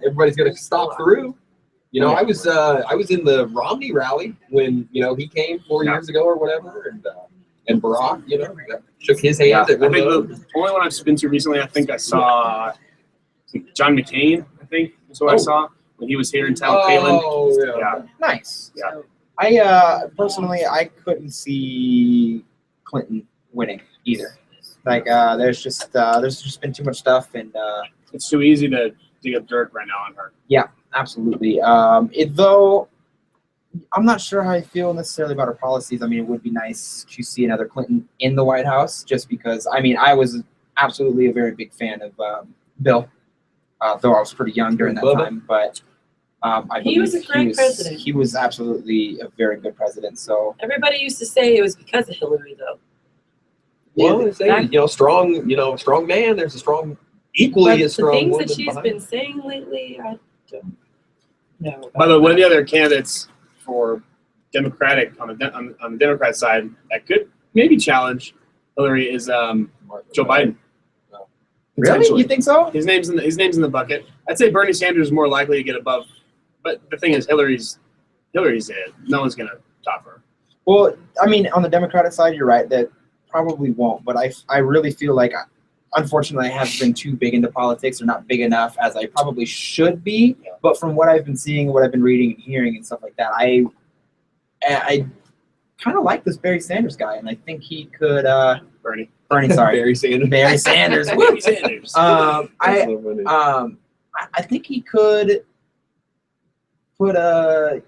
everybody's gonna stop through. You know, I was in the Romney rally when he came 4 years ago or whatever, and Barack shook his hand. I at think one of the those. only one I've been to recently, I think I saw John McCain. I think that's what I saw when he was here in town. Oh, yeah. Yeah. Nice. Yeah. I personally, I couldn't see Clinton winning either. Like, there's just been too much stuff, and It's too easy to dig up dirt right now on her. absolutely. Though I'm not sure how I feel necessarily about her policies. I mean, it would be nice to see another Clinton in the White House, just because. I mean, I was absolutely a very big fan of Bill, though I was pretty young during that Bubba. time. But He was a great president. He was absolutely a very good president. So Everybody used to say it was because of Hillary, though. Well, they say strong man. There's a strong, equally But as the strong things woman that she's behind. been saying lately, I don't know. By the way, one of the other candidates for Democratic on the Democrat side that could maybe challenge Hillary is Joe Biden. really, Potentially. you think so? His name's in the bucket. I'd say Bernie Sanders is more likely to get above, but the thing is, Hillary's it. No one's gonna top her. Well, I mean, on the Democratic side, you're right. That probably won't. But I really feel like, unfortunately, I haven't been too big into politics, or not big enough as I probably should be. But from what I've been seeing, what I've been reading and hearing and stuff like that, I kind of like this Barry Sanders guy, and I think he could. Bernie, sorry, Barry Sanders. Barry Sanders. Bernie Sanders. That's so funny. I think he could put a.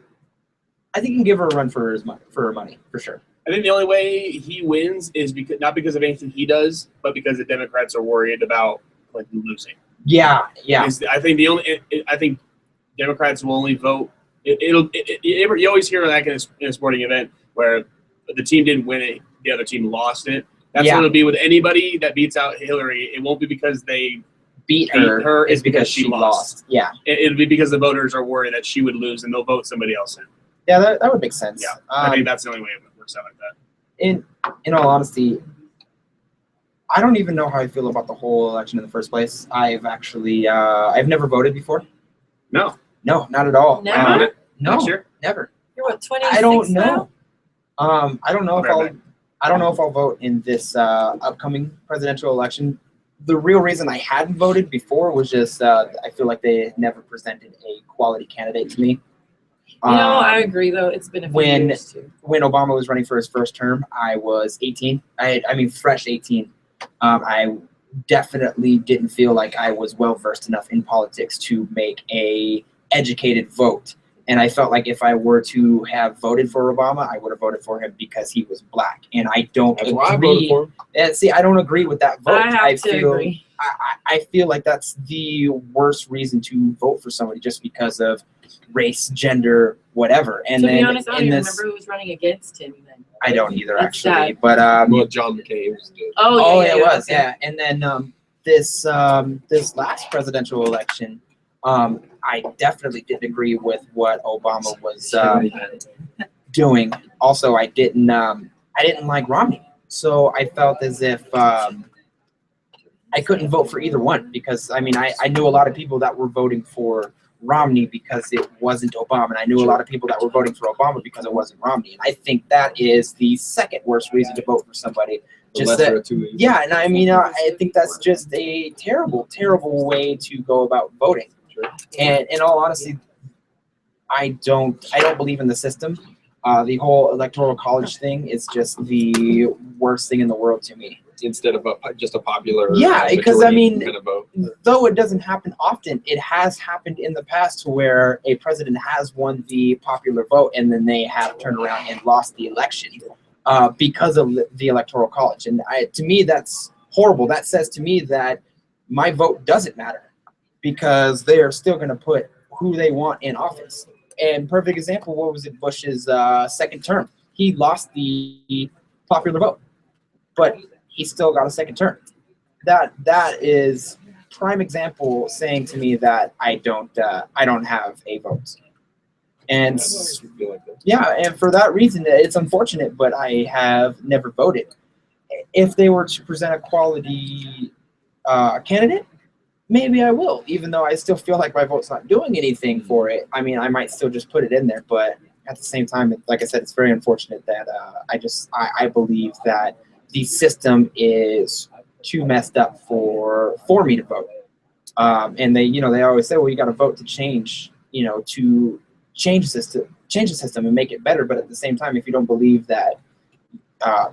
I think he can give her a run for her money for sure. I think the only way he wins is not because of anything he does, but because the Democrats are worried about Clinton losing. Yeah. I think Democrats will only vote. You always hear that in a sporting event where the team didn't win it, the other team lost it. That's what it'll be with anybody that beats out Hillary. It won't be because they beat her. It's because she lost. Yeah. It'll be because the voters are worried that she would lose and they'll vote somebody else in. Yeah, that would make sense. Yeah, I think that's the only way it works out like that. In all honesty, I don't even know how I feel about the whole election in the first place. I've actually I've never voted before. No, not at all. Never? No, Not sure. never. You're what, 26 I don't know. now? I don't know if Right. I don't know if I'll vote in this upcoming presidential election, the real reason I hadn't voted before was just I feel like they never presented a quality candidate to me. I agree though. It's been a few when- years too. When Obama was running for his first term, I was 18. I mean, fresh 18. I definitely didn't feel like I was well versed enough in politics to make a educated vote. And I felt like if I were to have voted for Obama, I would have voted for him because he was black. And I don't That's why I voted agree. for him. And see, I don't agree with that vote. I have to feel agree. I feel like that's the worst reason to vote for somebody just because of race, gender, whatever. And To then be honest, I don't in even this, remember who was running against him then. I don't either That's actually. sad. But Well, John McCain was good. Oh, yeah, it was, okay. yeah. And then this last presidential election, I definitely didn't agree with what Obama was doing. Also, I didn't like Romney, so I felt as if I couldn't vote for either one because I mean I knew a lot of people that were voting for Romney because it wasn't Obama, and I knew a lot of people that were voting for Obama because it wasn't Romney. And I think that is the second worst reason to vote for somebody. The Just lesser that, of two evils. yeah, and I mean I think that's just a terrible, terrible way to go about voting. And in all honesty, I don't believe in the system. The whole electoral college thing is just the worst thing in the world to me. Instead of just a popular Yeah, because, I majority mean, kind of vote. Though it doesn't happen often, it has happened in the past to where a president has won the popular vote and then they have turned around and lost the election because of the electoral college. And to me, that's horrible. That says to me that my vote doesn't matter because they are still going to put who they want in office. And perfect example, what was it? Bush's second term. He lost the popular vote, but he still got a second term. That is prime example saying to me that I don't have a vote. And I feel like that. yeah, and for that reason, it's unfortunate, but I have never voted. If they were to present a quality candidate, maybe I will, even though I still feel like my vote's not doing anything for it. I mean, I might still just put it in there, but at the same time, like I said, it's very unfortunate that I believe that the system is too messed up for me to vote. And they always say, well, you got to vote to change, to change the system and make it better. But at the same time, if you don't believe that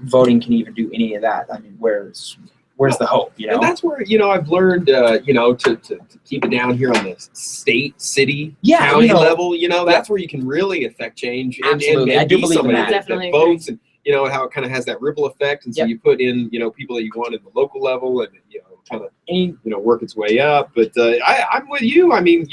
voting can even do any of that, I mean, where's the hope? And that's where I've learned to keep it down here on the state, city, Yeah, county level. That's where you can really affect change and Absolutely. I do be believe in somebody that. Definitely that agree. votes and how it kind of has that ripple effect. And so Yep. you put in people that you want at the local level and kind of And work its way up. But I'm with you. I mean,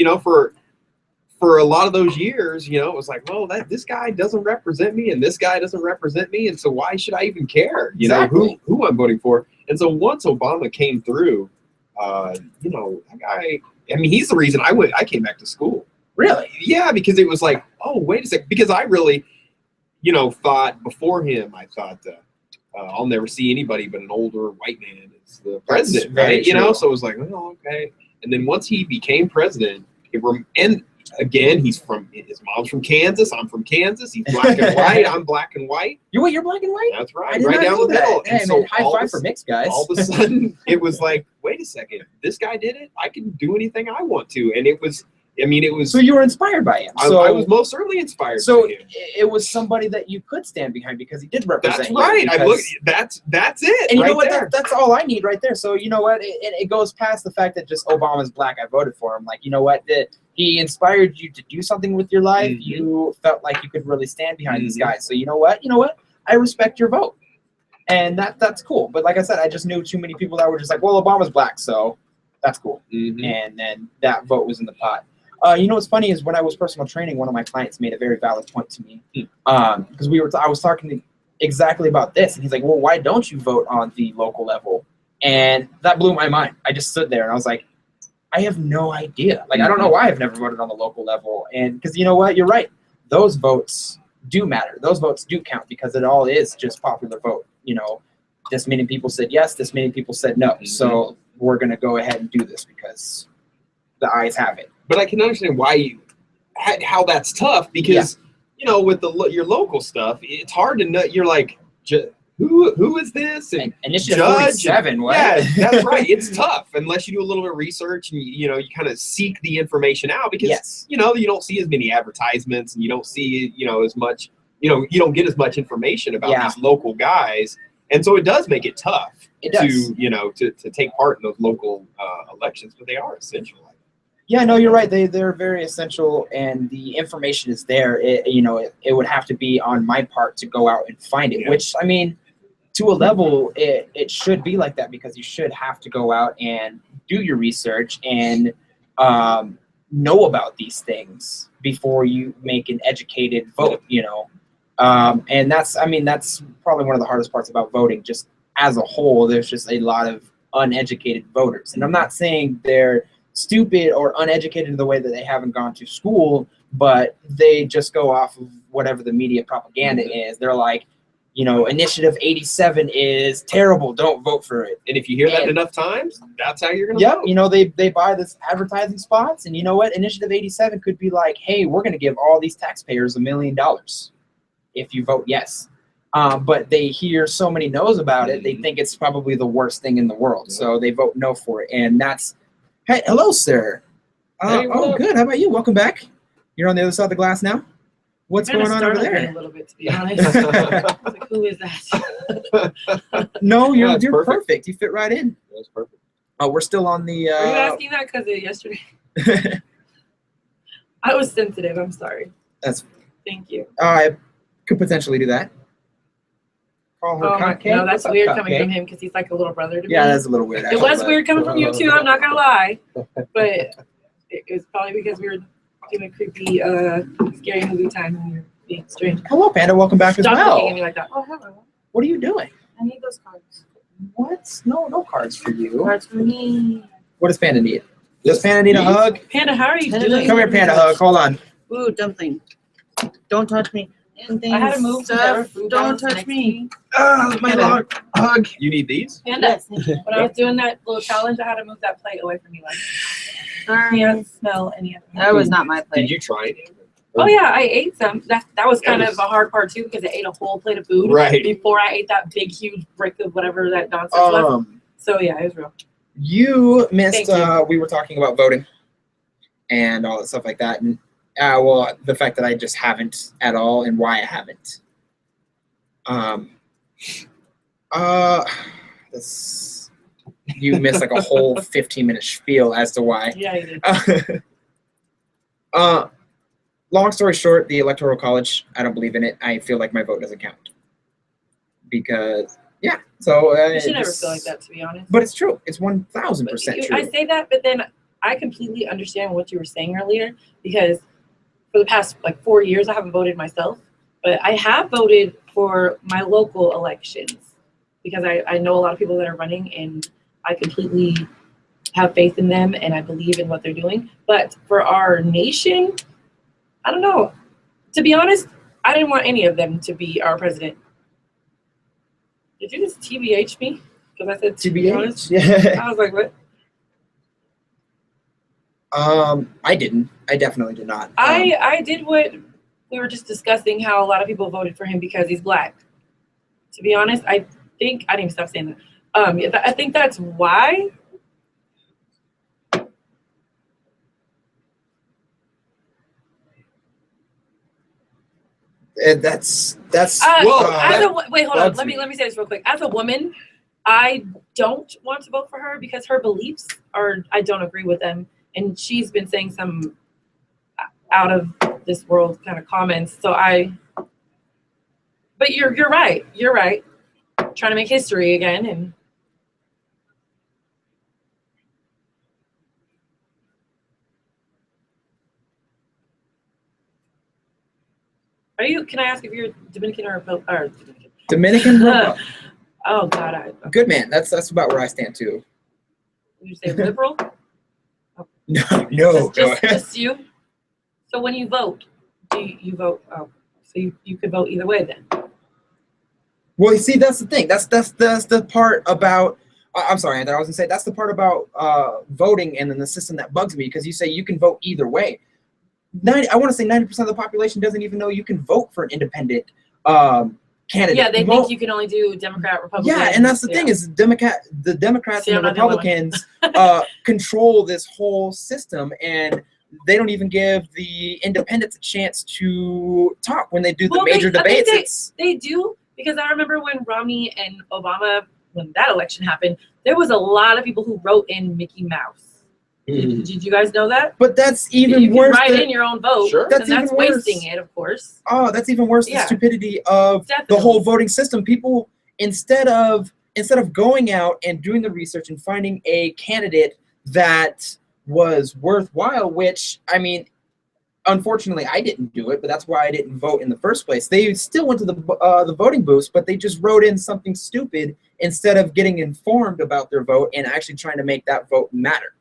for a lot of those years, it was like, well, this guy doesn't represent me and this guy doesn't represent me, and so why should I even care? Exactly. Who I'm voting for. And so once Obama came through, that guy. I mean, he's the reason I came back to school. really, Yeah, because it was like, oh, wait a second. Because I really, thought before him, I thought I'll never see anybody but an older white man as the president, very right? true. So it was like, oh, okay. And then once he became president, and again, his mom's from Kansas. I'm from Kansas. He's black and white. I'm black and white. you're black and white. That's I right, did right not down know the that. middle. Hey, And so man, high all five of for a- mixed guys. all of a sudden, it was like, wait a second, this guy did it. I can do anything I want to, and it was. So you were inspired by him. I was most certainly inspired. So by him. it was somebody that you could stand behind because he did represent That's you. right. I look. because- That's it. And you right know what? there. That's all I need right there. So you know what? It goes past the fact that just Obama's black. I voted for him. Like, you know what? He inspired you to do something with your life. Mhm. You felt like you could really stand behind this Mhm. guy. So you know what? I respect your vote, and that's cool. But like I said, I just knew too many people that were just like, well, Obama's black, so that's cool. Mhm. And then that vote was in the pot. What's funny is when I was personal training, one of my clients made a very valid point to me because I was talking exactly about this, and he's like, "Well, why don't you vote on the local level?" And that blew my mind. I just stood there and I was like, "I have no idea. Like, I don't know why I've never voted on the local level." And because you know what, you're right. Those votes do matter. Those votes do count because it all is just popular vote. This many people said yes. This many people said no. So we're gonna go ahead and do this because the ayes have it. But I can understand how that's tough because with your local stuff, it's hard to know. You're like, who is this? And Initiative Judge, 47, what? yeah, that's right. It's tough unless you do a little bit of research and you kind of seek the information out because Yes. you don't see as many advertisements and you don't see as much you don't get as much information about Yeah. these local guys, and so it does make it tough It does. to take part in those local elections, but they are essential. Yeah, no, you're right. They're very essential, and the information is there. It would have to be on my part to go out and find it. Yeah. Which I mean, to a level, it should be like that because you should have to go out and do your research and know about these things before you make an educated vote. And that's probably one of the hardest parts about voting. Just as a whole, there's just a lot of uneducated voters, and I'm not saying they're stupid or uneducated in the way that they haven't gone to school, but they just go off of whatever the media propaganda is. They're like, Initiative 87 is terrible. Don't vote for it. And if you hear that And- enough times, that's how you're gonna Yep, vote. they buy this advertising spots, and you know what? Initiative 87 could be like, hey, we're going to give all these taxpayers $1 million if you vote yes. But they hear so many no's about it, they think it's probably the worst thing in the world. So they vote no for it. And that's, hey, hello, sir. Hey, what up? Good. How about you? Welcome back. You're on the other side of the glass now? What's Kinda going on over startled me there? a little bit, to be honest. I was like, who is that? No, Yeah, you're it's you're perfect. perfect. You fit right in. That's perfect. Oh, we're still on the. Are you asking that because of yesterday? I was sensitive. I'm sorry. That's- Thank you. I could potentially do that. Call her Oh my, cupcake. no, that's What's up, weird coming cupcake? from him because he's like a little brother to me. Yeah, that's a little weird. It actually, was but- weird coming from you too. I'm not gonna lie, but it was probably because we were doing a creepy, scary movie time and we were being strange. Hello, Panda. Welcome back as Stop looking at well. me like that. Oh, hello. What are you doing? I need those cards. What? No cards for you. Cards for me. What does Panda need? Does Panda need a hug? Panda, how are you Panda doing? Come here, Panda. Hug. Hold on. Ooh, dumpling. Don't touch me. And I had to move some better stuff. food Don't down touch next me. My Panda. hug. You need these? Panda, Yes, thank you. when I was doing that little challenge, I had to move that plate away from you. Like, I Sorry. can't smell any of it. That was not my Did plate. you try it? Oh yeah, I ate some. That was kind That of a hard part too because I ate a whole plate of food Right. before I ate that big huge brick of whatever that nonsense was. So yeah, it was real. You missed. Thank you. We were talking about voting and all that stuff like that, and well, the fact that I just haven't at all, and why I haven't. This, you missed like a whole 15-minute spiel as to why. Yeah, you did. Long story short, the Electoral College, I don't believe in it. I feel like my vote doesn't count. Because, yeah. So You should never feel like that, to be honest. But it's true. It's 1,000% But true. I say that, but then I completely understand what you were saying earlier because for the past like 4 years, I haven't voted myself, but I have voted for my local elections because I know a lot of people that are running and I completely have faith in them and I believe in what they're doing. But for our nation, I don't know. To be honest, I didn't want any of them to be our president. Did you just TBH me? Because I said to be honest. Yeah. I was like, what? I didn't. I definitely did not. I did what we were just discussing, how a lot of people voted for him because he's black. To be honest, I think I didn't even stop saying that. Yeah, I think that's why. That's As a, wait, hold on. bugs Let me. me say this real quick. As a woman, I don't want to vote for her because her beliefs are, I don't agree with them, and she's been saying some out of this world kind of comments. So but you're right. You're right. Trying to make history again, and are you? Can I ask if you're Dominican or Dominican? Dominican. Republic. Oh God, Good man. That's about where I stand too. you say liberal? No. Just you. So when you vote, do you vote? Oh, so you could vote either way then. Well, you see, that's the thing. That's the part about. I'm sorry, Anthony. I was gonna say that's the part about voting and then the system that bugs me because you say you can vote either way. I want to say 90% of the population doesn't even know you can vote for an independent candidate. Yeah, they Mo- think you can only do Democrat, Republican. Yeah, and that's the thing Yeah. is the Democrats See, and I'm the not the only one. Republicans control this whole system, and they don't even give the independents a chance to talk when they do the Well, major I think debates. They do, because I remember when Romney and Obama, when that election happened, there was a lot of people who wrote in Mickey Mouse. Did you guys know that? But that's even you can worse. write than- in your own vote, Sure. That's and that's even worse. wasting it, of course. Oh, that's even worse than Yeah. stupidity of the Definitely. whole voting system. People instead of going out and doing the research and finding a candidate that was worthwhile, which I mean, unfortunately I didn't do it, but that's why I didn't vote in the first place. They still went to the voting booths, but they just wrote in something stupid instead of getting informed about their vote and actually trying to make that vote matter.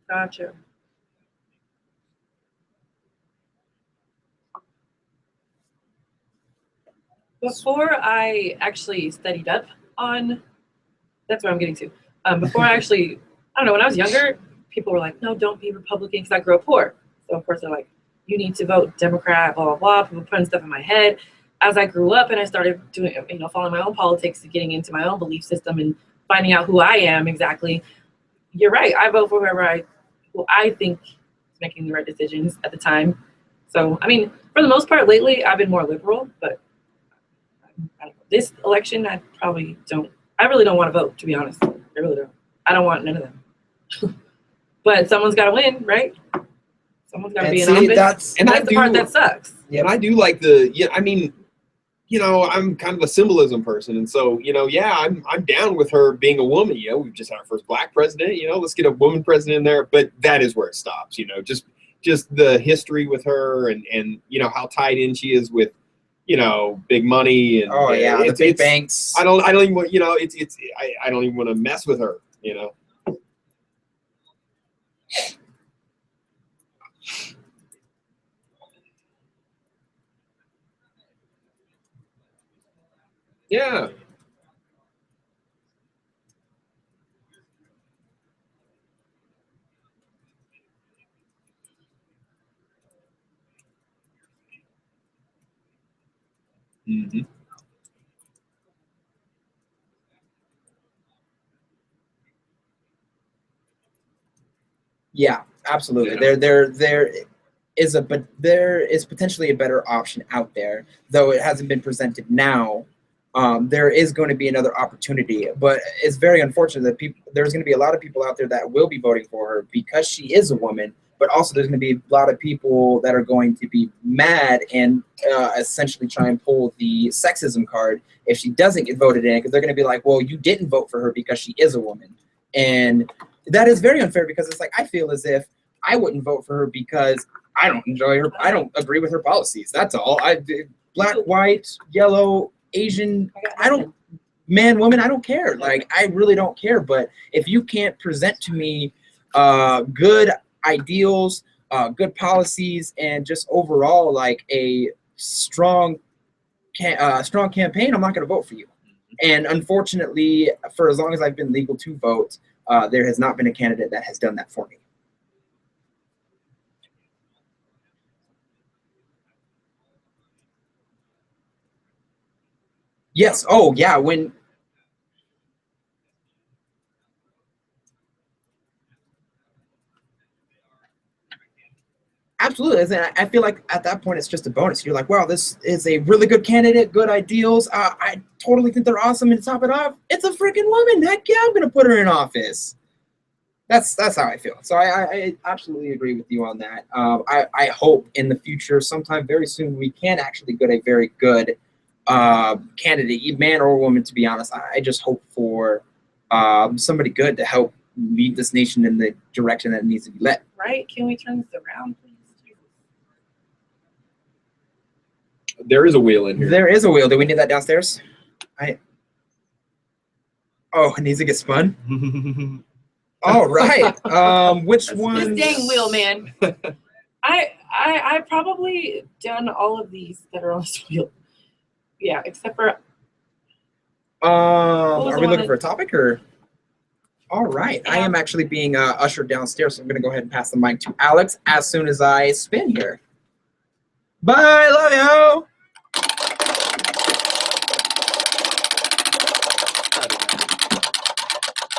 Gotcha. Before I actually studied up on, that's what I'm getting to. Before I actually, I don't know, when I was younger, people were like, no, don't be Republican, because I grew up poor. So of course they're like, you need to vote Democrat, blah, blah, blah. People putting stuff in my head. As I grew up and I started doing, following my own politics and getting into my own belief system and finding out who I am exactly, you're right. I vote for who I think is making the right decisions at the time. So, I mean, for the most part, lately, I've been more liberal, but I don't know. This election, I really don't want to vote, to be honest. I really don't. I don't want none of them. But someone's got to win, right? Someone's got to be in office. That's The part that sucks. And I do like I mean, I'm kind of a symbolism person, and so I'm down with her being a woman. We've just had our first black president. Let's get a woman president in there. But that is where it stops. Just the history with her, and how tied in she is with big money and the big banks. I don't even want I don't even want to mess with her. Yeah. Mm-hmm. Yeah, absolutely. Yeah. There is potentially a better option out there, though it hasn't been presented now. There is going to be another opportunity, but it's very unfortunate that there's going to be a lot of people out there that will be voting for her because she is a woman, but also there's going to be a lot of people that are going to be mad and essentially try and pull the sexism card if she doesn't get voted in, because they're going to be like, well, you didn't vote for her because she is a woman. And that is very unfair, because it's like, I feel as if I wouldn't vote for her because I don't enjoy her. I don't agree with her policies. That's all. Black, white, yellow, Asian, man, woman, I don't care. Like, I really don't care. But if you can't present to me good ideals, good policies, and just overall like a strong campaign, I'm not going to vote for you. And unfortunately, for as long as I've been legal to vote, there has not been a candidate that has done that for me. Yes. Oh, yeah. Absolutely. And I feel like at that point, it's just a bonus. You're like, wow, this is a really good candidate, good ideals. I totally think they're awesome. And to top it off, it's a freaking woman. Heck yeah, I'm going to put her in office. That's how I feel. So I absolutely agree with you on that. I hope in the future, sometime very soon, we can actually get a very good candidate, man or woman, to be honest. I just hope for somebody good to help lead this nation in the direction that it needs to be led. Right? Can we turn this around, please? There is a wheel in here. There is a wheel. Do we need that downstairs? Oh, it needs to get spun? All right. Which one? This dang wheel, man. I probably done all of these that are on this wheel. Yeah, except for Are was we the looking one for a topic or? All right. I am actually being ushered downstairs, so I'm going to go ahead and pass the mic to Alex as soon as I spin here. Bye. Love you.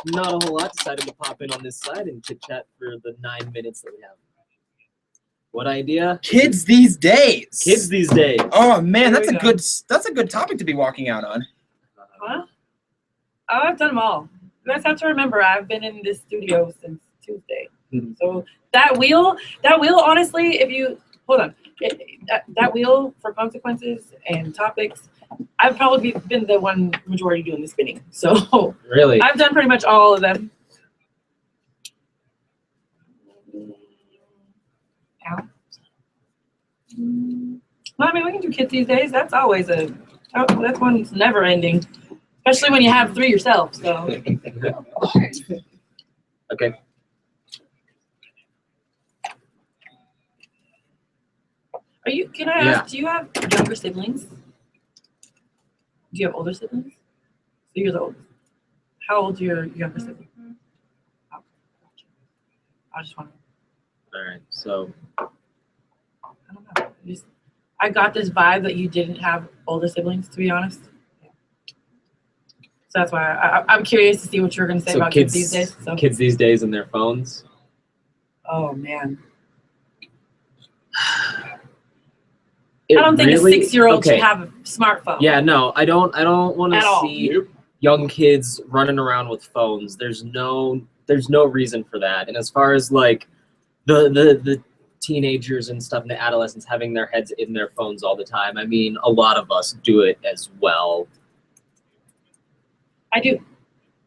Not a whole lot. Decided to pop in on this side and chit chat for the 9 minutes that we have. What idea? Kids these days. Kids these days. Oh man, There that's we a go. good topic to be walking out on. Huh? Oh, I've done them all. You guys have to remember, I've been in this studio since Tuesday. Mhm. So that wheel, honestly, if you hold on, that wheel for consequences and topics, I've probably been the one majority doing the spinning. So Really? I've done pretty much all of them. Ow. Well, I mean, we can do kids these days. That's always that's one's never ending, especially when you have 3 yourself. So Okay. are you? Can I ask? Do you have younger siblings? Do you have older siblings? So you're the oldest. How old are your younger sibling? Oh, gotcha. I just want to. All right. So I don't know. I got this vibe that you didn't have older siblings, to be honest. So that's why I'm curious to see what you're going to say about kids these days. So. Kids these days and their phones. Oh man. It I don't think really- a 6-year-old okay. should have a smartphone. Yeah, no, I don't want At to all. see young kids running around with phones. There's no reason for that. And as far as like the teenagers and stuff and the adolescents having their heads in their phones all the time, I mean, a lot of us do it as well. I do.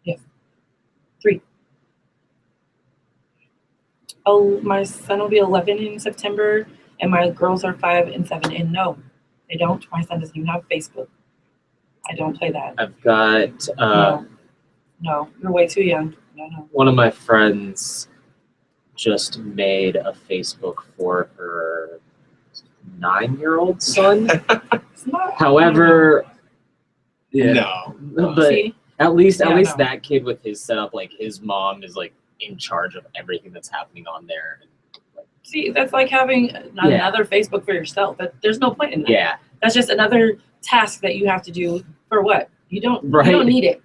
Yes. 3. Oh, my son will be 11 in September, and my girls are 5 and 7. And no, they don't. My son doesn't even have Facebook. I don't play that. I've got No, you're way too young. No. one of my friends just made a Facebook for her 9-year-old son. It's not. However, yeah, No. but See? at least Yeah, no. that kid with his setup, like his mom is like in charge of everything that's happening on there. See, that's like having another Facebook for yourself. There's no point in that. Yeah, That's just another task that you have to do for what? You don't Right. need it.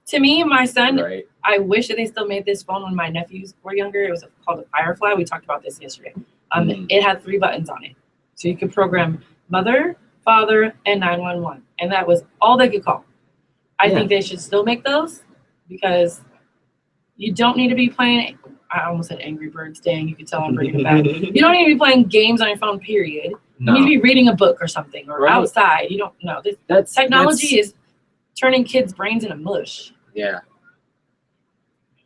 To me, my son, right. I wish that they still made this phone when my nephews were younger. It was called a Firefly. We talked about this yesterday. It had 3 buttons on it. So you could program mother, father, and 911. And that was all they could call. I Yeah. think they should still make those because you don't need to be playing. I almost said Angry Birds. Dang, you can tell I'm bringing it back. You don't need to be playing games on your phone, period. No, You need to be reading a book or something or Right. outside. You don't know. that's Technology is turning kids' brains into mush. yeah.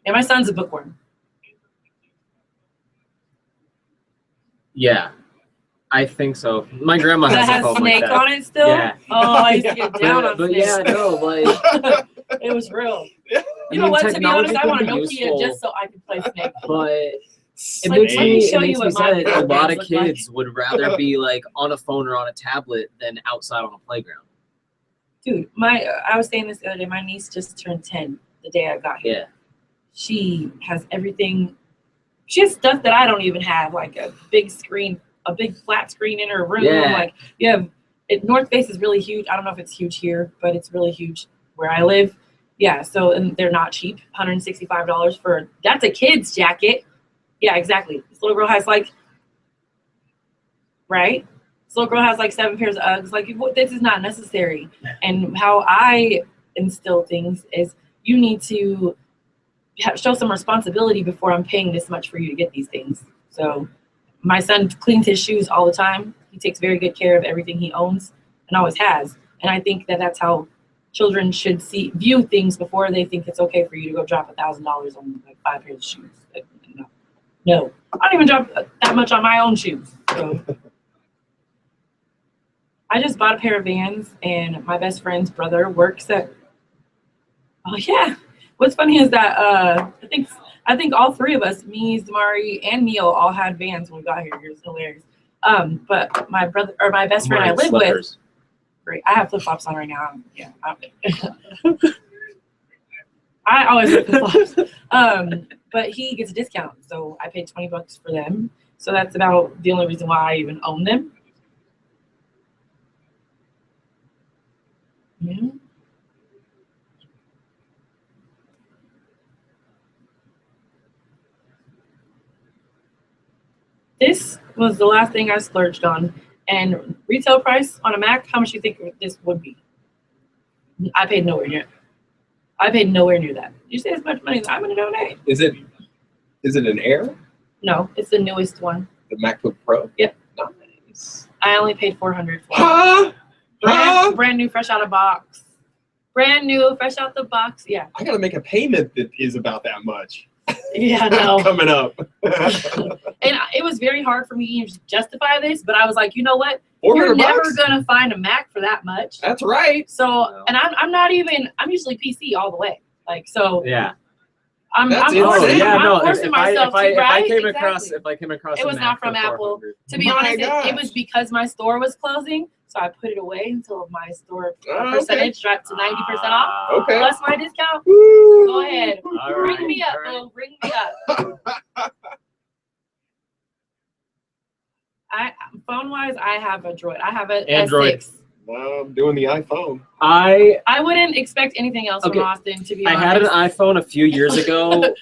And my son's a bookworm. Yeah, I think so. My grandma That has a has phone Snake like that. on it still? Yeah. Oh, I used to get down on But Snake. yeah, no, like It was real. I You know mean, what? To be technology honest, I can want a be Nokia useful, just so I could play Snake. but it Like, makes let me me show it you makes me what my sad. A video lot games of look like. kids would rather be like on a phone or on a tablet than outside on a playground. Dude, I was saying this the other day. My niece just turned 10 the day I got here. Yeah, She has everything. She has stuff that I don't even have, like a big screen, a big flat screen in her room. Yeah. Like you have North Face is really huge. I don't know if it's huge here, but it's really huge where I live. Yeah, so and they're not cheap. $165 for that's a kid's jacket. Yeah, exactly. This little girl has like This little girl has like 7 pairs of Uggs. Like this is not necessary. And how I instill things is you need to show some responsibility before I'm paying this much for you to get these things. So my son cleans his shoes all the time. He takes very good care of everything he owns and always has. And I think that that's how children should view things before they think it's okay for you to go drop $1,000 on like 5 pairs of shoes. No, I don't even drop that much on my own shoes. So I just bought a pair of Vans, and my best friend's brother works at. Oh yeah, what's funny is that I think all 3 of us, me, Zamari, and Neil, all had Vans when we got here. It was hilarious. But my brother or my best friend I live with. Great. I have flip flops on right now. Yeah. I always flip flops. But he gets a discount, so I paid $20 for them. So that's about the only reason why I even own them. Yeah. This was the last thing I splurged on. And retail price on a Mac, how much do you think this would be? I paid nowhere near. I paid nowhere near that. You say as much money as I'm gonna donate. Is it an Air? No, it's the newest one. The MacBook Pro? Yep. Nice. I only paid $400 for it. Huh? Huh? Brand new, fresh out of box. Brand new, fresh out the box. Yeah. I gotta make a payment that is about that much. Yeah, no. Coming up. And it was very hard for me to justify this, but I was like, you know what? 400 You're never bucks? gonna find a Mac for that much. That's right. So, and I'm not even. I'm usually PC all the way. Like so. Yeah. I'm That's forcing, insane. I'm no. forcing myself to. If I Right? came Exactly. across, It a was Mac not from for Apple. 400. To be My honest, it gosh. was because my store was closing, so I put it away until my store Oh, percentage dropped to 90% off. Okay. Plus my discount. Woo. Go ahead. All Bring right, me up, all right. boo. Bring me up. Phone wise, I have a Droid. I have an Android. S6. Now I'm doing the iPhone. I I wouldn't expect anything else Okay. from Austin, to be I honest. had an iPhone a few years ago.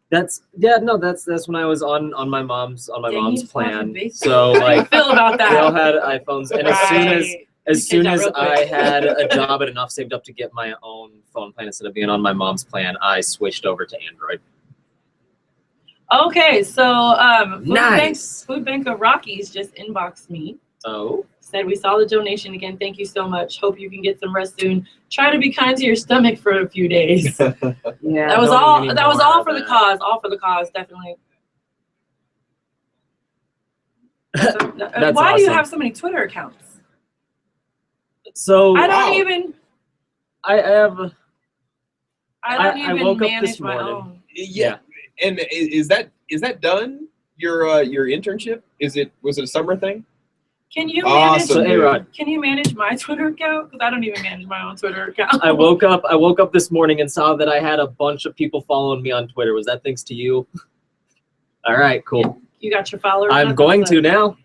That's when I was on my mom's Dang, mom's you fucking plan. basic. So How do you like feel about we all that? had iPhones, and as Right. soon Change as that real I quick. had a job and enough saved up to get my own phone plan instead of being on my mom's plan, I switched over to Android. Okay, so Nice. Food Bank of Rockies just inboxed me. Oh, Said we saw the donation again. Thank you so much. Hope you can get some rest soon. Try to be kind to your stomach for a few days. yeah. That was all. That was all for the cause. All for the cause, definitely. That's Why do you awesome. have so many Twitter accounts? So I don't Wow. even. I have. I don't I even woke up manage this my morning. own. Yeah. And is that done? Your internship? Was it a summer thing? Can you Awesome. So manage? hey, Rod, Can you manage my Twitter account? Because I don't even manage my own Twitter account. I woke up this morning and saw that I had a bunch of people following me on Twitter. Was that thanks to you? All right, cool. You got your followers. I'm That's going what's to up. now.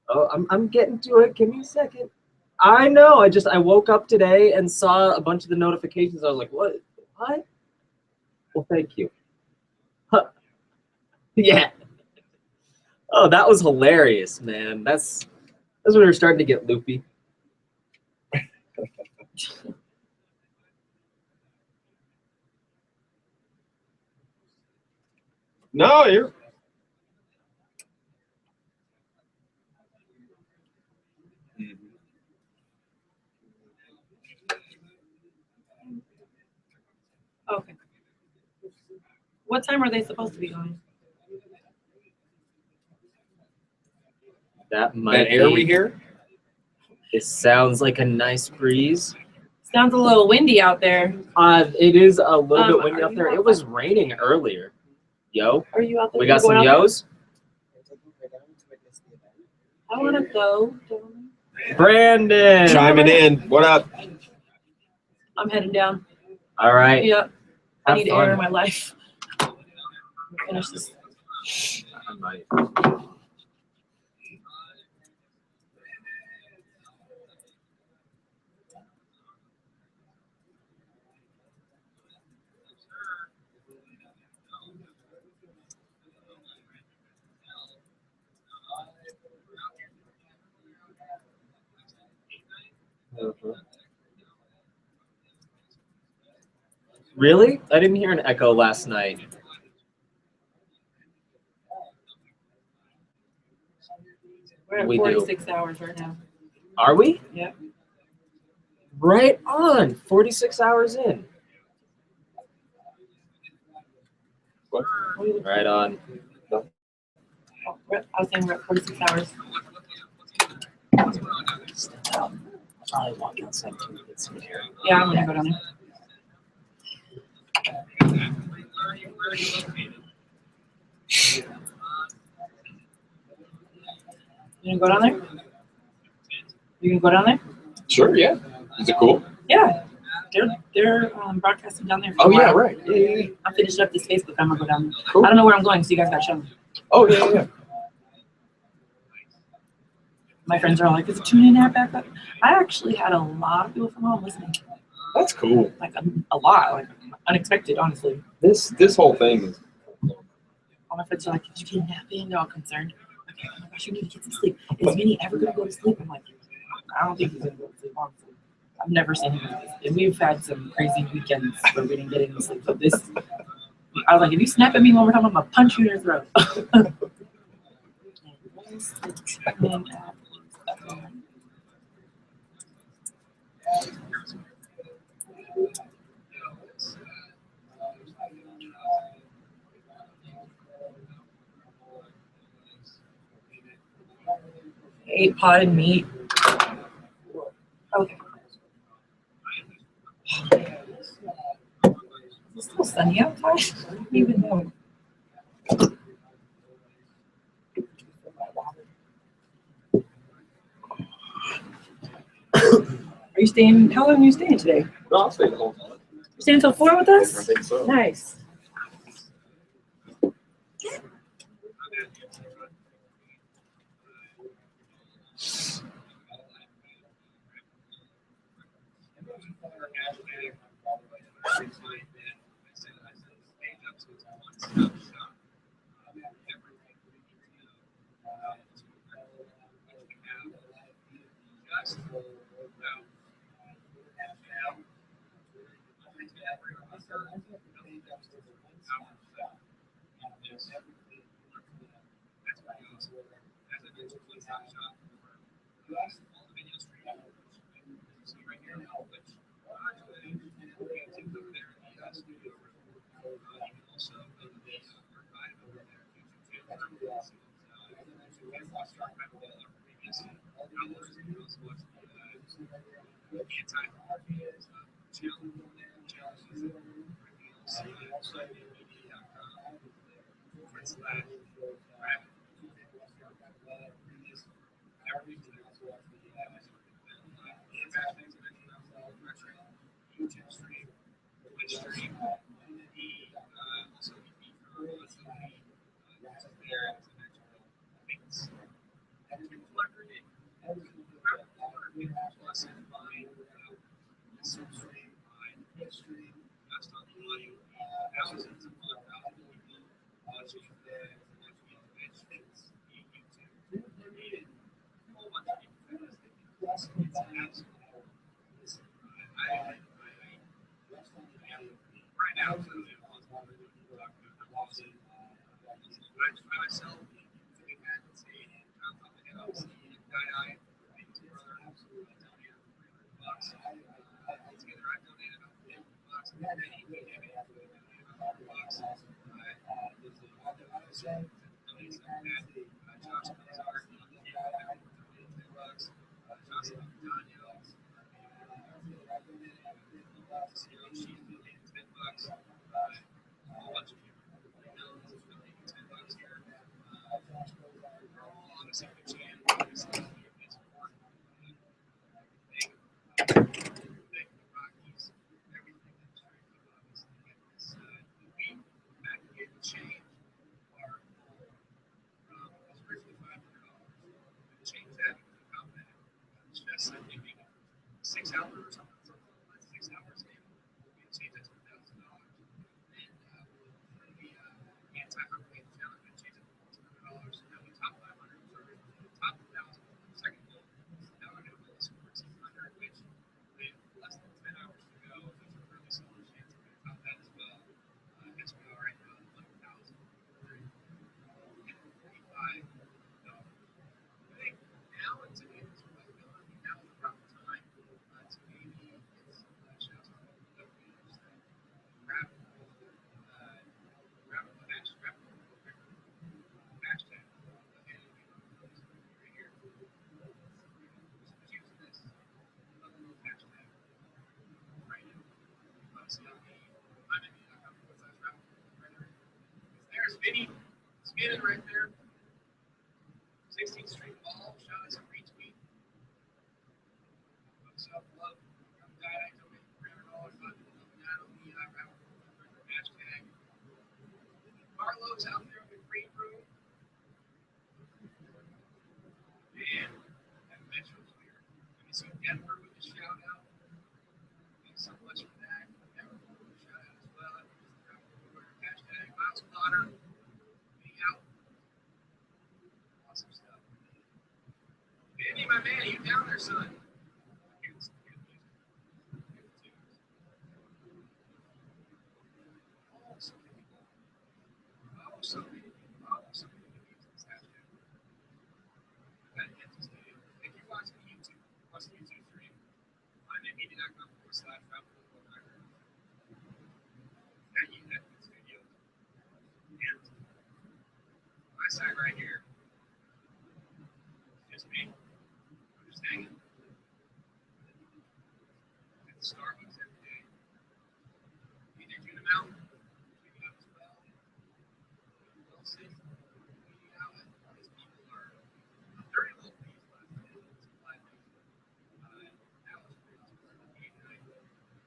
Oh, I'm getting to it. Give me a second. I know. I woke up today and saw a bunch of the notifications. I was like, what? What? Well, thank you. Huh. Yeah. Oh, that was hilarious, man. That's when we were starting to get loopy. No, you're. Okay. What time are they supposed to be going? That might That air be. we hear? It sounds like a nice breeze. Sounds a little windy out there. It is a little bit windy are out you there. out It was raining earlier. Yo, Are you out there? we got some Going out there? yos. I want to go. Brandon. Chiming in. What up? I'm heading down. All right. Yep. I Have need fun. air in my life. Finish this. I might. Really? I didn't hear an echo last night. We're at We do. 46 hours right now. Are we? Yep. Right on. 46 hours in. Right on. Oh, I was saying we're at 46 hours. Probably walk outside to get some air. Yeah, I'm gonna go down there. You gonna go down there? You gonna go down there? Sure, yeah. Is it cool? Yeah. They're broadcasting down there. For Oh a yeah, while. right. Yeah. I'm finishing up this Facebook. I'm gonna go down there. Cool. I don't know where I'm going, so you guys got to show me. Oh yeah. My friends are all like, "Is it tune in app back up?" I actually had a lot of people from home listening, That's cool. like a lot, like unexpected, honestly. This whole thing is. All my friends are like, "Did you get a nap in?" They're all concerned. Like, oh my gosh, you need to get some sleep. Is Vinny ever gonna go to sleep? I'm like, I don't think he's gonna go to sleep. Honestly, I've never seen him do this. And we've had some crazy weekends where we didn't get any sleep. So this, I was like, if you snap at me one more time, I'm gonna punch you in your throat. Ate potted meat. Okay. It's still sunny outside. I don't even know. Are you staying? How long are you staying today? No, I'll stay the whole time. You staying until 4 with I us? think so. Nice. There's Vinny spinning right there. 16th Street ball, shot us a retweet. Self love. Guy I donate $300 folks out there in the green room. Man, that Metro's weird. Let me see Denver with a shout out. Thanks so much for that. Denver with a shout out as well. Hashtag Miles Potter. Hang out. Awesome stuff. Andy, my man, you down there, son? If you're watching YouTube, watch the YouTube stream. MyNameMedia.com/Rob. That studio. And my side right here, just me. I'm just hanging at the Starbucks every day. Either tune them out, tweet out as well. We'll see. These people are very low fees last night. It's live music. That was pretty awesome.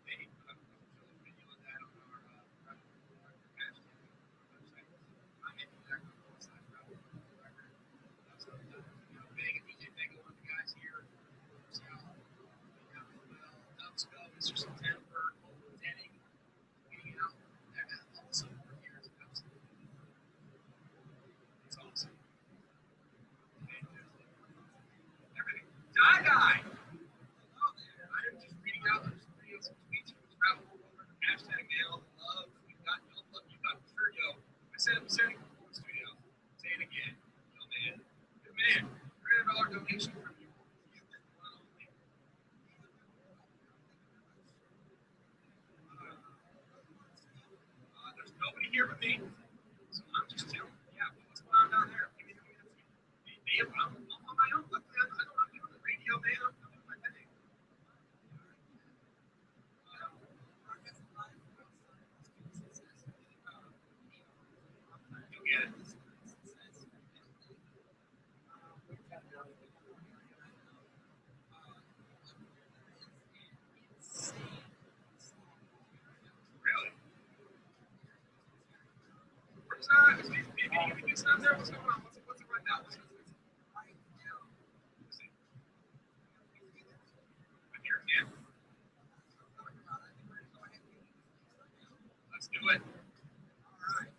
They put up a video of that on our hashtag website. MyNameMedia.com/Rob. So, Vega, DJ Vega, one of the guys here. So, Dubsco, Mr. September, Colton Denning, hanging out. They're also for years. Absolutely. It's awesome. Everything. Die. Hello there. I am just reading out some tweets from Travel World. Hashtag mail love. We've got no love. You've got Sergio. I said I'm sending from the studio. Say it again. Yo, man. Good man. $300 donation from you. There's nobody here but me. So I'm just chilling. Yeah, what's going on down there? Give me I'm on my own. Luckily, I'm not doing the radio, man. I'm doing my thing. You'll get it. Really? Where's maybe you can do something there? What's going on? What's it right now? What's it? I'm here, yeah. Let's do it. All right.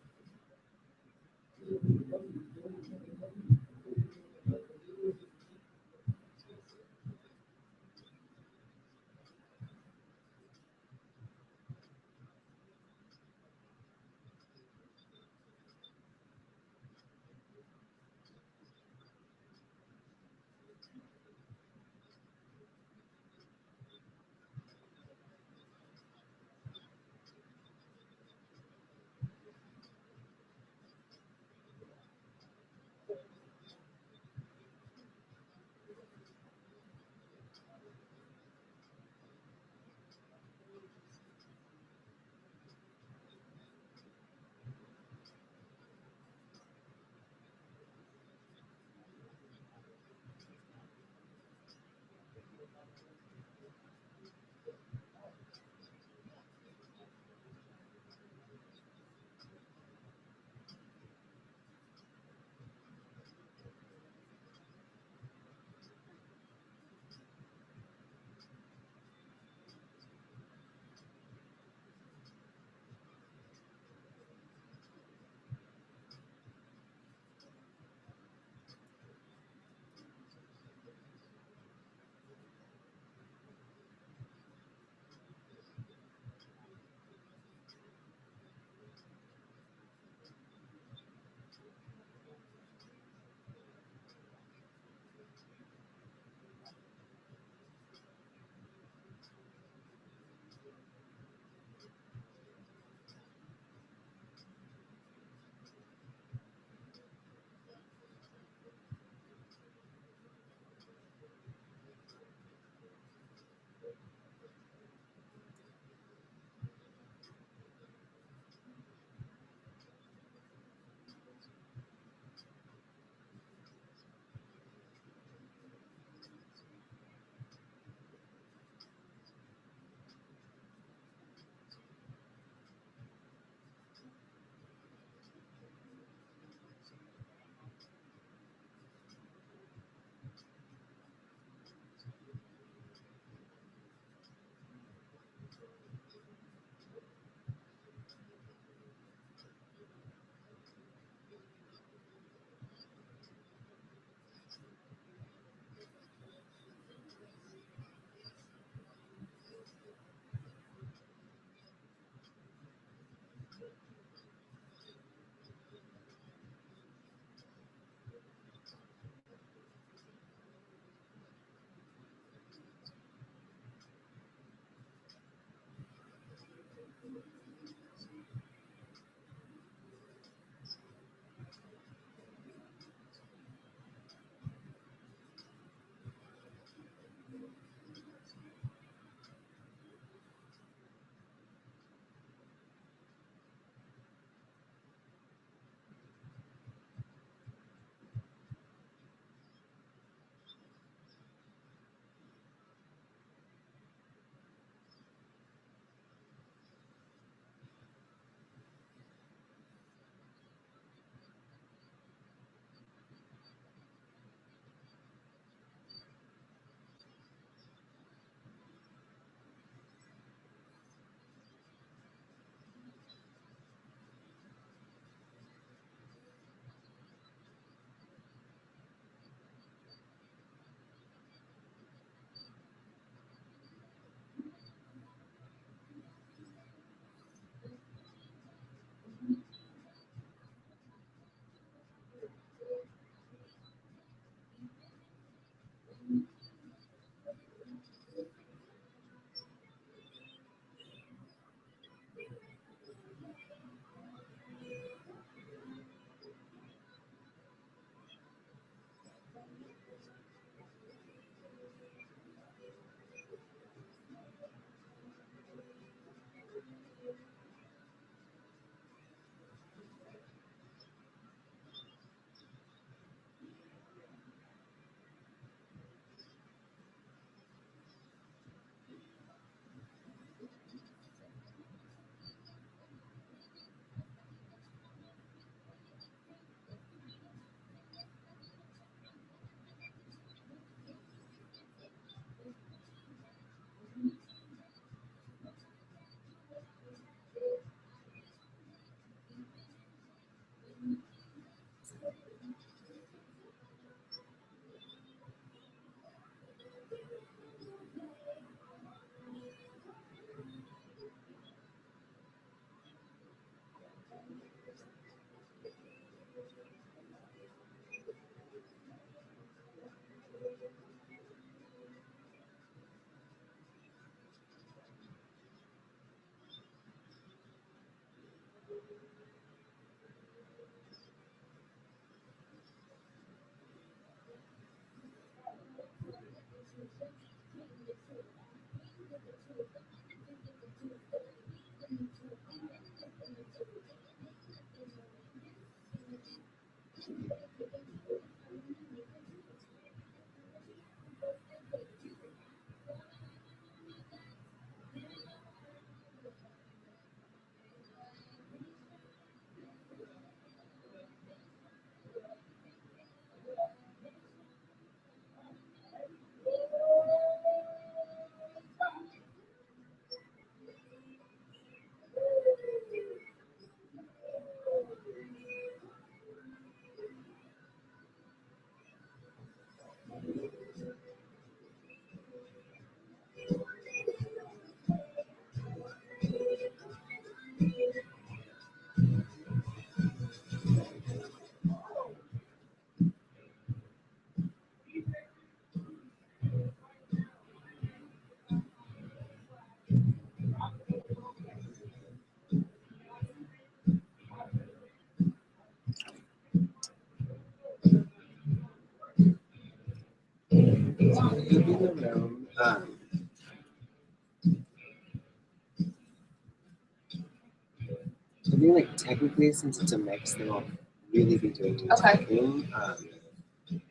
mean, like technically, since it's a mix, they won't really be doing any Okay. typing.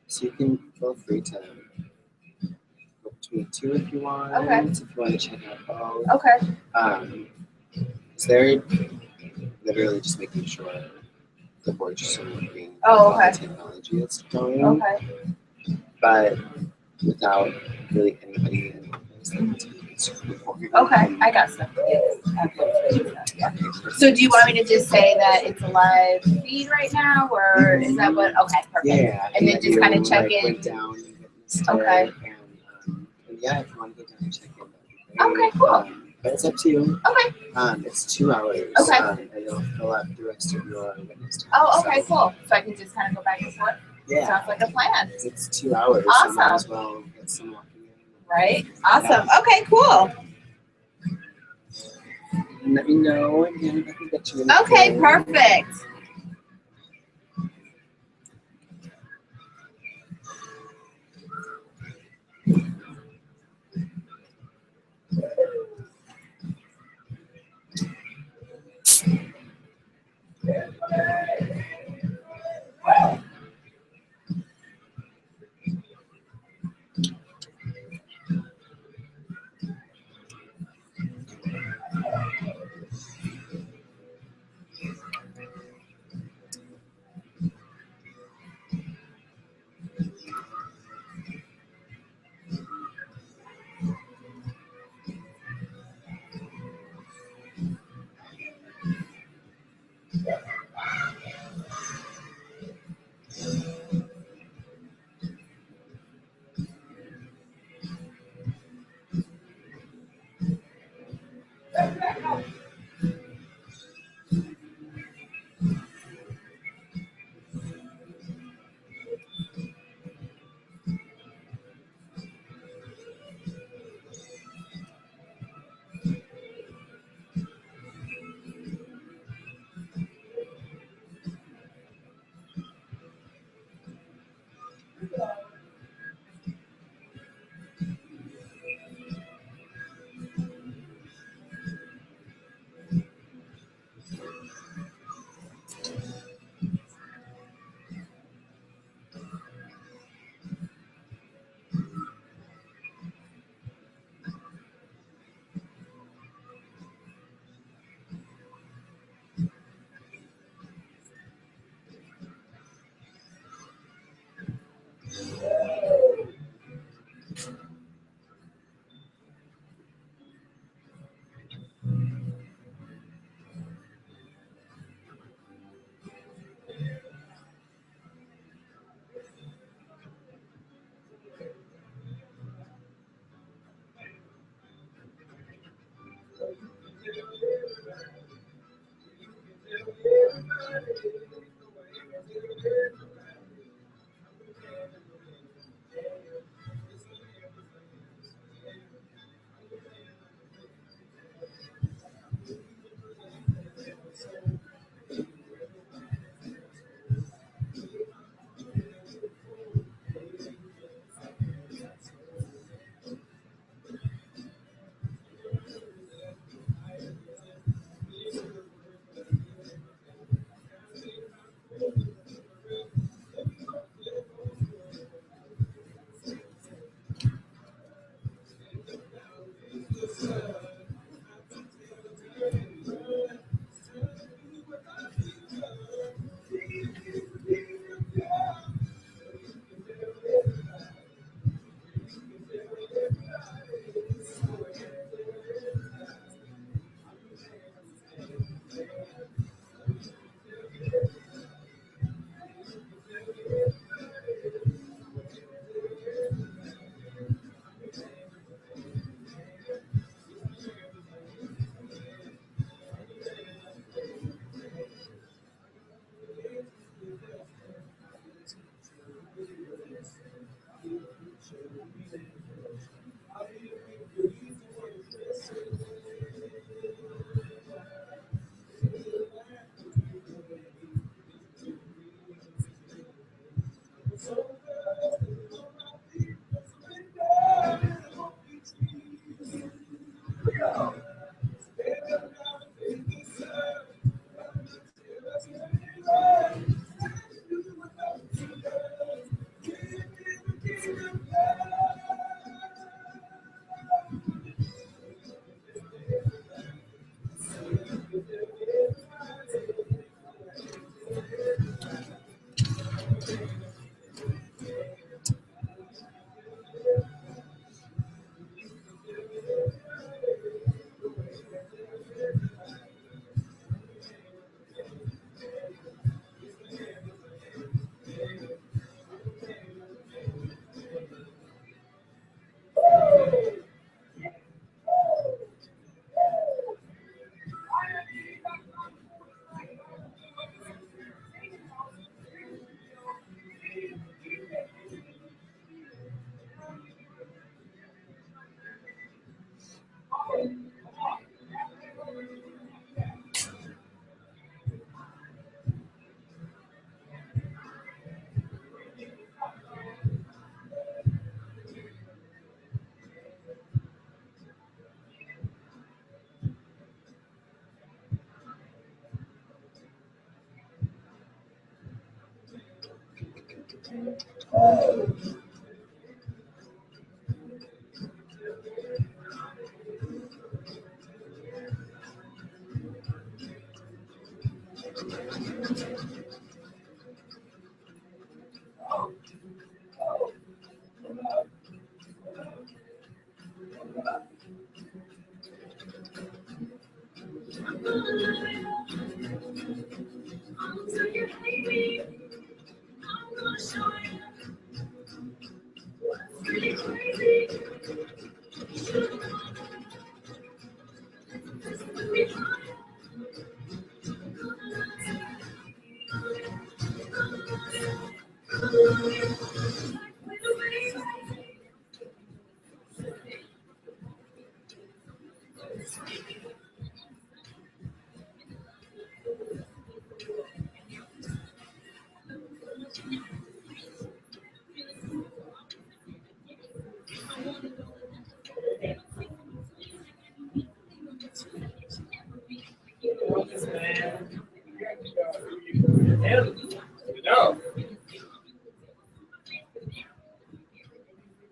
So you can feel free to go between the two if you want. Okay. If you want to check out both. Okay. So they're literally just making sure the board's just sort of looking at Oh, all the okay. technology that's going, Okay. but without really anybody in the office that's recording. Okay. I got stuff. So do you want me to just say that it's a live feed right now, or is that what? Okay, perfect. Yeah. And then just kind of check in. Went down and witnessed Okay. it, and yeah, if you want to go down and check in, that'd be great. Okay, cool. But it's up to you. Okay. It's 2 hours. Okay. And you'll fill out the rest of your witness time. Oh, okay, So, cool. So I can just kind of go back and forth. yeah. Sounds like a plan. It's 2 hours. So might Awesome. as well get some walking in. Right? Awesome. Okay, cool. And let me know again if I can get you in. Okay, perfect.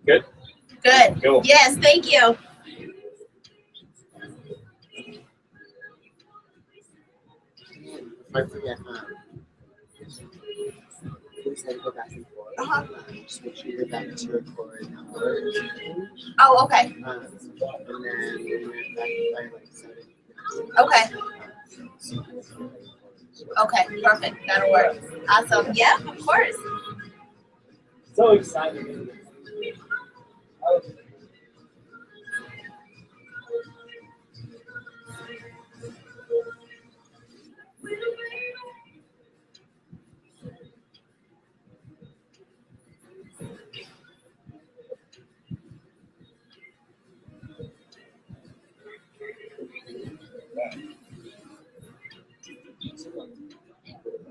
Good? Good. Go. Yes, thank you. If I forget, please go back and forth. Just make sure you're back to record. Oh, okay. And then when you're back by like 7. Okay. Okay, perfect. That'll work. Awesome. Yeah, of course. So excited.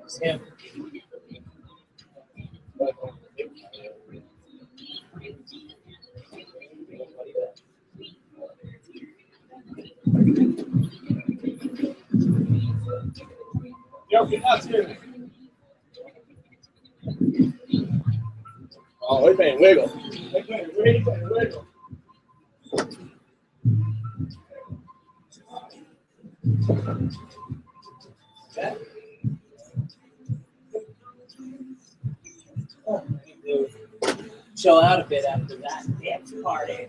Sam. Yo, get out here. Oh, wait, man, wiggle. Wiggle. Chill out a bit after that dance party.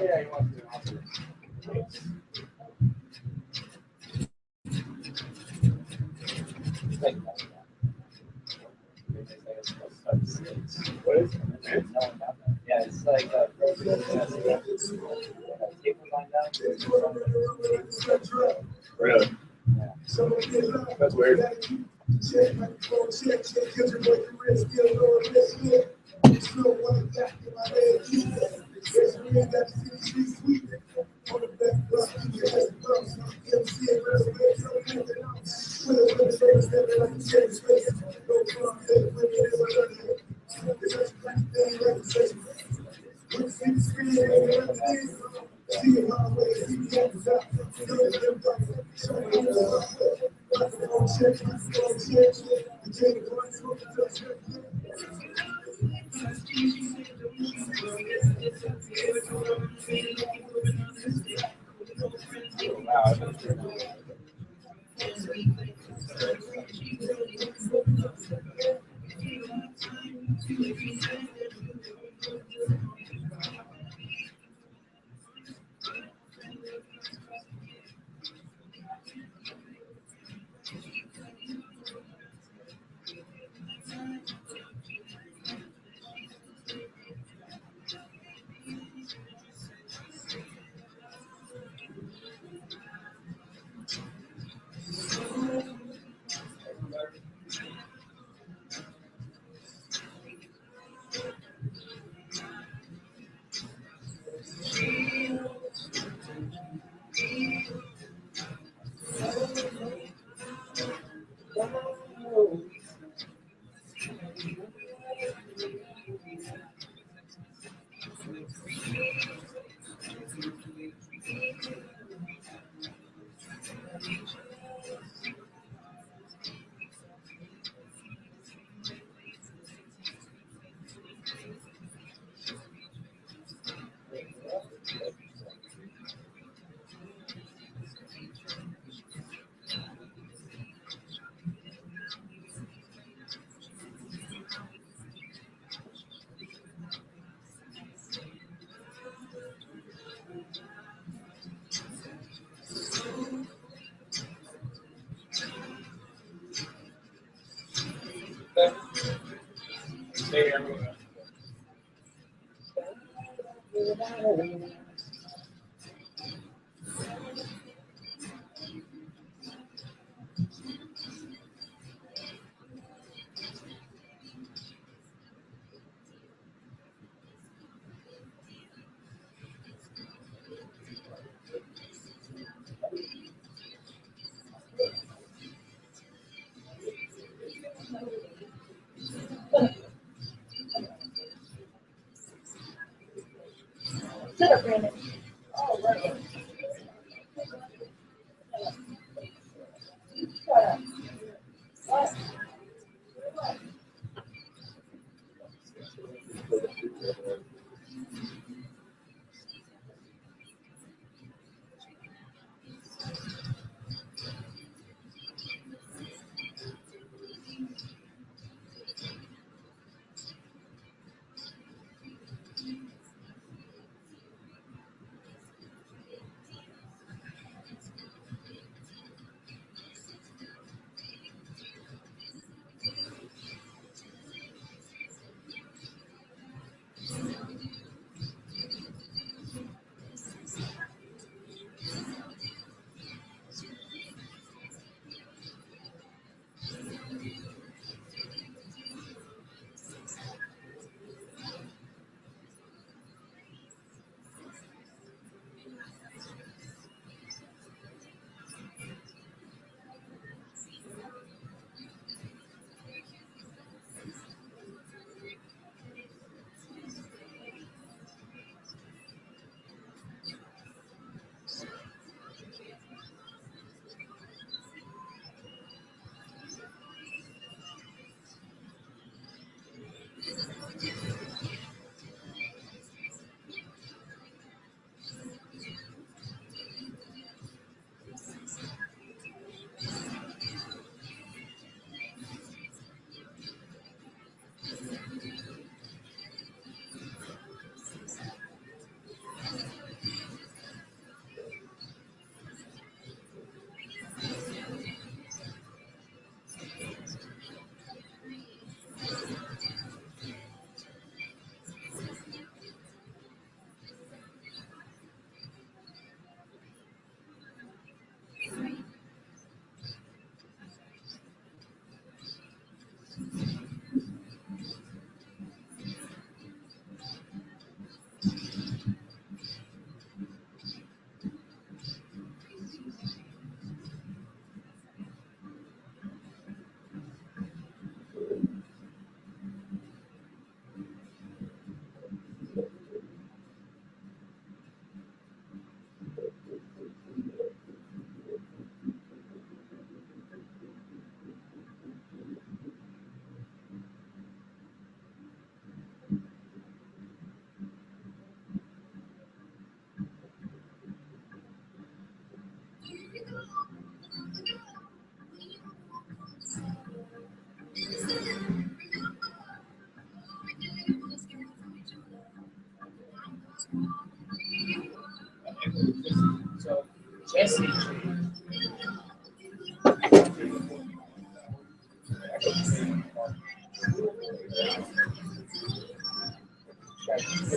yeah, you want to. What is it? Yeah, it's like Really? That's weird.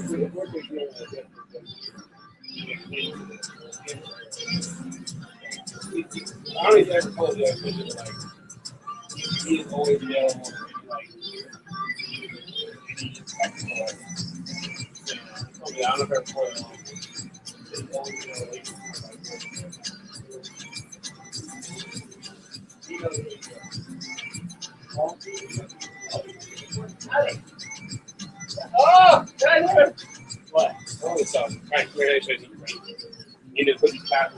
I don't even ever told you that, like, he is always available for you, like, any technical, I don't know if ever told you, he's always available Oh, what? Oh, it's right. Where should I need to put these back.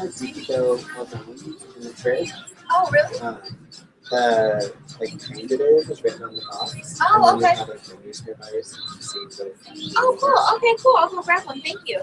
had TV show called in the trip. Oh, really? The train today was written on the box. Oh, and then okay. we had the newspapers and scenes of. Oh, cool. Okay, cool. I'll go grab one. Thank you.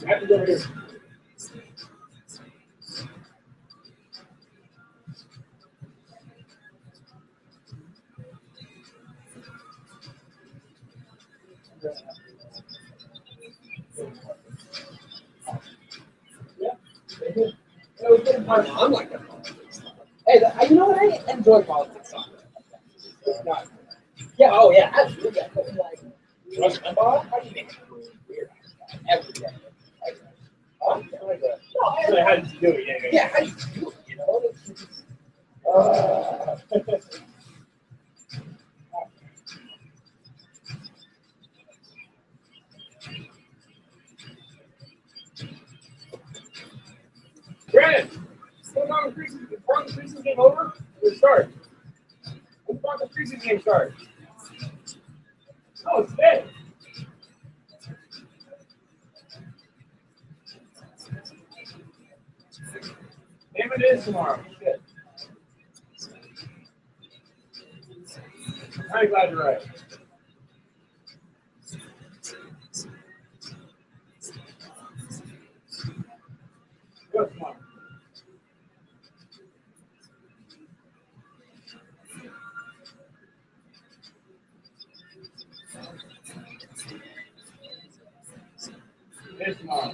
Happy over here. I'm like that. Hey, you know what? I enjoy politics. It's not. Yeah. Oh, yeah. Absolutely. Yeah. But, like, Rush Limbaugh, how do you make it weird? Every day. Huh? No, how did you do it? Yeah. Yeah. How did you do it? You know. Brandon, what about the preseason? Before the preseason game over, we'll start. When the preseason game start? Oh, it's today. Damn, it is tomorrow. Shit. I'm glad you're right. Go tomorrow. It's tomorrow.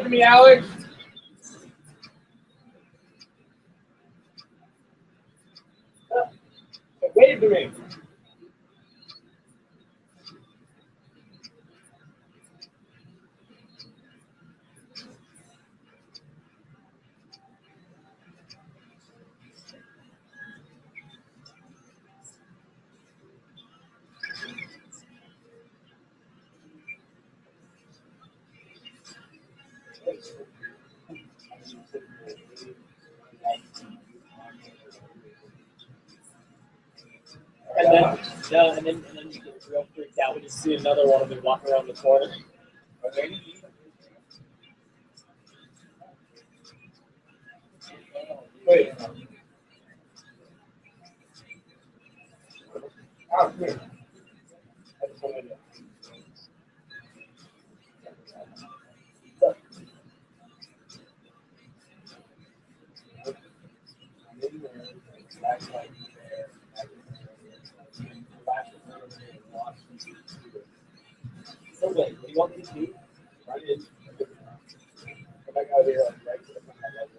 to me, Alex. Wave to me. And then, no, and then you get real freaked out when you see another one of them walk around the corner. Okay. Wait. Oh, here. I just wanted to- So wait, what do you want me to do? Run in. Come back out here, like, right to the front, like,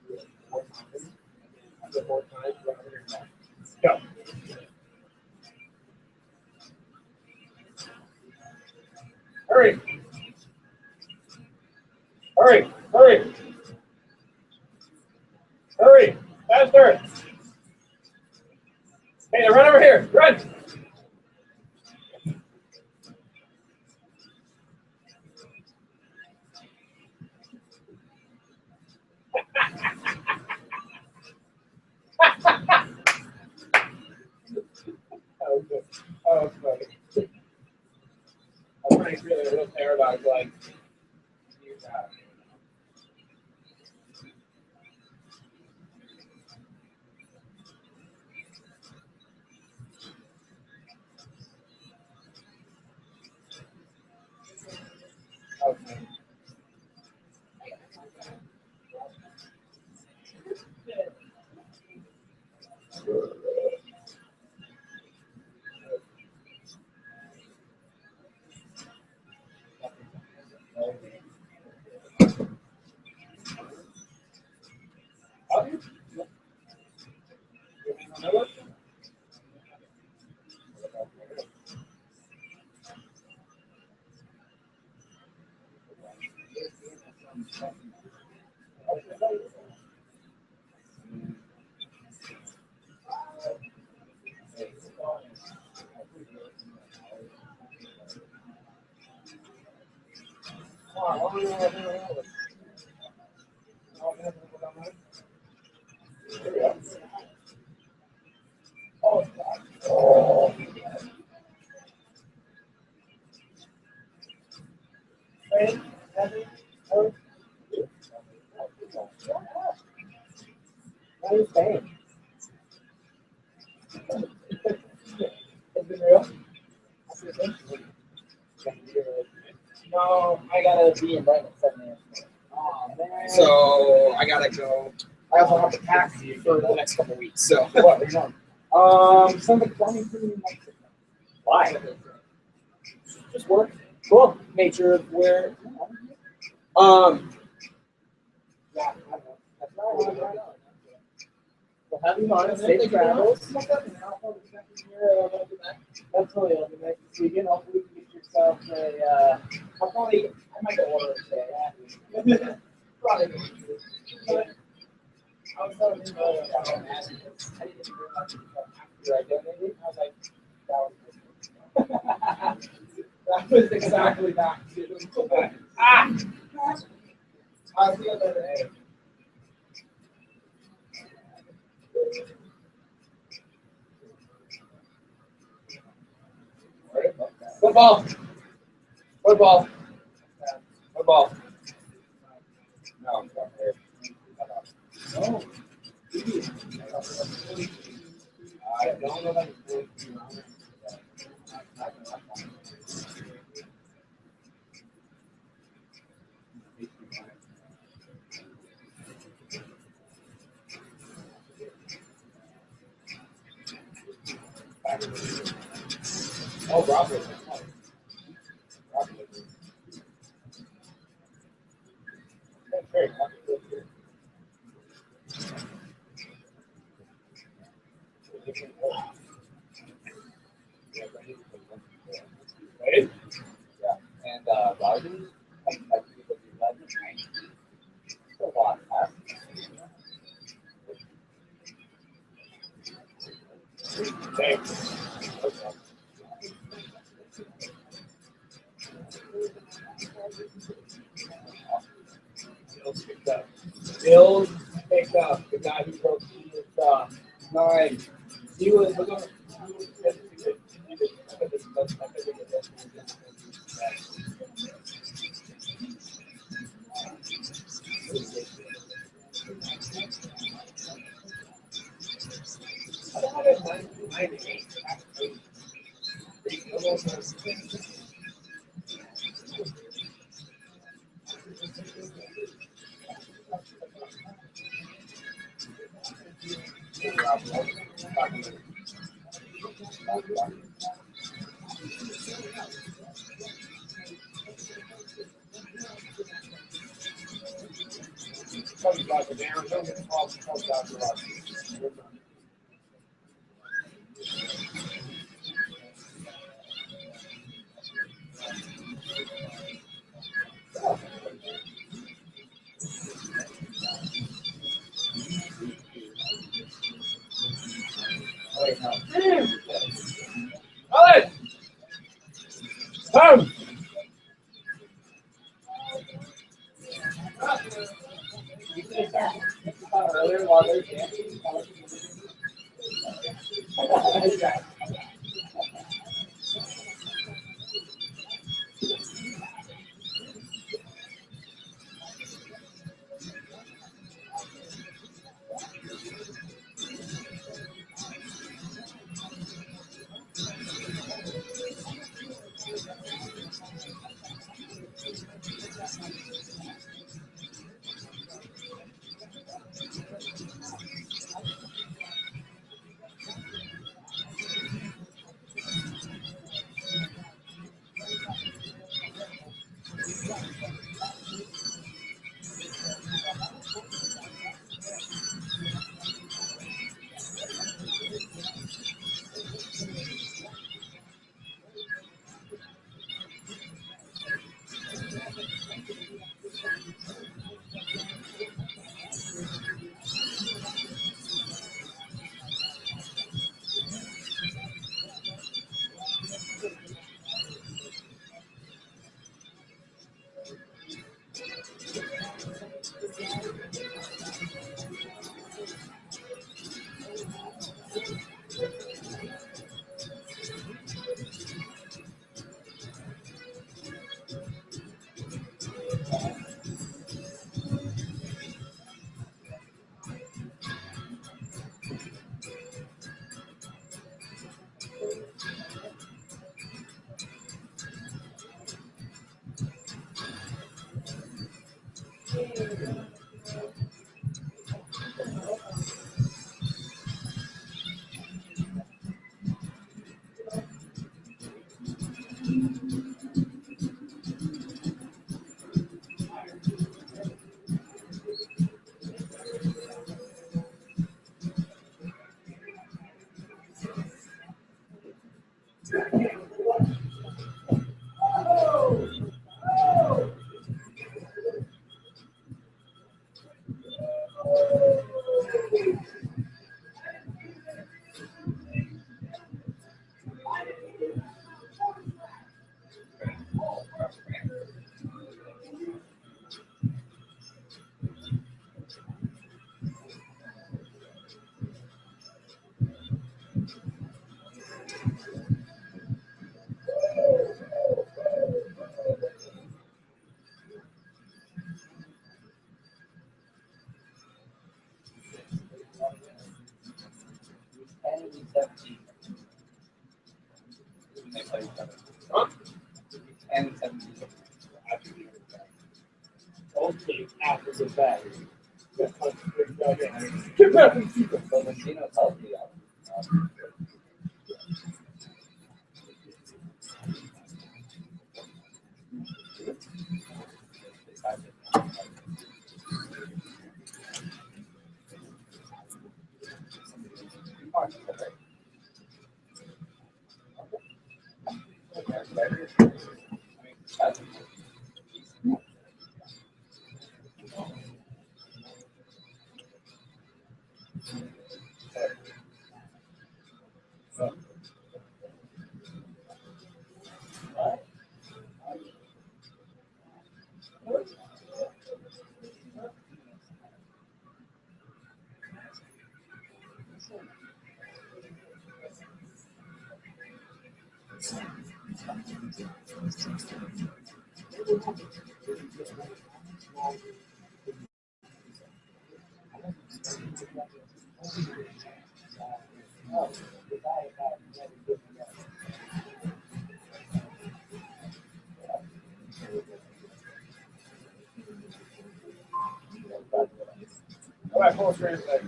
do it 4 times. Do it 4 times, run over here and back. Go. Hurry. Hurry. Hurry. Hurry. Faster. Hey, now run over here. Run. Oh, good. Oh, that's funny. I'm trying to create a real paradox like. Okay. What are you saying? Is it real? No, I gotta be in bed at 7 a.m. Oh, man. So I gotta go. I also have to taxi for the next couple weeks. So What? Are you on? Something plumbing for me. Why? Just work. Cool. Nature of where. Yeah, I don't know. That's right. Well, have you on safe travels. That's really all nice to see you again. Hopefully you can get yourself a, I might go order it today. Probably. I was telling him, I didn't realize after I donated, I was like, that was exactly that. I'll see you later. Football. Football. Football. No, it's not there. No. I don't know that it's going to be around. Oh, Robert. different world. Ready? Yeah. And Rogers, like people do that, right? It's a lot. Thanks. Bill picked up the guy who wrote nine. He was Alex! Come! Earlier while they're dancing. And 17. Okay, after the bag. Get back in the so Messino's healthy. All right, full translate.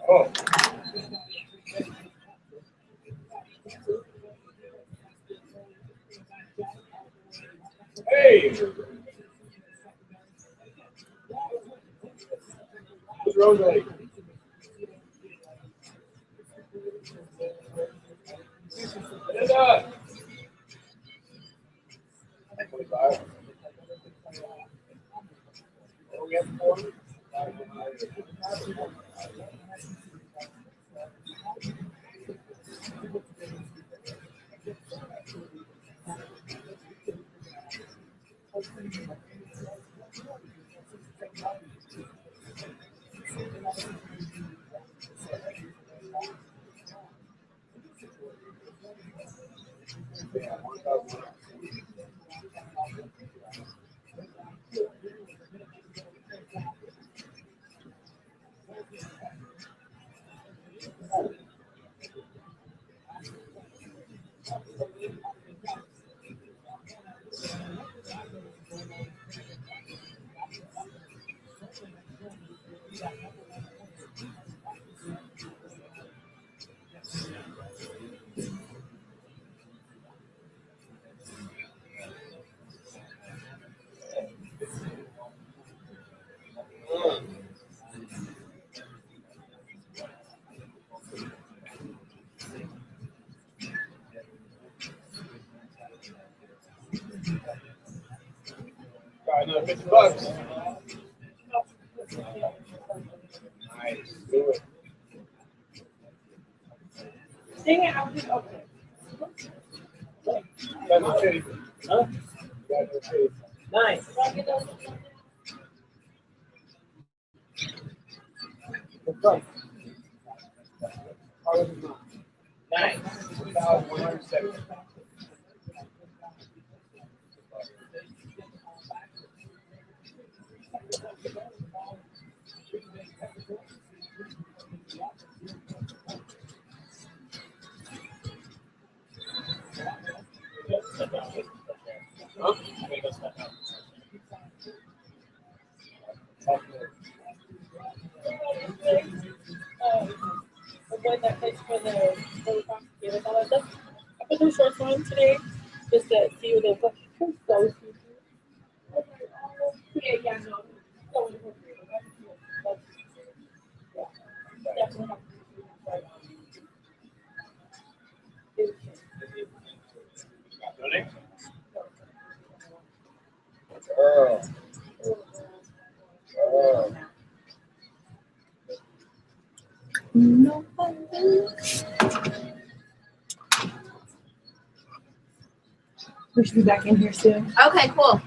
Oh. Hey. Who's Rosalie? Linda. 25. Oh, we have 4. Got another $50. Nice. Do it. Dang it, I was okay. That's okay. Huh? That's okay. Nice. What's up? How was it not? Nice. 1,170. one that plays for the prosecutors, all that stuff. I put some shorts on today just to see what they look like. So cute. I was like, oh, yeah, no. So inappropriate. Yeah, definitely have to do that. Oh. Oh. No. We should be back in here soon. Okay, cool.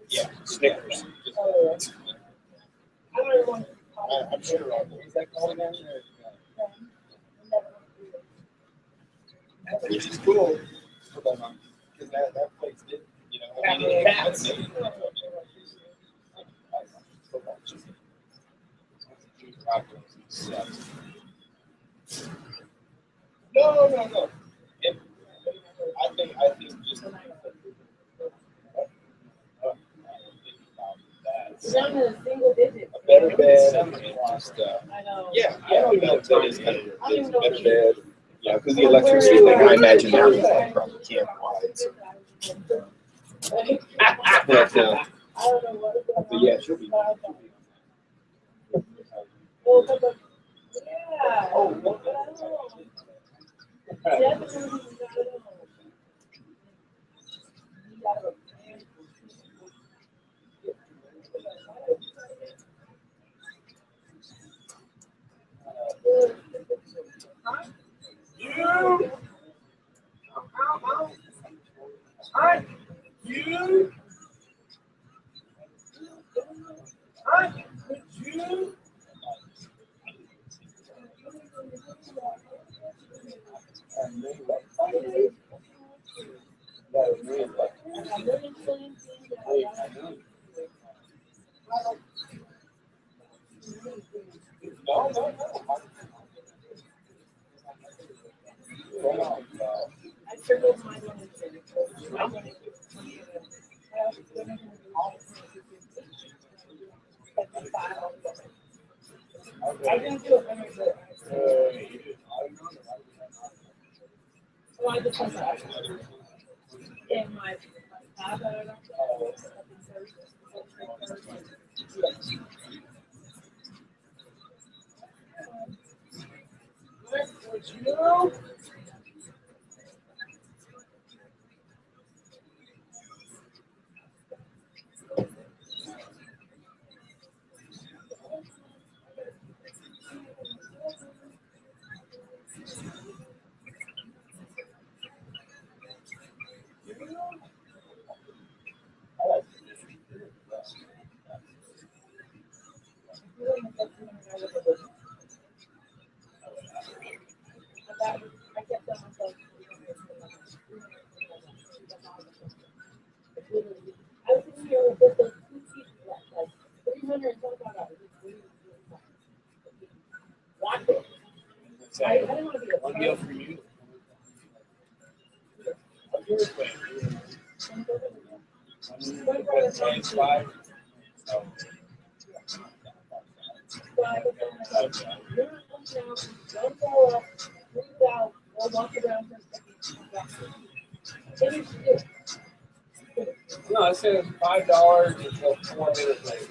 Yeah, Snickers. I'm sure. Is that called again? Which is cool. Because that place did, you know, I mean, No. I think just Down to single digits. a better bed and just I know. yeah, I don't even know if that is kind of a better bed. Yeah, because the electricity thing, I imagine that was like probably camp wise. But yeah, she'll be. One meal for you. No, I said $5 until 4 minutes later.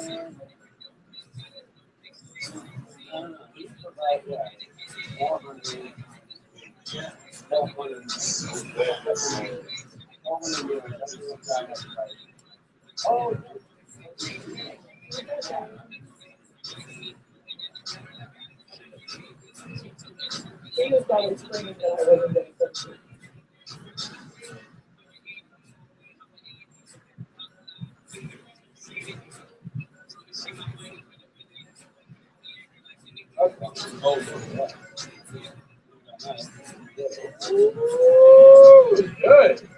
He was probably screaming that I wasn't getting something. Ooh, good.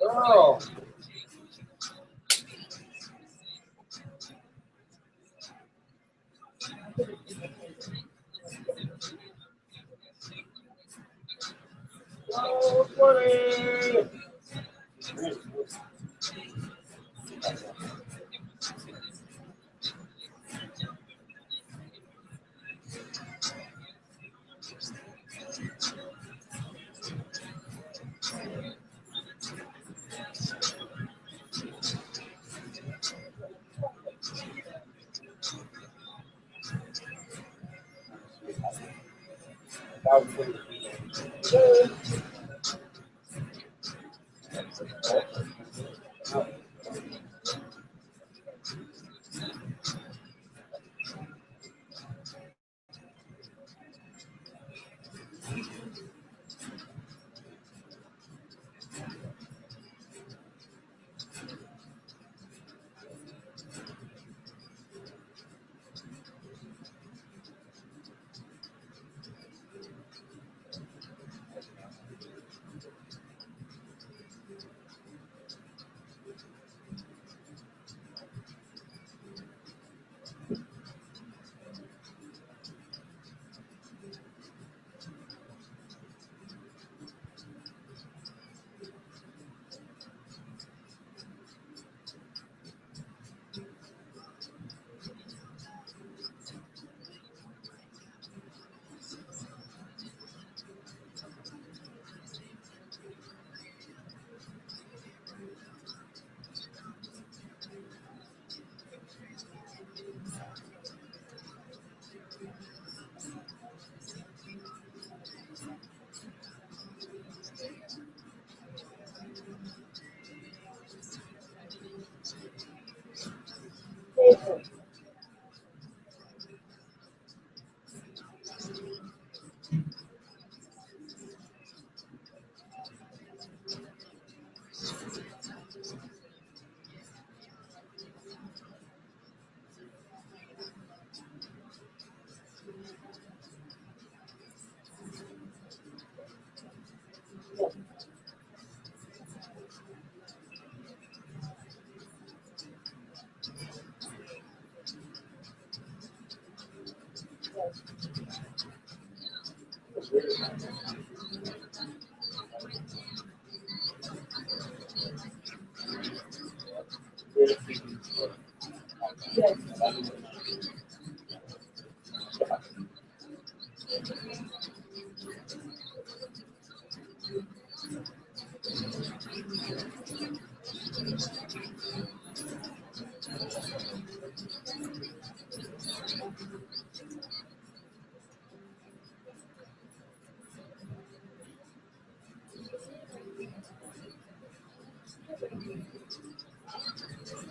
Oh. Oh, 20.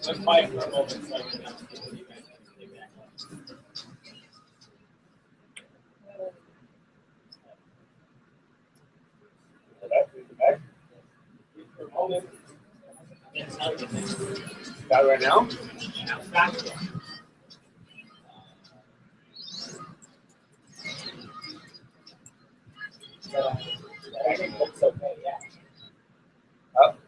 Let's fight for a moment. So I can get you guys to get back on. Got it right now? I think looks okay, yeah. Up.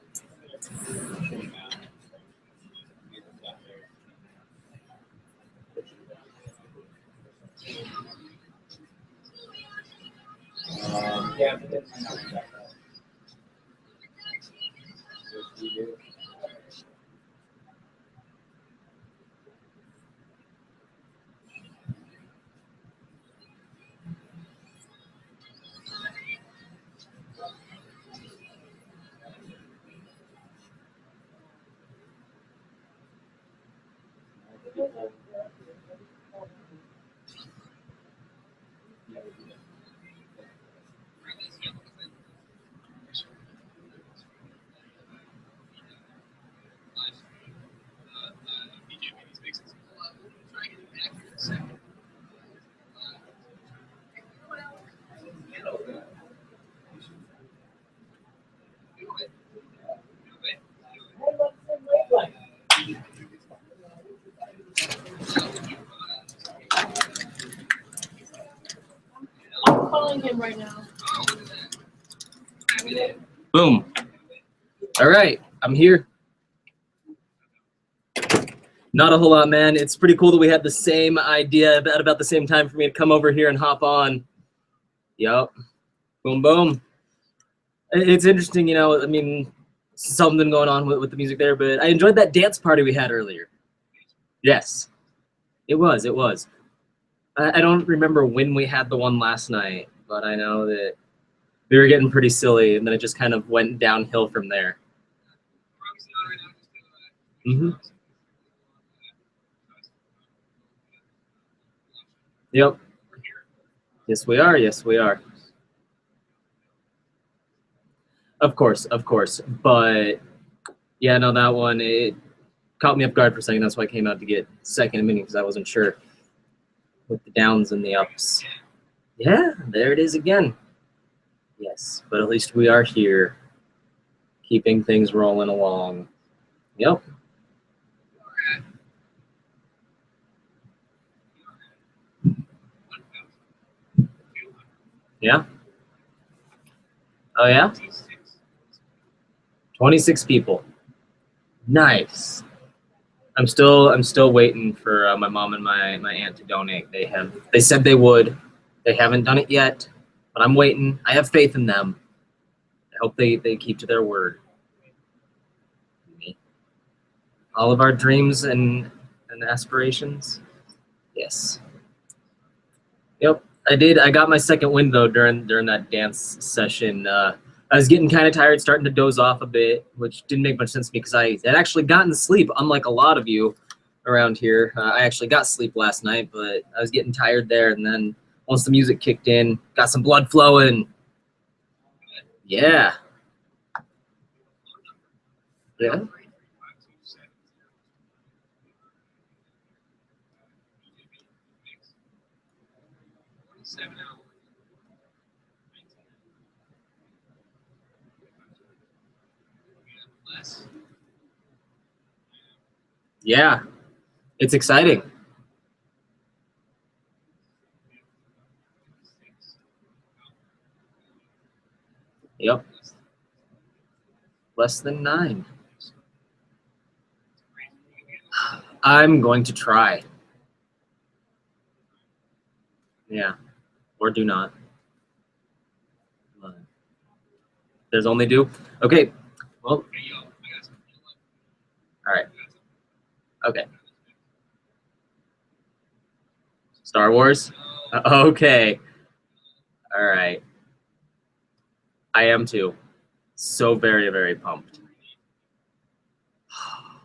Yeah, but then I know exactly. I'm calling him right now. Boom. All right, I'm here. Not a whole lot, man. It's pretty cool that we had the same idea at about the same time for me to come over here and hop on. Yup. Boom, boom. It's interesting, you know, I mean, something going on with the music there, but I enjoyed that dance party we had earlier. Yes, it was, it was. I don't remember when we had the one last night, but I know that we were getting pretty silly, and then it just kind of went downhill from there. Mm-hmm. Yep. Yes, we are. Yes, we are. Of course, of course. But yeah, no, that one, it caught me off guard for a second. That's why I came out to get second in a minute, because I wasn't sure with the downs and the ups. Yeah, there it is again. Yes, but at least we are here, keeping things rolling along. Yep. Yeah? Oh, yeah? 26 people. Nice. I'm still waiting for my mom and my aunt to donate. They said they would. They haven't done it yet, but I'm waiting. I have faith in them. I hope they keep to their word. All of our dreams and aspirations. Yes. Yep. I got my second win though during that dance session. I was getting kind of tired, starting to doze off a bit, which didn't make much sense to me because I had actually gotten sleep, unlike a lot of you around here. I actually got sleep last night, but I was getting tired there, and then once the music kicked in, got some blood flowing. Yeah. Yeah. Yeah, it's exciting. Yep. Less than 9. I'm going to try. Yeah, or do not. There's only do. Okay. Well. All right. Okay. Star Wars? Okay. All right. I am too. So very, very pumped.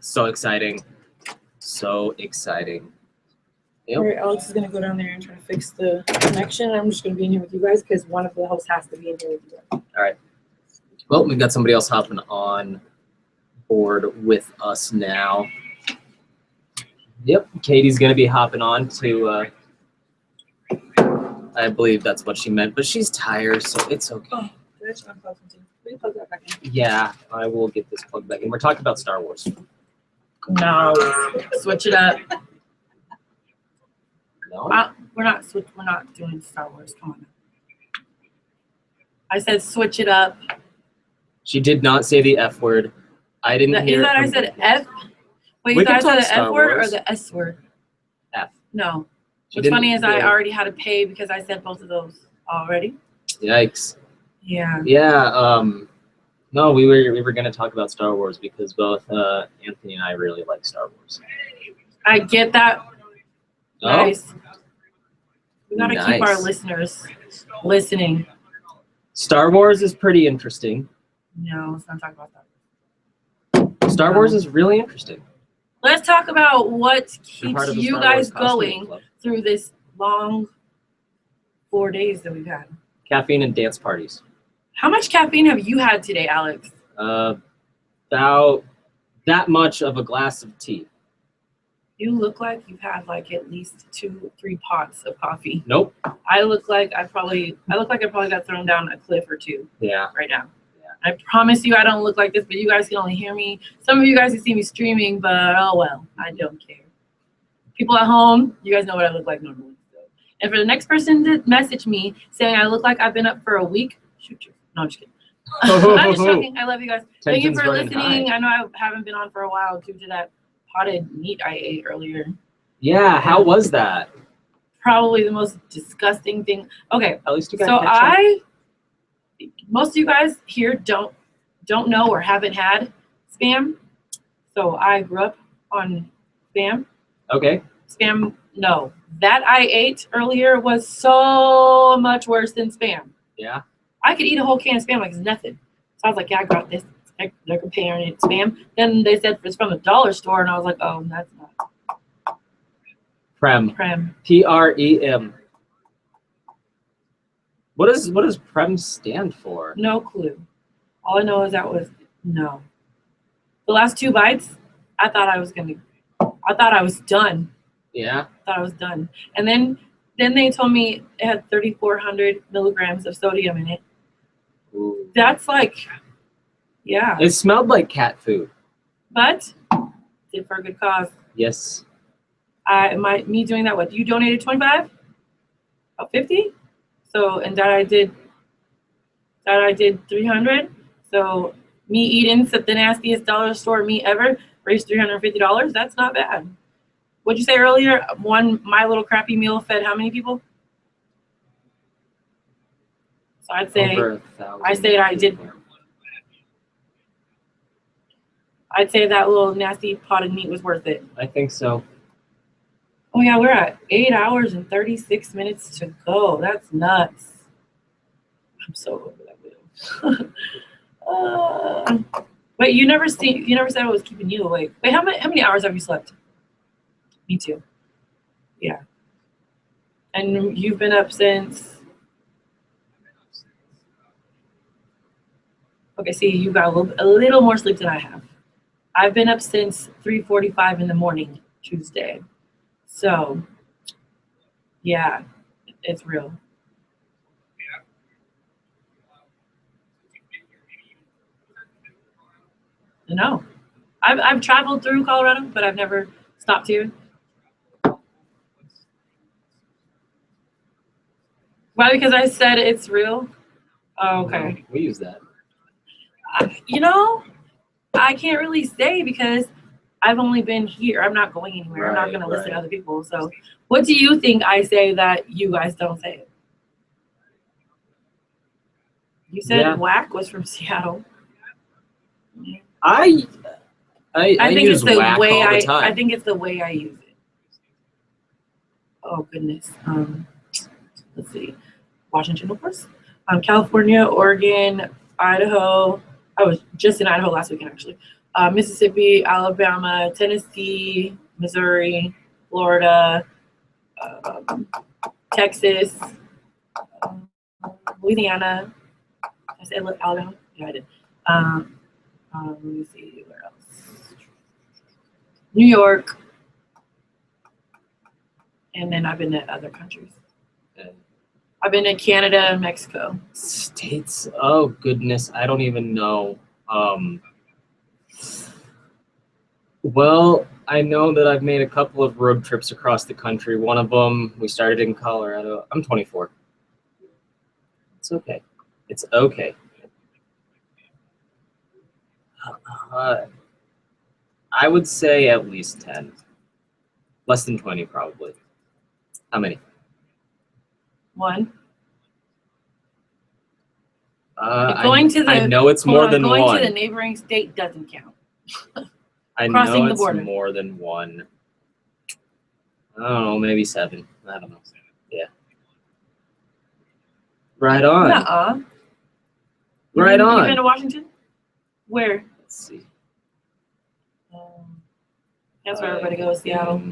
So exciting. So exciting. Yep. All right, Alex is gonna go down there and try to fix the connection. I'm just gonna be in here with you guys because one of the hosts has to be in here with you guys. All right. Well, we've got somebody else hopping on board with us now. Yep, Katie's gonna be hopping on to. I believe that's what she meant, but she's tired, so it's okay. Oh, did I just unplug something? Will you plug that back in? Yeah, I will get this plugged back in. We're talking about Star Wars. No, switch it up. No. We're not doing Star Wars. Come on. I said switch it up. She did not say the F word. I didn't hear. You thought it I from- said F? Wait, We you thought can I talk said the F Star word or Wars. the S word? F. No. She What's didn't funny is I do- already had to pay because I said both of those already. Yikes. Yeah. Yeah. No, we were gonna talk about Star Wars because both Anthony and I really like Star Wars. I get that. Oh. Nice. We gotta keep our Nice. listeners listening. Star Wars is pretty interesting. No, let's not talk about that. Star Wars is really interesting. Let's talk about what You're part keeps of the you Star guys Wars costume going club. through this long 4 days that we've had. Caffeine and dance parties. How much caffeine have you had today, Alex? About that much of a glass of tea. You look like you've had like at least 2-3 pots of coffee. Nope. I look like I probably got thrown down a cliff or two Yeah. right now. I promise you I don't look like this, but you guys can only hear me. Some of you guys can see me streaming, but oh well, I don't care. People at home, you guys know what I look like normally. And for the next person to message me saying I look like I've been up for a week, shoot you. No, I'm just kidding. I'm just joking. I love you guys. Thank you Tension's for running listening. high. I know I haven't been on for a while due to that potted meat I ate earlier. Yeah, how was that? Probably the most disgusting thing. Okay, At least you got so ketchup. most of you guys here don't know or haven't had Spam. So I grew up on Spam. Okay. Spam, no. That I ate earlier was so much worse than Spam. Yeah. I could eat a whole can of Spam like it's nothing. So I was like, yeah, I got this. They're comparing it to Spam. Then they said it's from a dollar store, and I was like, oh, that's not Prem. Prem. Prem. What does Prem stand for? No clue. All I know is that was no. The last 2 bites, I thought I was done. Yeah. I thought I was done. And then they told me it had 3,400 milligrams of sodium in it. Ooh. That's like, yeah. It smelled like cat food. But did for a good cause. Yes. Me doing that, what, you donated 25? Oh, 50? So, and that I did 300. So me eating the nastiest dollar store meat ever raised $350. That's not bad. What'd you say earlier? My little crappy meal fed how many people? So I'd say Over 1,000. I'd say that little nasty potted meat was worth it. I think so. Oh yeah, we're at 8 hours and 36 minutes to go. That's nuts. I'm so over that video. Wait, you never said it was keeping you awake. Wait, how many hours have you slept? Me too. Yeah. And you've been up since. Okay, see, you got a little more sleep than I have. I've been up since 3:45 in the morning, Tuesday. So, yeah, it's real. No, I've traveled through Colorado, but I've never stopped here. Why? Because I said it's real. Oh, okay. No, we use that. I can't really say because I've only been here. I'm not going anywhere. I'm not Right, going to listen to right. other people. So, what do you think I say that you guys don't say? You said Yeah. whack was from Seattle. I think use it's the whack way all the time. I think it's the way I use it. Oh goodness. Let's see. Washington, of course. California, Oregon, Idaho. I was just in Idaho last weekend actually. Mississippi, Alabama, Tennessee, Missouri, Florida, Texas, Louisiana. I said Alabama. Yeah, I did. Let me see where else. New York, And then I've been to other countries. Okay. I've been to Canada and Mexico. States. Oh goodness, I don't even know. Well, I know that I've made a couple of road trips across the country. One of them, we started in Colorado. I'm 24. It's okay. It's okay. I would say at least 10. Less than 20, probably. How many? One. I know it's more than going one. to the neighboring state doesn't count. I Crossing know the it's border. more than one. I don't know, maybe 7. I don't know. Yeah. Right on. Nuh-uh. Right You on. been to Washington? Where? Let's see. That's where everybody goes, Seattle.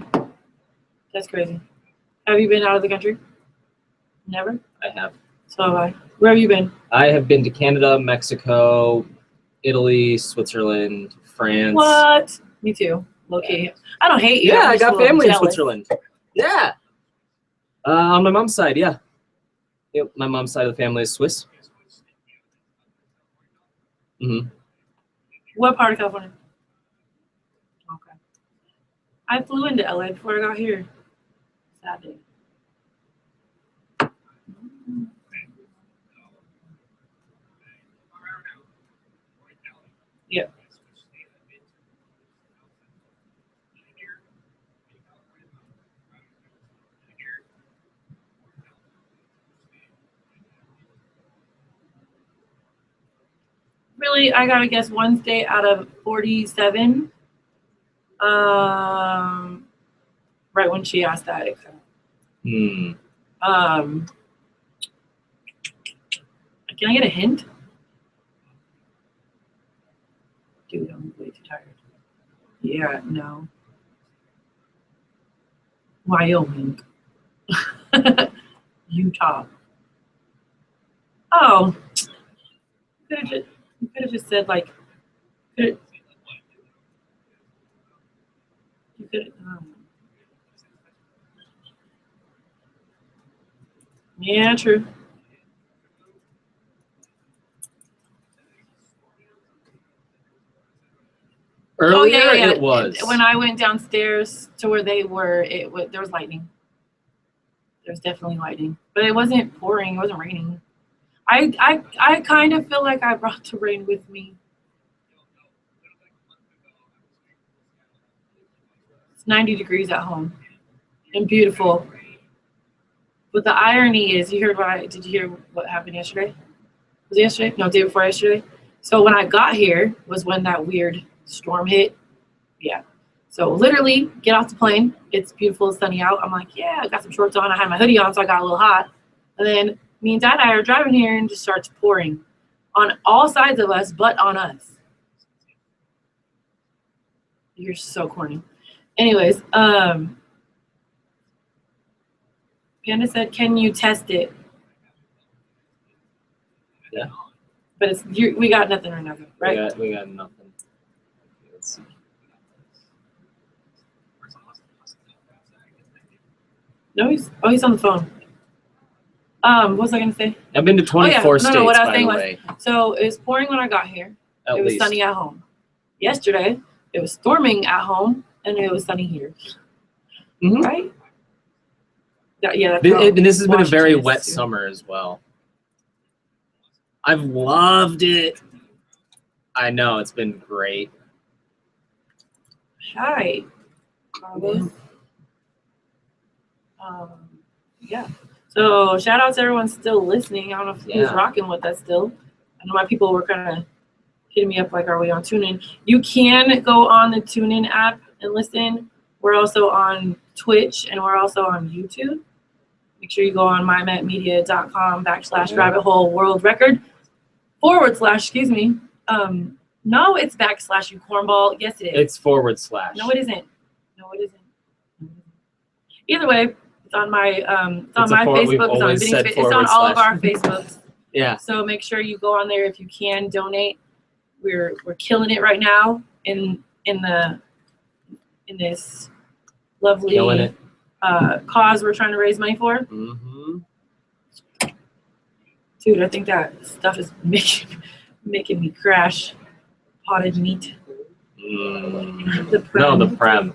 That's crazy. Have you been out of the country? Never? I have. So have I. Where have you been? I have been to Canada, Mexico, Italy, Switzerland, France. What? Me too. Low key. I don't hate you. Yeah, I'm I just a got little family in jealous. Switzerland. Yeah. On my mom's side, yeah. Yep, my mom's side of the family is Swiss. Mm-hmm. What part of California? Okay. I flew into LA before I got here. Sad day. Yeah. Really, I gotta guess one state out of 47. Right when she asked that. Hmm. Can I get a hint? Dude, I'm way too tired. Yeah, no. Wyoming. Utah. Oh. You could have just said like. You could. Yeah, true. Earlier yeah. it was. When I went downstairs to where they were, there was lightning. There was definitely lightning, but it wasn't pouring. It wasn't raining. I kind of feel like I brought the rain with me. It's 90 degrees at home and beautiful. But the irony is, did you hear what happened yesterday? Was it yesterday? No, day before yesterday. So when I got here was when that weird storm hit. Yeah. So literally get off the plane. It's beautiful, sunny out. I'm like, yeah, I got some shorts on. I had my hoodie on, so I got a little hot. And then me and Dad are driving here and just starts pouring on all sides of us, but on us. You're so corny. Anyways, Panda said, can you test it? Yeah. But we got nothing or nothing, right? We got nothing. Let's see. No, he's on the phone. What was I gonna say? I've been to 24 states, what I was by saying the was, way. so it was pouring when I got here. At it was least. sunny at home. Yesterday, it was storming at home, and it was sunny here. Mm-hmm. Right? Yeah. And this has been a very Washington wet is too. summer as well. I've loved it. I know, it's been great. Hi, Carlos. Yeah. So shout out to everyone still listening. I don't know who's Yeah. rocking with us still. I know my people were kind of hitting me up like, are we on TuneIn? You can go on the TuneIn app and listen. We're also on Twitch and we're also on YouTube. Make sure you go on mymetmedia.com/rabbit hole world record / excuse me. No, it's / you cornball. Yes, it is. It's /. No, it isn't. No, it isn't. Either way, it's on my it's on It's my we've Facebook. It's on always Vinny's said it's on all of / our Facebooks. Yeah. So make sure you go on there if you can donate. We're killing it right now in this lovely Killing it. cause we're trying to raise money for. Mm-hmm. Dude, I think that stuff is making me crash. Potted meat. The No, Prem. the Prem.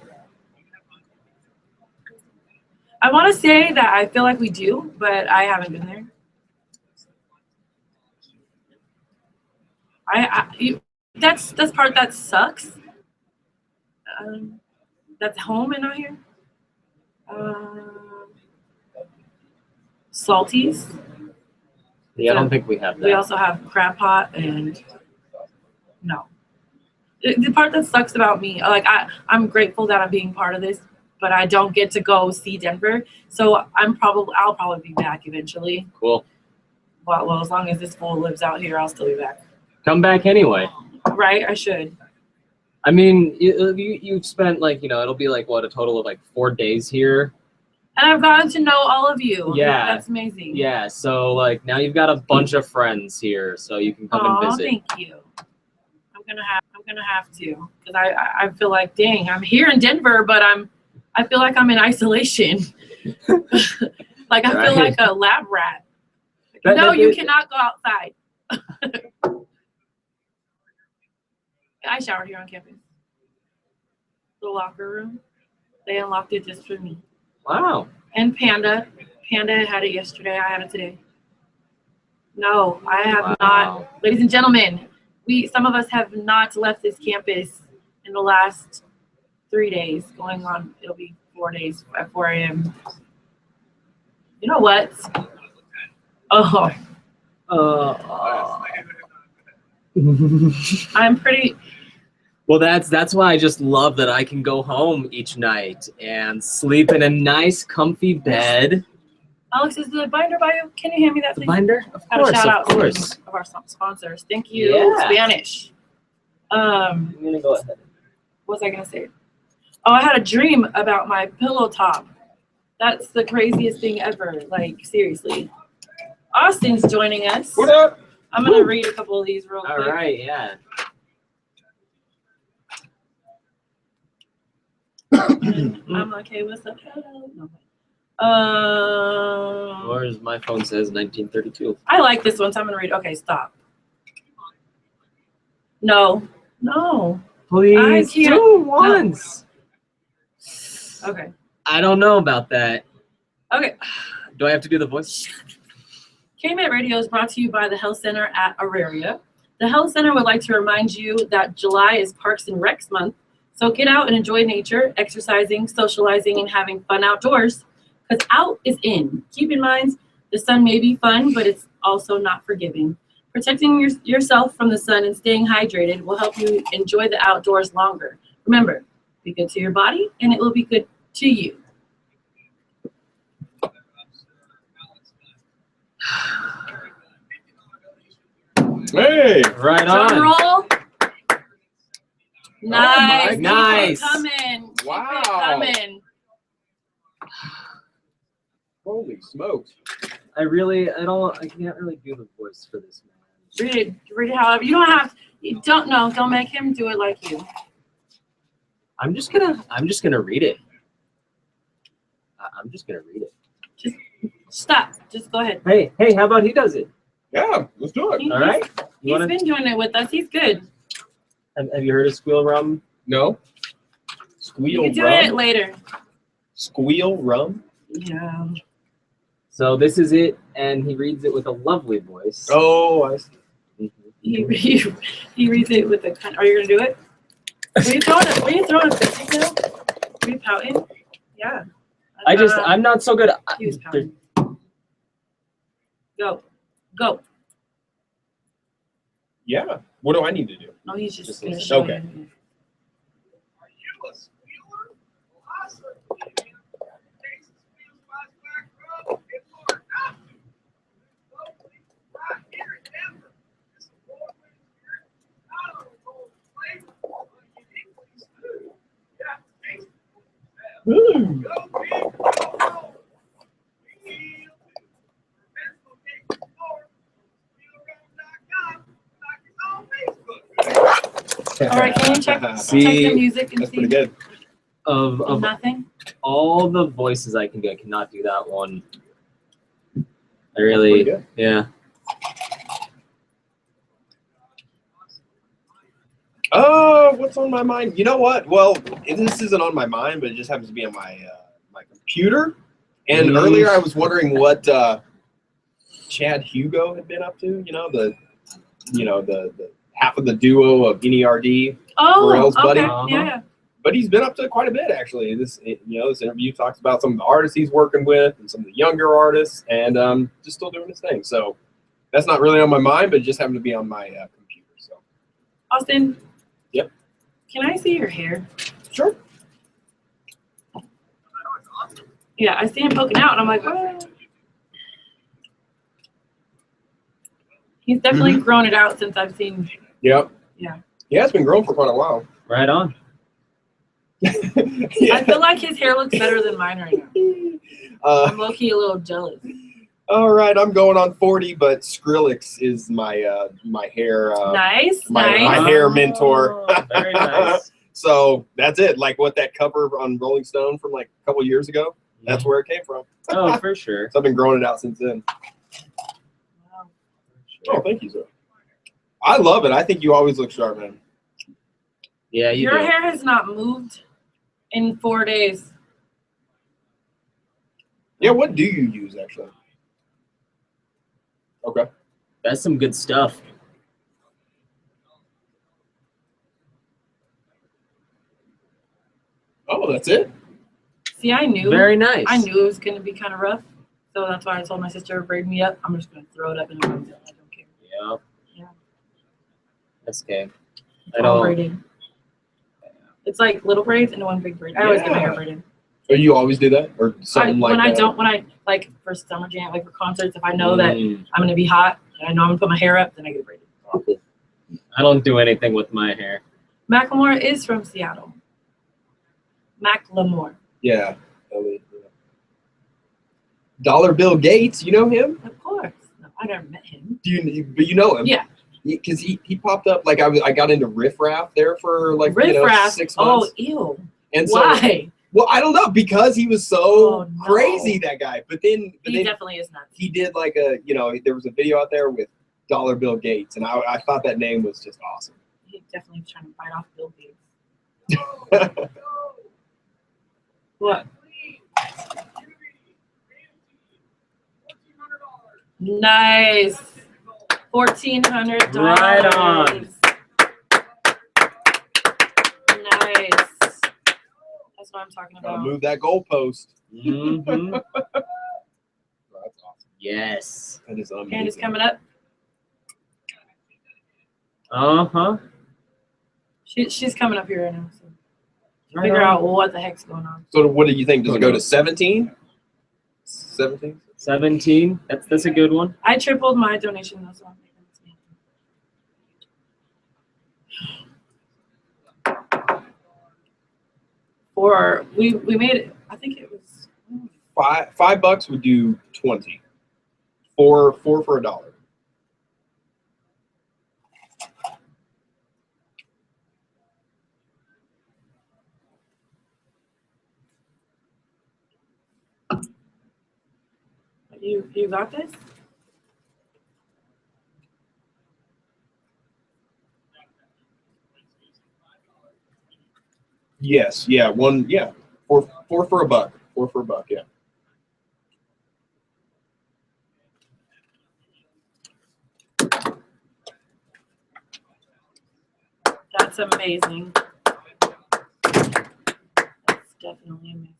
I want to say that I feel like we do, but I haven't been there. That's part that sucks. That's home and not here. Salties. Yeah, I don't think we have that. We also have crab pot and no. The part that sucks about me, like I'm grateful that I'm being part of this, but I don't get to go see Denver. So I'll probably be back eventually. Cool. Well, as long as this fool lives out here, I'll still be back. Come back anyway. Right? I should. I mean, you've spent like, it'll be like what, a total of like 4 days here. And I've gotten to know all of you. Yeah. That's amazing. Yeah. So like now you've got a bunch of friends here, so you can come and visit. Thank you. I'm gonna have to, because I feel like, dang, I'm here in Denver, but I feel like I'm in isolation. Like I feel like a lab rat. You cannot go outside. I showered here on campus. The locker room. They unlocked it just for me. Wow. And Panda had it yesterday. I had it today. No, I have not. Ladies and gentlemen, some of us have not left this campus in the last 3 days. Going on, it'll be 4 days at 4 a.m. You know what? I'm pretty. Well, that's why I just love that I can go home each night and sleep in a nice, comfy bed. Alex, is the binder by you? Can you hand me that, please? The binder? Of Got a course, shout of out course. to of our sponsors. Thank you, Yeah. Spanish. I'm gonna go ahead. What was I gonna say? Oh, I had a dream about my pillow top. That's the craziest thing ever. Like, seriously. Austin's joining us. What up? I'm gonna read a couple of these real quick. All right, yeah. I'm okay with the no. Where's my phone says 1932. I like this one, so I'm gonna read. Okay, stop. No. Please I can't. do once. No. Okay. I don't know about that. Okay. Do I have to do the voice? KMET Radio is brought to you by the Health Center at Auraria. The Health Center would like to remind you that July is Parks and Recs month, so get out and enjoy nature, exercising, socializing, and having fun outdoors, because out is in. Keep in mind, the sun may be fun, but it's also not forgiving. Protecting yourself from the sun and staying hydrated will help you enjoy the outdoors longer. Remember, be good to your body, and it will be good to you. Hey! Right Drum on. roll. Nice. Keep it Nice. coming. Keep Wow. it coming. Holy smokes. I can't really do the voice for this, man. Read it however. You don't have. You don't make him do it like you. I'm just gonna read it. I'm just gonna read it. Just stop. Just go ahead. Hey, how about he does it? Yeah, let's do it. All right. He's been doing it with us. He's good. Have you heard of Squeal Rum? No. You Squeal can do rum? it later. Squeal rum? Yeah. So this is it, and he reads it with a lovely voice. Oh, I see. He reads it with a kind. Are you gonna do it? Were you throwing a picture now? Were you pouting? Yeah. I'm not so good. He was pouting. Go. Yeah. What do I need to do? No, he's just Just gonna listen. show Okay. you. Are you a squealer? Well, I certainly am. Takes the squeals by his back rub. It's hard not to. Locally, right here in Denver, this award-winning spirit, not only holds flavor, but uniquely smooth. Yeah, taste it for yourself. Go big, go home. Feel good. For events located in Florida, squealrum.com. Like it's on Facebook. All right, can you check See, the music and That's see? pretty good. Of Nothing. all the voices I can do. I cannot do that one. I pretty really, good. yeah. What's on my mind? You know what? Well, this isn't on my mind, but it just happens to be on my my computer. And earlier I was wondering what Chad Hugo had been up to. The half of the duo of NERD. Pharrell's buddy. Yeah. But he's been up to quite a bit actually. This interview talks about some of the artists he's working with and some of the younger artists, and just still doing his thing. So that's not really on my mind, but it just happened to be on my computer. So Austin. Yep. Can I see your hair? Sure. Yeah, I see him poking out, and I'm like, what? He's definitely grown it out since I've seen. Yep. Yeah. Yeah, it's been growing for quite a while. Right on. I feel like his hair looks better than mine right now. I'm low-key a little jealous. All right, I'm going on 40, but Skrillex is my my hair Nice. my hair mentor. Very nice. So that's it. Like what that cover on Rolling Stone from like a couple years ago. That's where it came from. Oh, for sure. So I've been growing it out since then. Oh, thank you, sir. I love it. I think you always look sharp, man. Yeah, you Your do. hair has not moved in 4 days. Yeah, what do you use actually? Okay. That's some good stuff. Oh, that's it? See, I knew. Very nice. I knew it was going to be kind of rough. So that's why I told my sister to braid me up. I'm just going to throw it up in a ponytail. I don't care. Yeah. Yeah. That's okay. All braided. It's like little braids and one big braid. I always get my hair braided. Oh, you always do that? Or something like that? When I like for summer jam, like for concerts, if I know that I'm going to be hot and I know I'm going to put my hair up, then I get it braided. Oh, cool. I don't do anything with my hair. Macklemore is from Seattle. Macklemore. Yeah. Dollar Bill Gates, you know him? Of course. No, I never met him. But you know him? Yeah. Because he popped up, like I got into Riff Raff there for like Riff Raff? 6 months. Oh, ew. And Why? Well, I don't know, because he was so crazy, that guy. But then He definitely is nuts. he did like there was a video out there with Dollar Bill Gates, and I thought that name was just awesome. He definitely was trying to bite off Bill Gates. What? Nice. $1,400. Right on. Nice. That's what I'm talking Gotta about. move that goalpost. Mm-hmm. That's awesome. Yes. That is amazing. Candace coming up. Uh-huh. She's coming up here right now. So figure out what the heck's going on. So what do you think? Does it go to 17? 17? 17. That's a good one. I tripled my donation though, so I'm making this we made it. I think it was $5 would do 20. Four for $1. You got this? Yes, yeah, one, yeah, four for $1. 4 for $1, yeah. That's amazing. That's definitely amazing.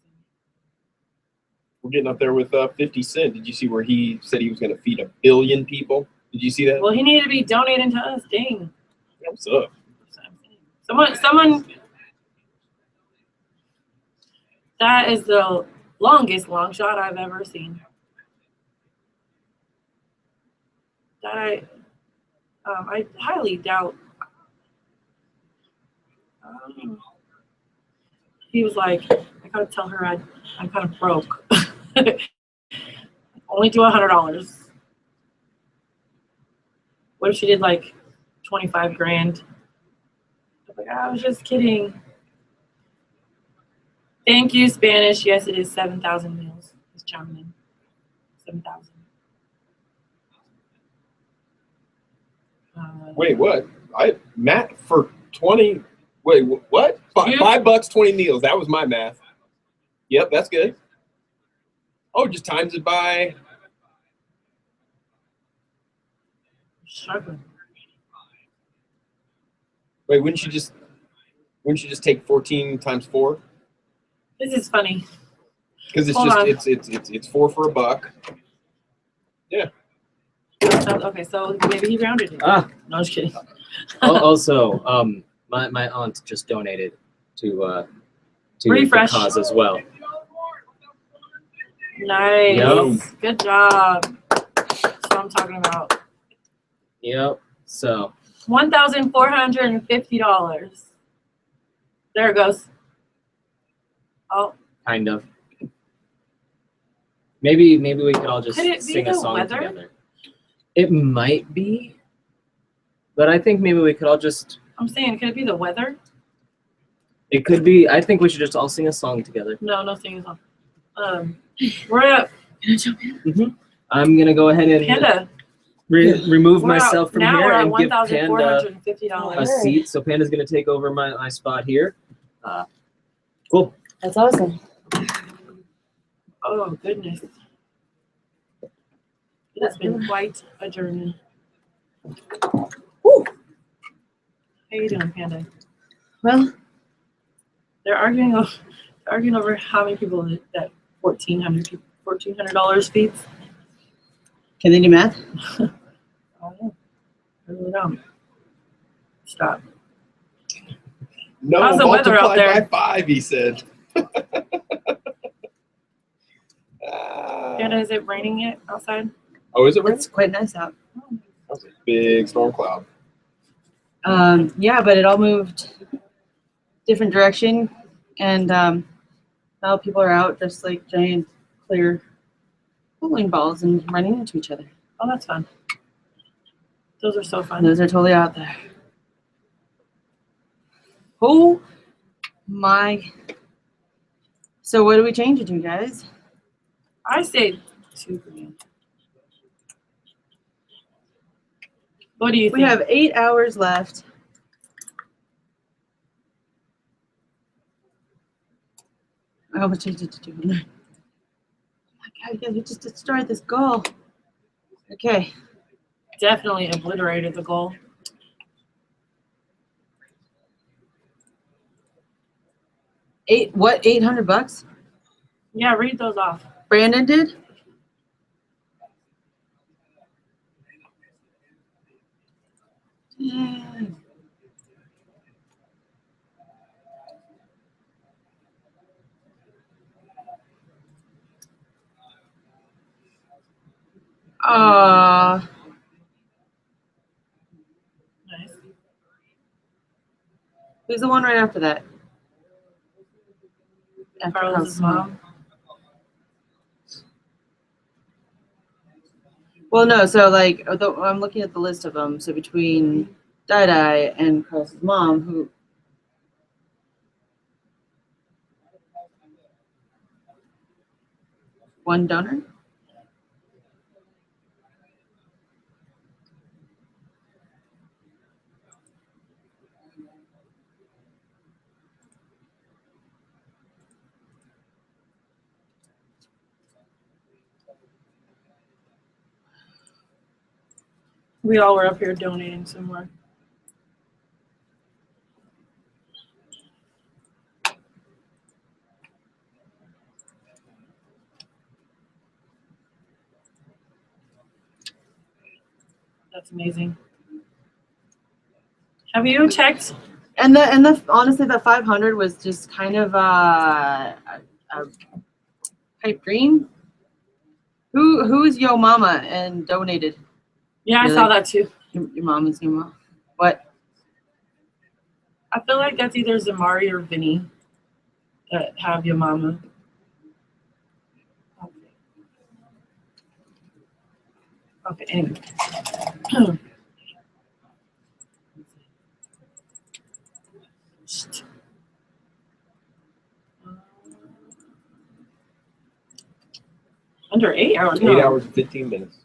We're getting up there with 50 Cent. Did you see where he said he was going to feed 1 billion people? Did you see that? Well, he needed to be donating to us. Dang. What's up? Someone. That is the longest long shot I've ever seen. That I highly doubt. He was like, I gotta tell her I'm kind of broke. Only do $100. What if she did like 25 grand? I was like, I was just kidding. Thank you, Spanish. Yes, it is 7,000 meals. It's chiming in. 7,000. Wait, what? Matt for 20. Wait, what? $5, 20 meals. That was my math. Yep, that's good. Oh, just times it by. Struggling. Wait, wouldn't you just take 14 times 4? This is funny. Because it's Hold on. it's 4 for $1. Yeah. Okay, so maybe he rounded it. Ah. No, I'm just kidding. Also, my aunt just donated to the Refresh. cause as well. Nice. Yep. Good job. That's what I'm talking about. Yep. So $1,450. There it goes. Oh. kind of. Maybe we could all just Could it be sing a the song weather? together. It might be, but I think maybe we could all just. I'm saying, could it be the weather? It could be. I think we should just all sing a song together. No singing song. We're at I'm gonna go ahead and Panda. remove We're myself from now here we're at and give Panda $1,450. a seat. So Panda's gonna take over my spot here. Cool. That's awesome. Oh goodness. It's been quite a journey. Woo. How you doing, Panda? Well, they're arguing over how many people that $1,400 feeds. can they do math? I don't know. I really don't. Stop. No, How's the weather out multiply there? by 5, he said. Panda, is it raining yet outside? Oh, is it raining? It's quite nice out. That's a big storm cloud. Yeah, but it all moved different direction, and now people are out just like giant clear bowling balls and running into each other. Oh, that's fun. Those are so fun. Those are totally out there. Oh my! So what do we change it to, guys? I say $2,000. What do you think? We have 8 hours left. Oh, we changed it to 200. Oh my God, guys, we just destroyed this goal. Okay. Definitely obliterated the goal. What, $800? Yeah, read those off. Brandon did? Dang. Nice. Who's the one right after that? After Carlos's mom. Well, no, so like I'm looking at the list of them. So between Dai and Carlos's mom, who one donor? We all were up here donating somewhere. That's amazing. Have you checked? And the honestly, the 500 was just kind of a pipe dream. Who is Yo Mama and donated? Yeah, I Really? saw that too. Your mom is your mom. What? I feel like that's either Zamari or Vinny that have your mama. Okay, anyway. Under 8 hours. 8 No. hours and 15 minutes.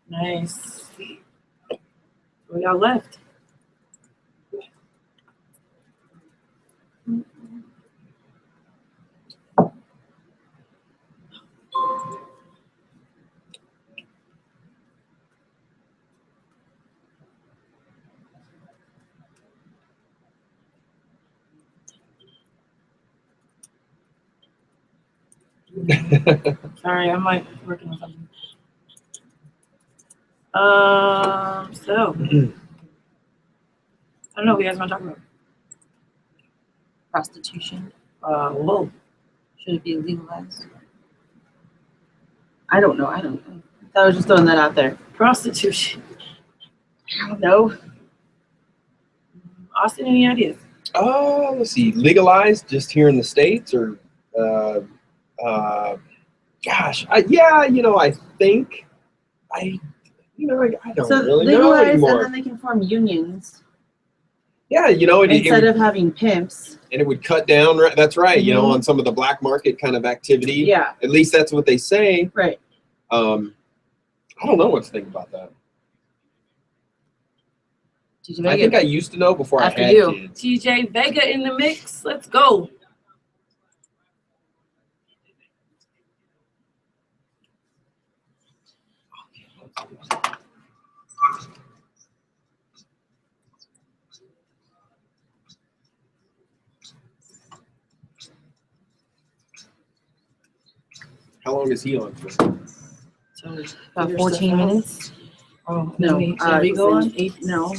Nice. What we got left? Sorry, I'm like working on something. So I don't know what you guys want to talk about. Prostitution. Whoa. Should it be legalized? I don't know. I was just throwing that out there. Prostitution. I don't know. Austin, any ideas? Let's see. Legalized just here in the States or, gosh, I think I don't So really know legalize, and anymore. then they can form unions Yeah, instead of having pimps. and it would cut down. That's right. Mhm. On some of the black market kind of activity. Yeah. At least that's what they say. Right. I don't know what to think about that. TJ I Vega. think I used to know before After I had you. kids. TJ Vega in the mix. Let's go. How long is he on for? So About 14 minutes. Oh, No, can we go on? 8, no.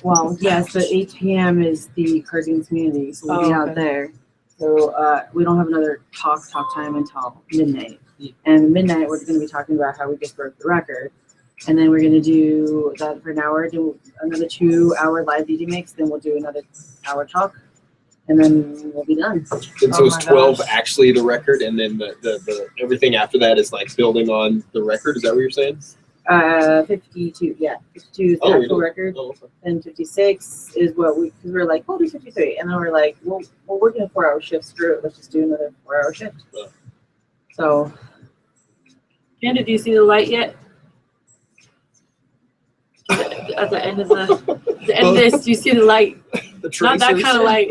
Well, yes, but 8 p.m. is the Cartoon Community, so we'll be Oh, out okay. there. So we don't have another talk time until midnight. And midnight, we're going to be talking about how we just broke the record. And then we're going to do that for an hour, do another 2-hour live DJ mix, then we'll do another hour talk, and then we'll be done. And so it's 12 actually the record, and then the everything after that is like building on the record. Is that what you're saying? 52, yeah. 52 is the Oh, actual record. Oh, okay. And 56 is what because we're like, we'll do 53. And then we're like, well, we're working a 4-hour shift. Screw it. Let's just do another 4-hour shift. Yeah. So, Panda, do you see the light yet? At the end of this, do you see the light? The Not that tracers? kind of light.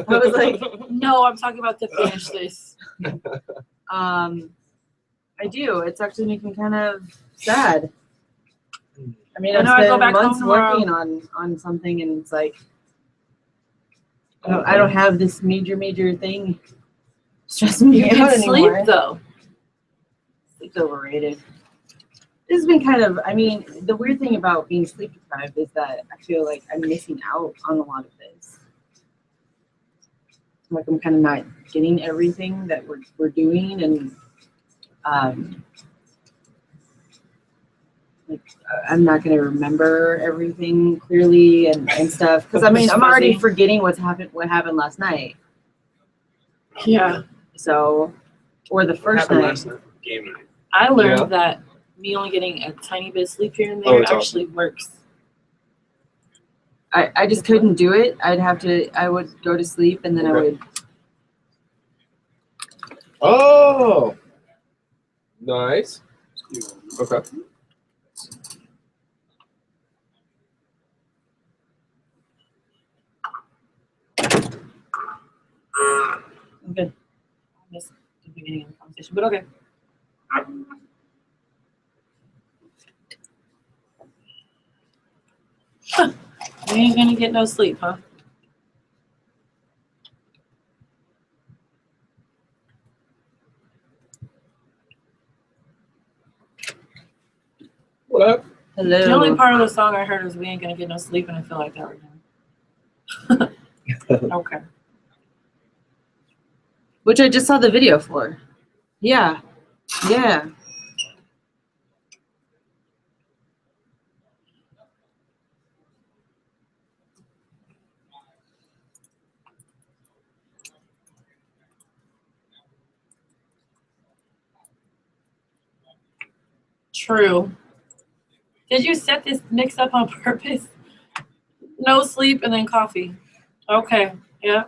I was like, No, I'm talking about to finish this. I do. It's actually making me kind of sad. I mean, I I've know, I go spent back home months tomorrow. working on something, and it's like, I don't have this major thing stressing me You out can sleep anymore. though. It's overrated. This has been kind of, I mean, the weird thing about being sleep deprived is that I feel like I'm missing out on a lot of this. Like I'm kind of not getting everything that we're doing, and like I'm not going to remember everything clearly and stuff. Because I mean, I'm already forgetting what happened last night. Yeah. So, or the first happened night. last night? Game night. I learned Yeah. that me only getting a tiny bit of sleep here and Oh, there it's actually works. I just couldn't do it. I would go to sleep and then I Okay. would. Oh, nice. Okay. I'm good. I missed the beginning of the conversation, but okay. Huh. You ain't gonna get no sleep, huh? What up? Hello. The only part of the song I heard was "We ain't gonna get no sleep," and I feel like that right now. Okay. Which I just saw the video for. Yeah. Yeah. True. Did you set this mix up on purpose? No sleep and then coffee. Okay. Yeah.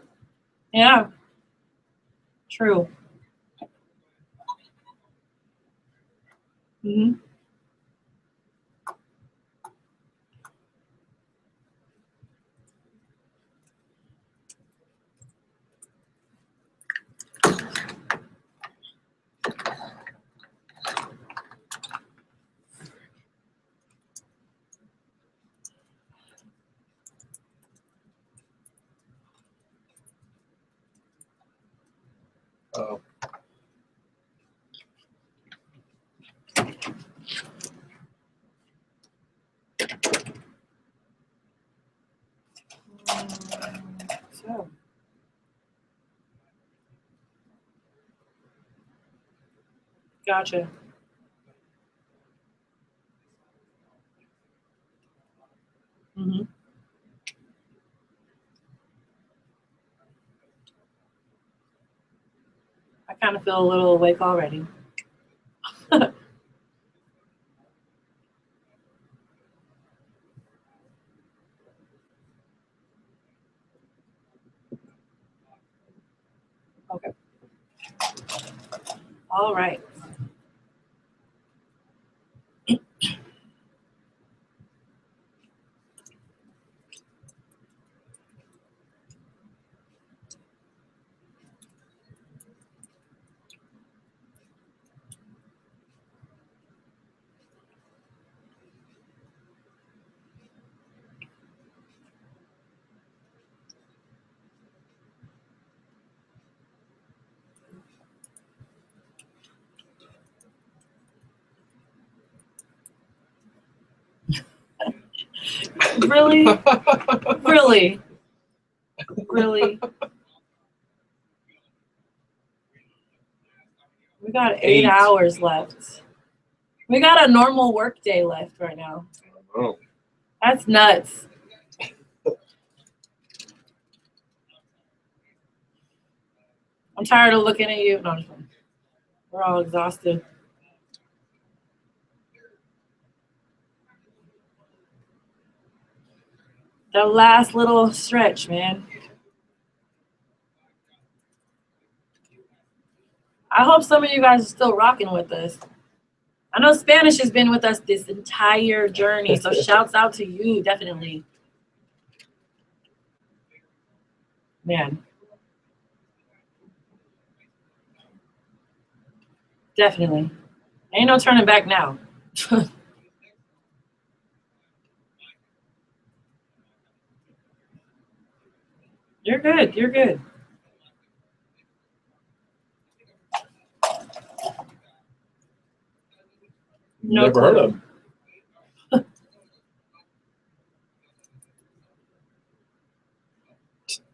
Yeah. True. Mm-hmm. Oh. So. Gotcha. Mm-hmm. I kind of feel a little awake already. Okay. All right. Really? Really? Really? We got 8 hours left. We got a normal work day left right now. Oh. That's nuts. I'm tired of looking at you. No, I'm just kidding. We're all exhausted. The last little stretch, man. I hope some of you guys are still rocking with us. I know Spanish has been with us this entire journey, so shouts out to you, definitely. Man. Definitely. Ain't no turning back now. You're good. You're good. No Never heard clue. of him.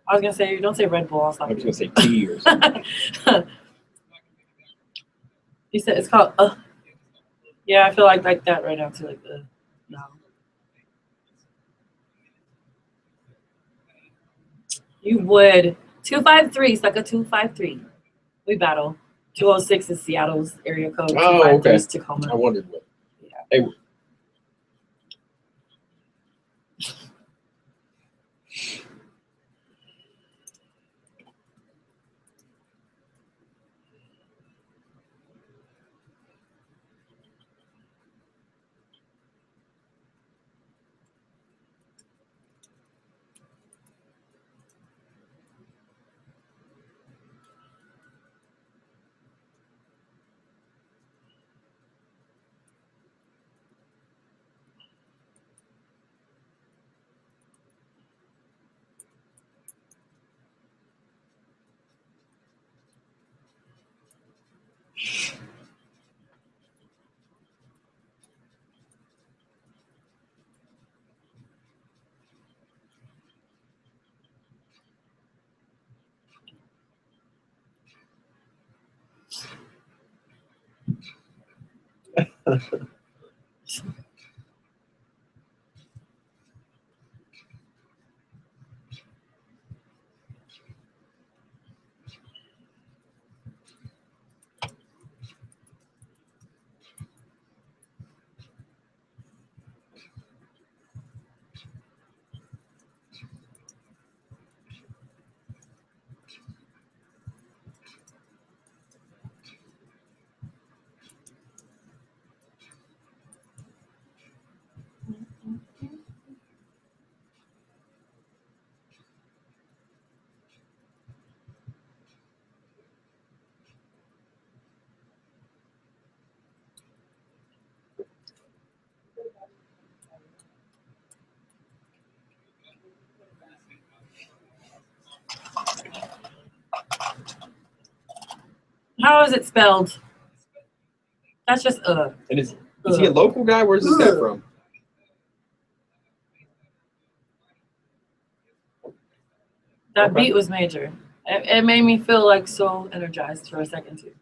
I was gonna say, don't say Red Bull. I'll stop I was you. gonna say tea or something. You said it's called. Yeah, I feel like that right now too. Like the no. You would 253, sucker 253. We battle. 206 is Seattle's area code. Oh, 253 okay. is Tacoma. I wondered what. Yeah. Hey. How is it spelled? That's just And is he a local guy? Where's this guy from? That beat was major. It made me feel like so energized for a second too.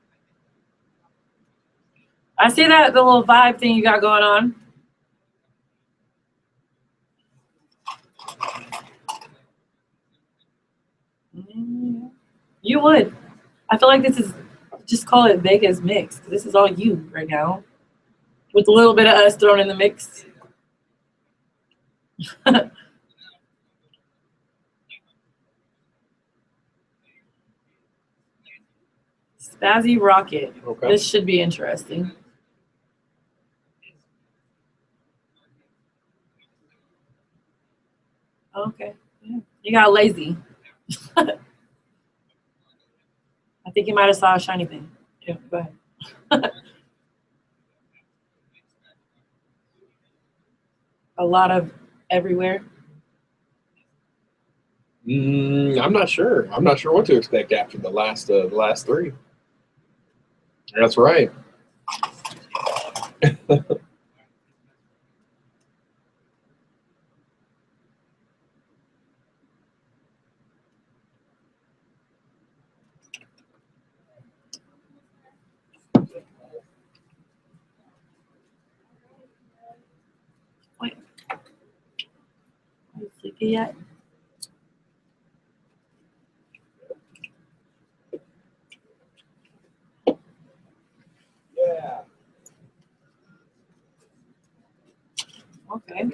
I see that the little vibe thing you got going on. You would. I feel like this is, just call it Vegas mix. This is all you right now, with a little bit of us thrown in the mix. Spazzy Rocket. Okay. This should be interesting. Okay. Yeah. You got lazy. I think you might have saw a shiny thing. Yeah, go ahead. A lot of everywhere. I'm not sure. I'm not sure what to expect after the last three. That's right. Wait. Are you sleepy yet? Yeah. Okay.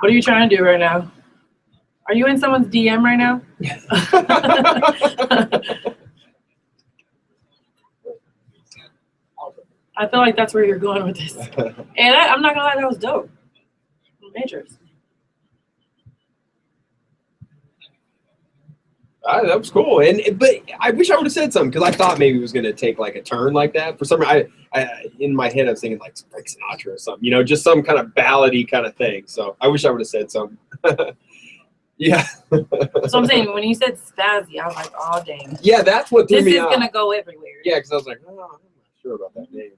What are you trying to do right now? Are you in someone's DM right now? I feel like that's where you're going with this. And I'm not gonna lie, that was dope. Majors. That was cool, but I wish I would have said something because I thought maybe it was gonna take like a turn like that. For some reason, I in my head I was thinking like Frank Sinatra or something, just some kind of ballady kind of thing. So I wish I would have said something. Yeah. So I'm saying when you said spazzy, I was like, oh dang. Yeah, that's what threw this me is off. gonna go everywhere. Yeah, because I was like, oh, I'm not sure about that name.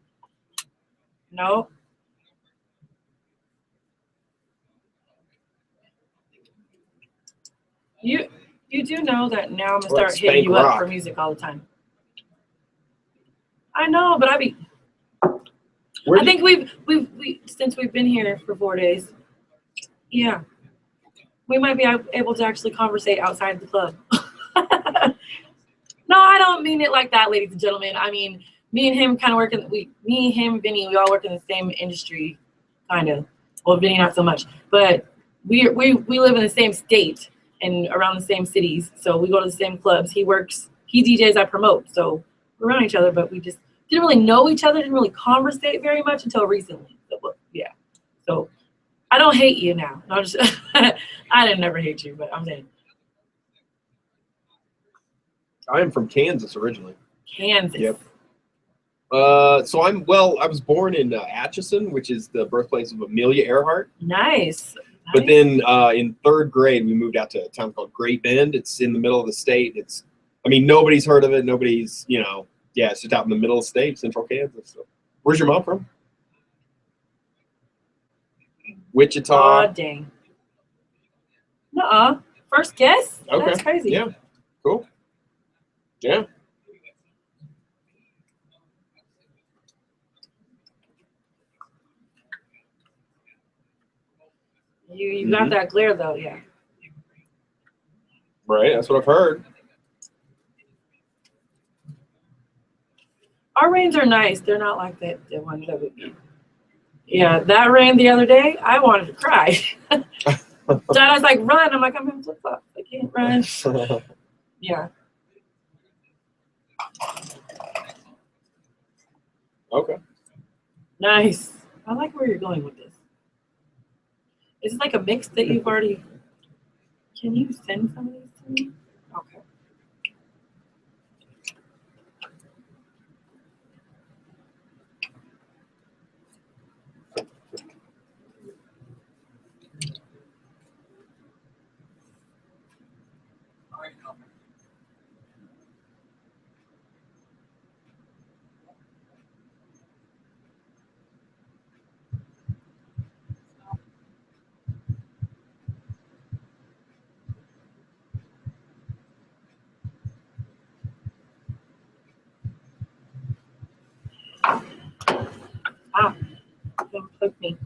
No. You do know that now I'm gonna Like start hitting you Spank up Rock. for music all the time. I know, but I think we since we've been here for 4 days, yeah, we might be able to actually conversate outside the club. No, I don't mean it like that, ladies and gentlemen. I mean, me and him kind of work me, him, Vinny, we all work in the same industry, kind of. Well, Vinny not so much, but we live in the same state and around the same cities, so we go to the same clubs. He DJs, I promote, so we're around each other, but we just didn't really know each other, didn't really conversate very much until recently. So, yeah, so I don't hate you now. No, I'm just I didn't never hate you, but I'm saying I am from Kansas originally. Kansas. Yep. So I was born in Atchison, which is the birthplace of Amelia Earhart. Nice. But then in third grade, we moved out to a town called Great Bend. It's in the middle of the state. Nobody's heard of it. Nobody's, it's just out in the middle of the state, central Kansas. So. Where's your mom from? Wichita. Oh, dang. Nuh-uh. First guess? Okay. That's crazy. Yeah. Cool. Yeah. You got that glare though, yeah. Right, that's what I've heard. Our rains are nice. They're not like the ones that we get. Yeah, that rain the other day, I wanted to cry. Donna's like, run. I'm like, I'm in flip-flops. I can't run. Yeah. Okay. Nice. I like where you're going with this. Is it like a mix that you've already... Can you send some of these to me? Okay. Ah, don't poke me.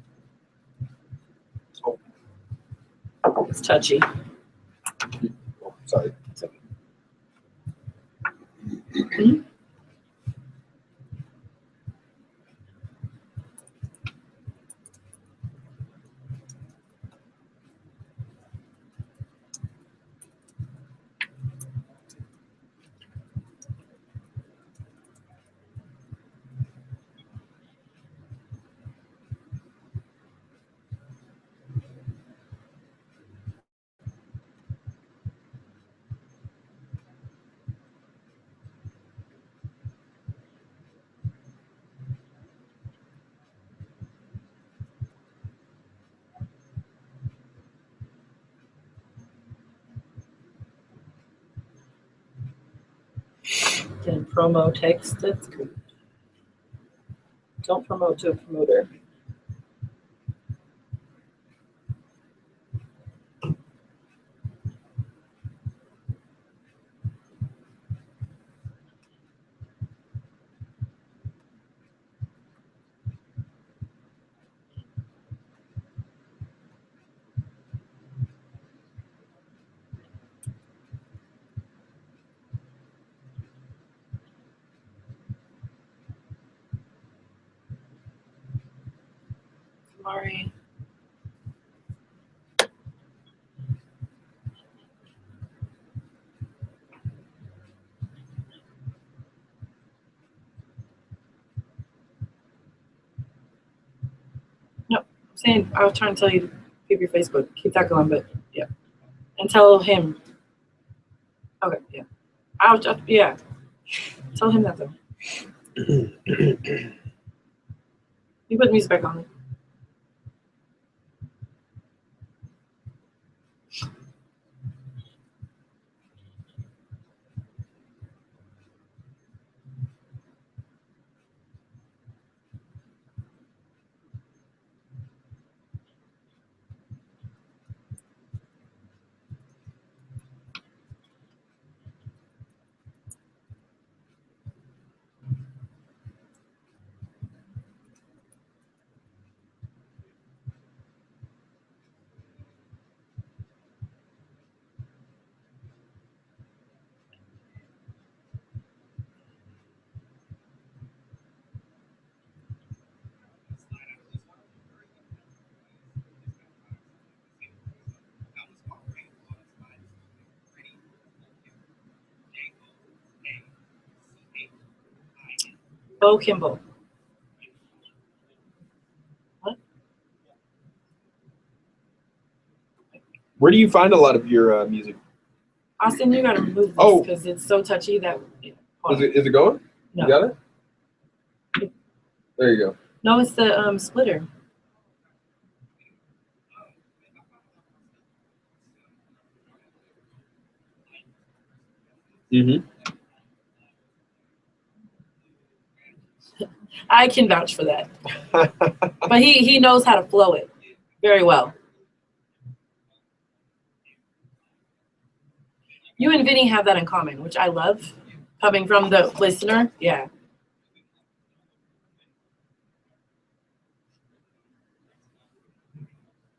Oh. It's touchy. Oh, sorry. Getting promo text. That's good. Don't promote to a promoter. Sorry. saying, I was trying to tell you to keep your Facebook. Keep that going, but yeah. And tell him. Okay, yeah. I'll just, yeah. Tell him that though. You put the music back on. Bo Kimball. What? Where do you find a lot of your music? Austin, you gotta move this Oh. because it's so touchy that. Is it going? No. You got it? There you go. No, it's the splitter. Mm-hmm. I can vouch for that. But he knows how to flow it very well. You and Vinny have that in common, which I love. Coming from the listener, yeah.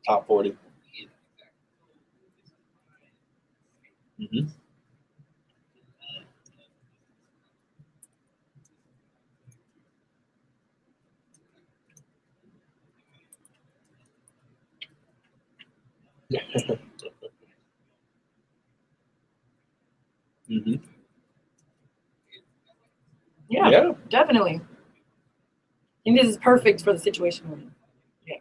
Top 40. Mm-hmm. Mm-hmm. Yeah, definitely. And this is perfect for the situation we're in. Yeah.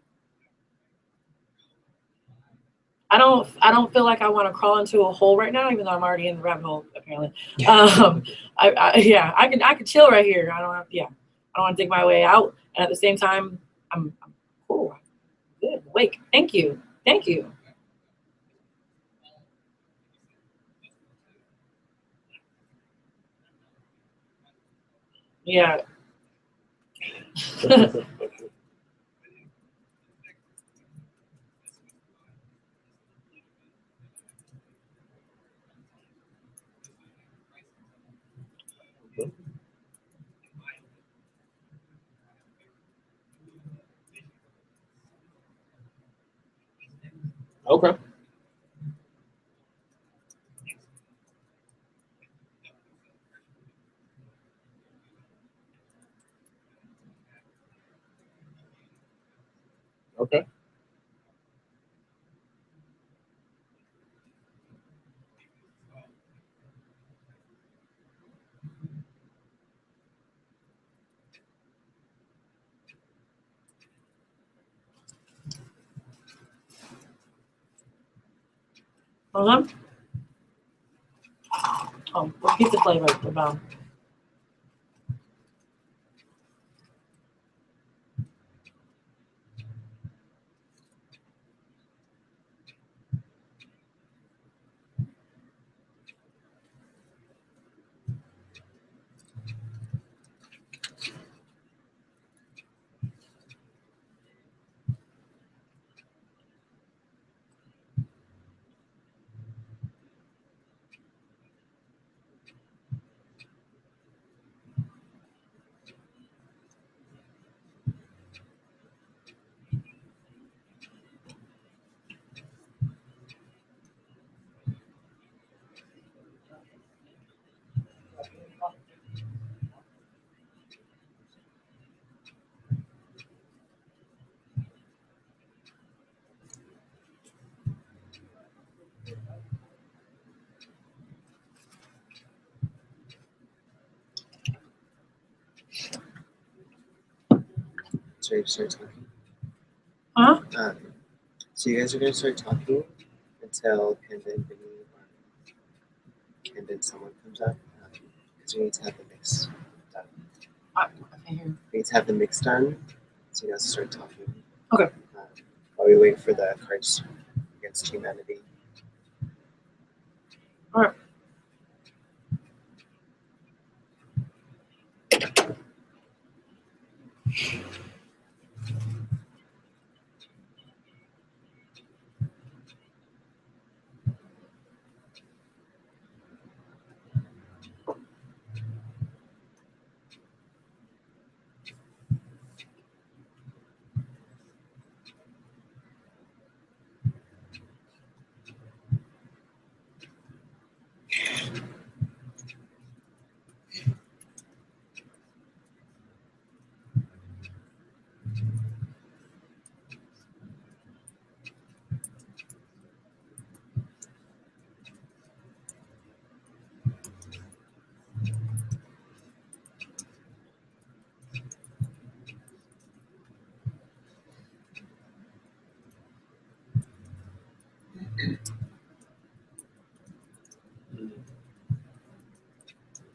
I don't feel like I want to crawl into a hole right now, even though I'm already in the rabbit hole apparently. I could chill right here. I don't want to dig my way out, and at the same time, I'm cool. Good, awake. Thank you. Yeah. Okay. Okay. Oh, the pizza flavor. About. Sorry. Huh? So you guys are gonna start talking until Panda and Vinny or Panda and someone comes up. Because we need to have the mix done. We need to have the mix done, so you guys start talking. Okay. While we wait for the Cards Against Humanity. All right.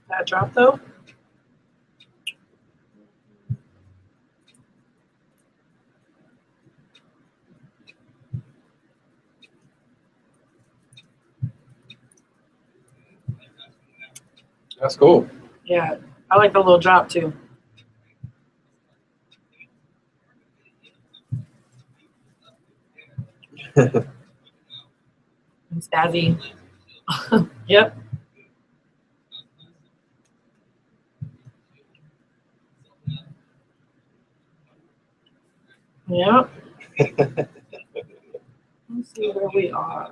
That drop though? That's cool. Yeah, I like the little drop too. And Stazzy. Yep. Yep. Let's see where we are.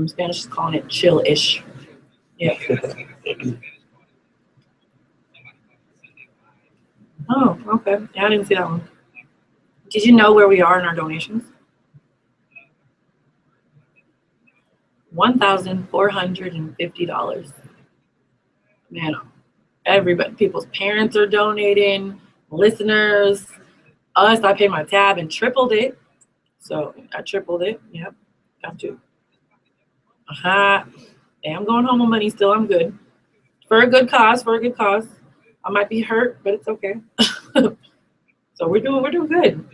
Spanish is calling it chill-ish. Yeah. Oh, okay. Yeah, I didn't see that one. Did you know where we are in our donations? $1,450. Man, everybody, people's parents are donating, listeners, us. I paid my tab and tripled it. So I tripled it. Yep, got to. Hey, I'm going home on money still. I'm good. For a good cause. For a good cause. I might be hurt, but it's okay. So we're doing good.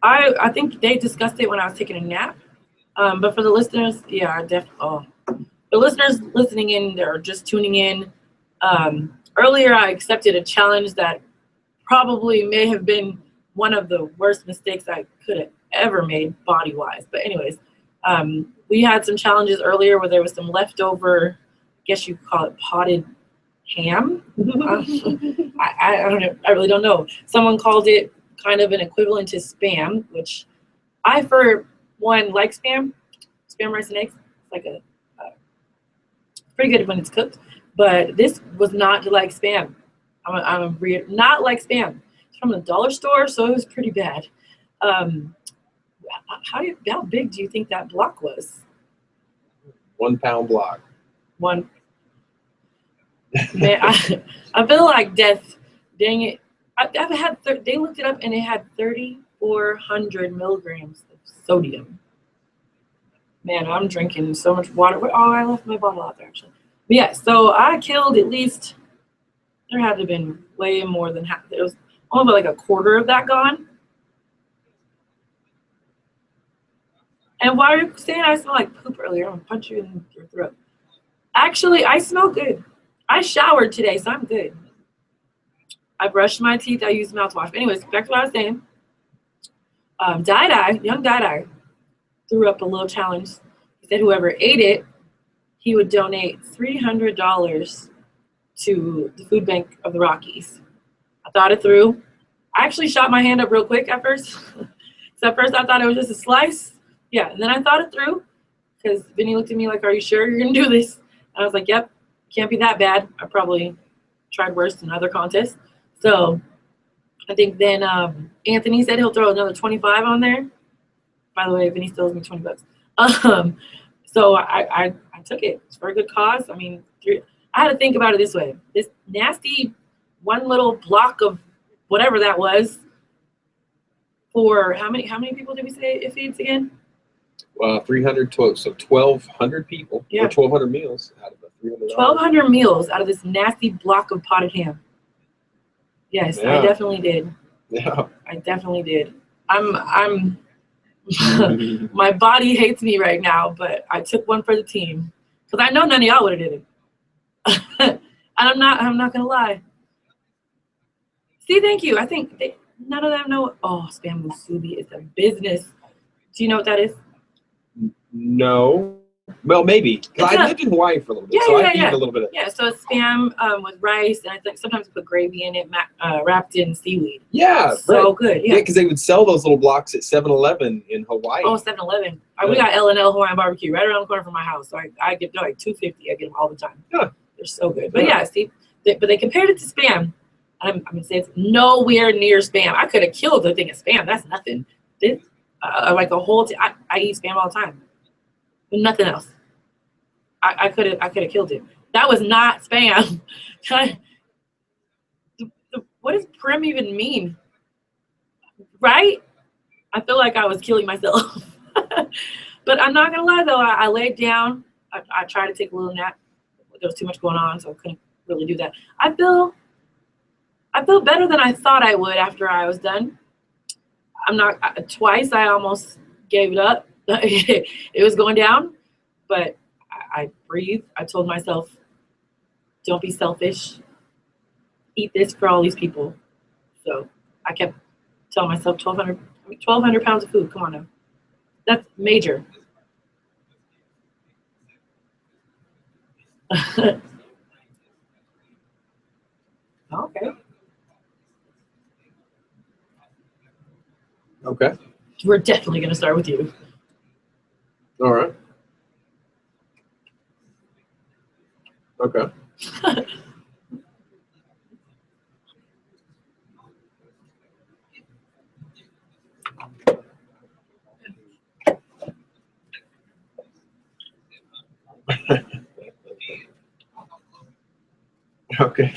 I think they discussed it when I was taking a nap. But for the listeners, yeah, I definitely. Oh, the listeners listening in or just tuning in. Earlier, I accepted a challenge that probably may have been one of the worst mistakes I could have ever made body-wise. But anyways, we had some challenges earlier where there was some leftover, I guess you could call it potted ham. I don't know. I really don't know. Someone called it kind of an equivalent to Spam, which I, for one, like Spam rice and eggs. It's like pretty good when it's cooked. But this was not like Spam. I'm not like Spam. It's from the dollar store, so it was pretty bad. How big do you think that block was? 1 pound block. One. Man, I feel like death. Dang it. I've had. They looked it up and it had 3,400 milligrams of sodium. Man, I'm drinking so much water. Oh, I left my bottle out there actually. But yeah, so I killed at least. There had to have been way more than half. There was only like a quarter of that gone. And why are you saying I smell like poop earlier? I'm gonna punch you in your throat. Actually, I smell good. I showered today, so I'm good. I brushed my teeth. I used mouthwash. Anyways, back to what I was saying. Young Dai threw up a little challenge. He said whoever ate it, he would donate $300 to the food bank of the Rockies. I thought it through. I actually shot my hand up real quick at first. So at first I thought it was just a slice. Yeah, and then I thought it through because Vinny looked at me like, are you sure you're going to do this? And I was like, yep, can't be that bad. I probably tried worse in other contests. So I think then Anthony said he'll throw another 25 on there. By the way, if any steals me $20. So I took it. It's for a good cause. I mean, I had to think about it this way. This nasty one little block of whatever that was for how many people did we say it feeds again? 300 totes, so 1,200 people, Yeah. or 1,200 meals out of the 300. 1,200 meals out of this nasty block of potted ham. Yes, Yeah. I definitely did. Yeah. I definitely did. I'm my body hates me right now, but I took one for the team because I know none of y'all would have did it. And I'm not gonna lie. See, thank you. I think none of them know. Oh, spam musubi is a business. Do you know what that is? No. Well, maybe. 'Cause I lived in Hawaii for a little bit, so I've eaten a little bit of. Yeah, so it's spam with rice, and I think sometimes put gravy in it, wrapped in seaweed. Yeah, So right. good. Yeah. because they would sell those little blocks at 7-Eleven in Hawaii. Oh, 7-Eleven. We got L&L Hawaiian barbecue right around the corner from my house. So I get they're like $2.50. I get them all the time. Yeah. They're so good. But yeah, see, but they compared it to spam. I'm gonna say it's nowhere near spam. I could have killed the thing of spam. That's nothing. This, like a whole. I eat spam all the time. With nothing else. I could have killed it. That was not spam. What does prim even mean? Right? I feel like I was killing myself. But I'm not gonna lie though, I laid down. I tried to take a little nap. There was too much going on, so I couldn't really do that. I feel better than I thought I would after I was done. Twice I almost gave it up. It was going down, but I breathed. I told myself, don't be selfish. Eat this for all these people. So I kept telling myself 1,200 pounds of food. Come on now. That's major. Okay. Okay. We're definitely going to start with you. All right. Okay. Okay.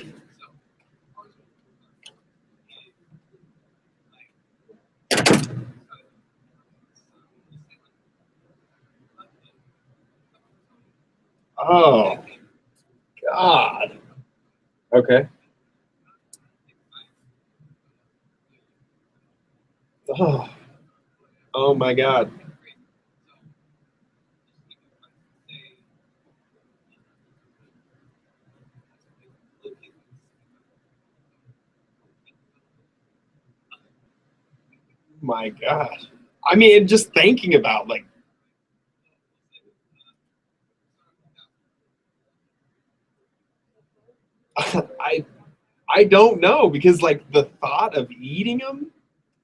Oh, God. Okay. Oh, oh my God. My God. I mean, just thinking about like. I don't know because like the thought of eating them.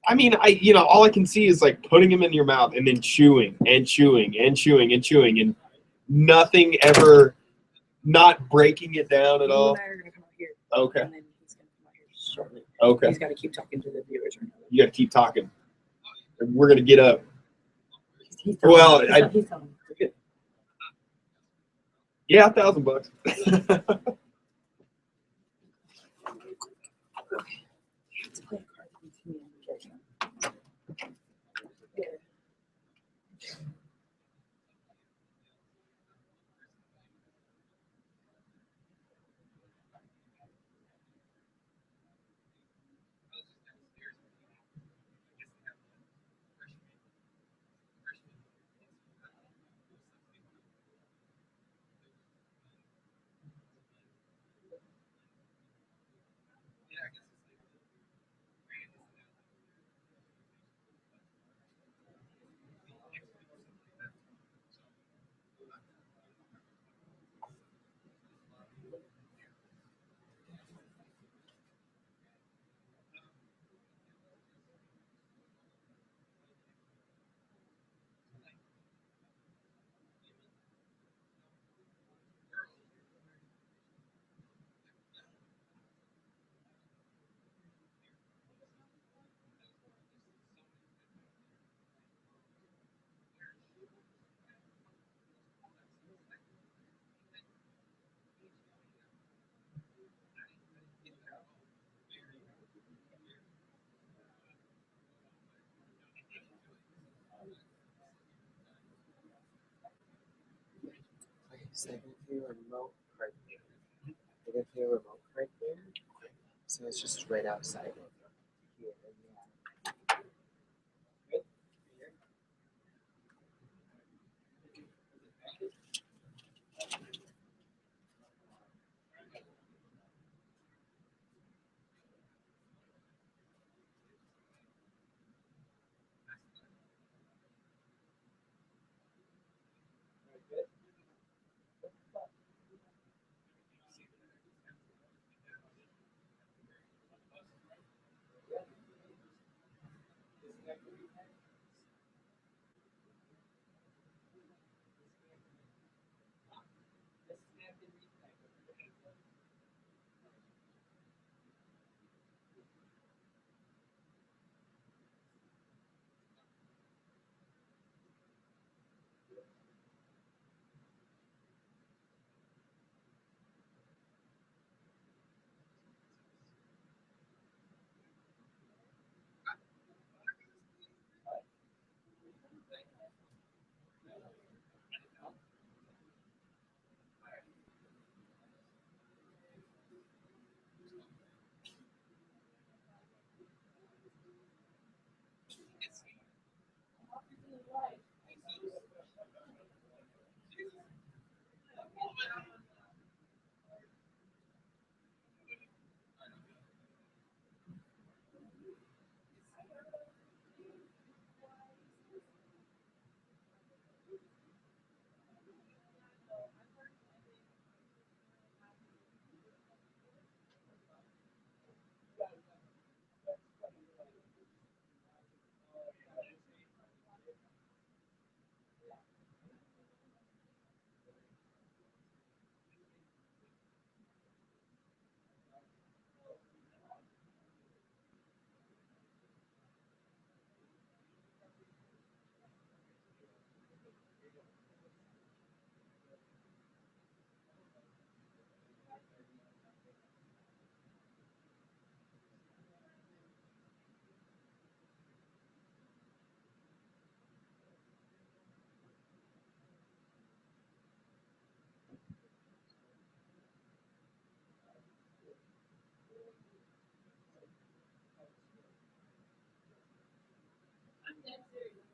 I mean, all I can see is like putting them in your mouth and then chewing and chewing and chewing and chewing and nothing ever, not breaking it down at all. You and I are gonna come out here. Okay. And then he's gonna come out here shortly. Okay. He's got to keep talking to the viewers right now. You got to keep talking. We're gonna get up. He's Well, he's telling him. We're good. Yeah, $1,000. Let's play a card between me and Georgia. So I got the remote right there. I got the remote right there. So it's just right outside of here. Yeah. I'm dead serious.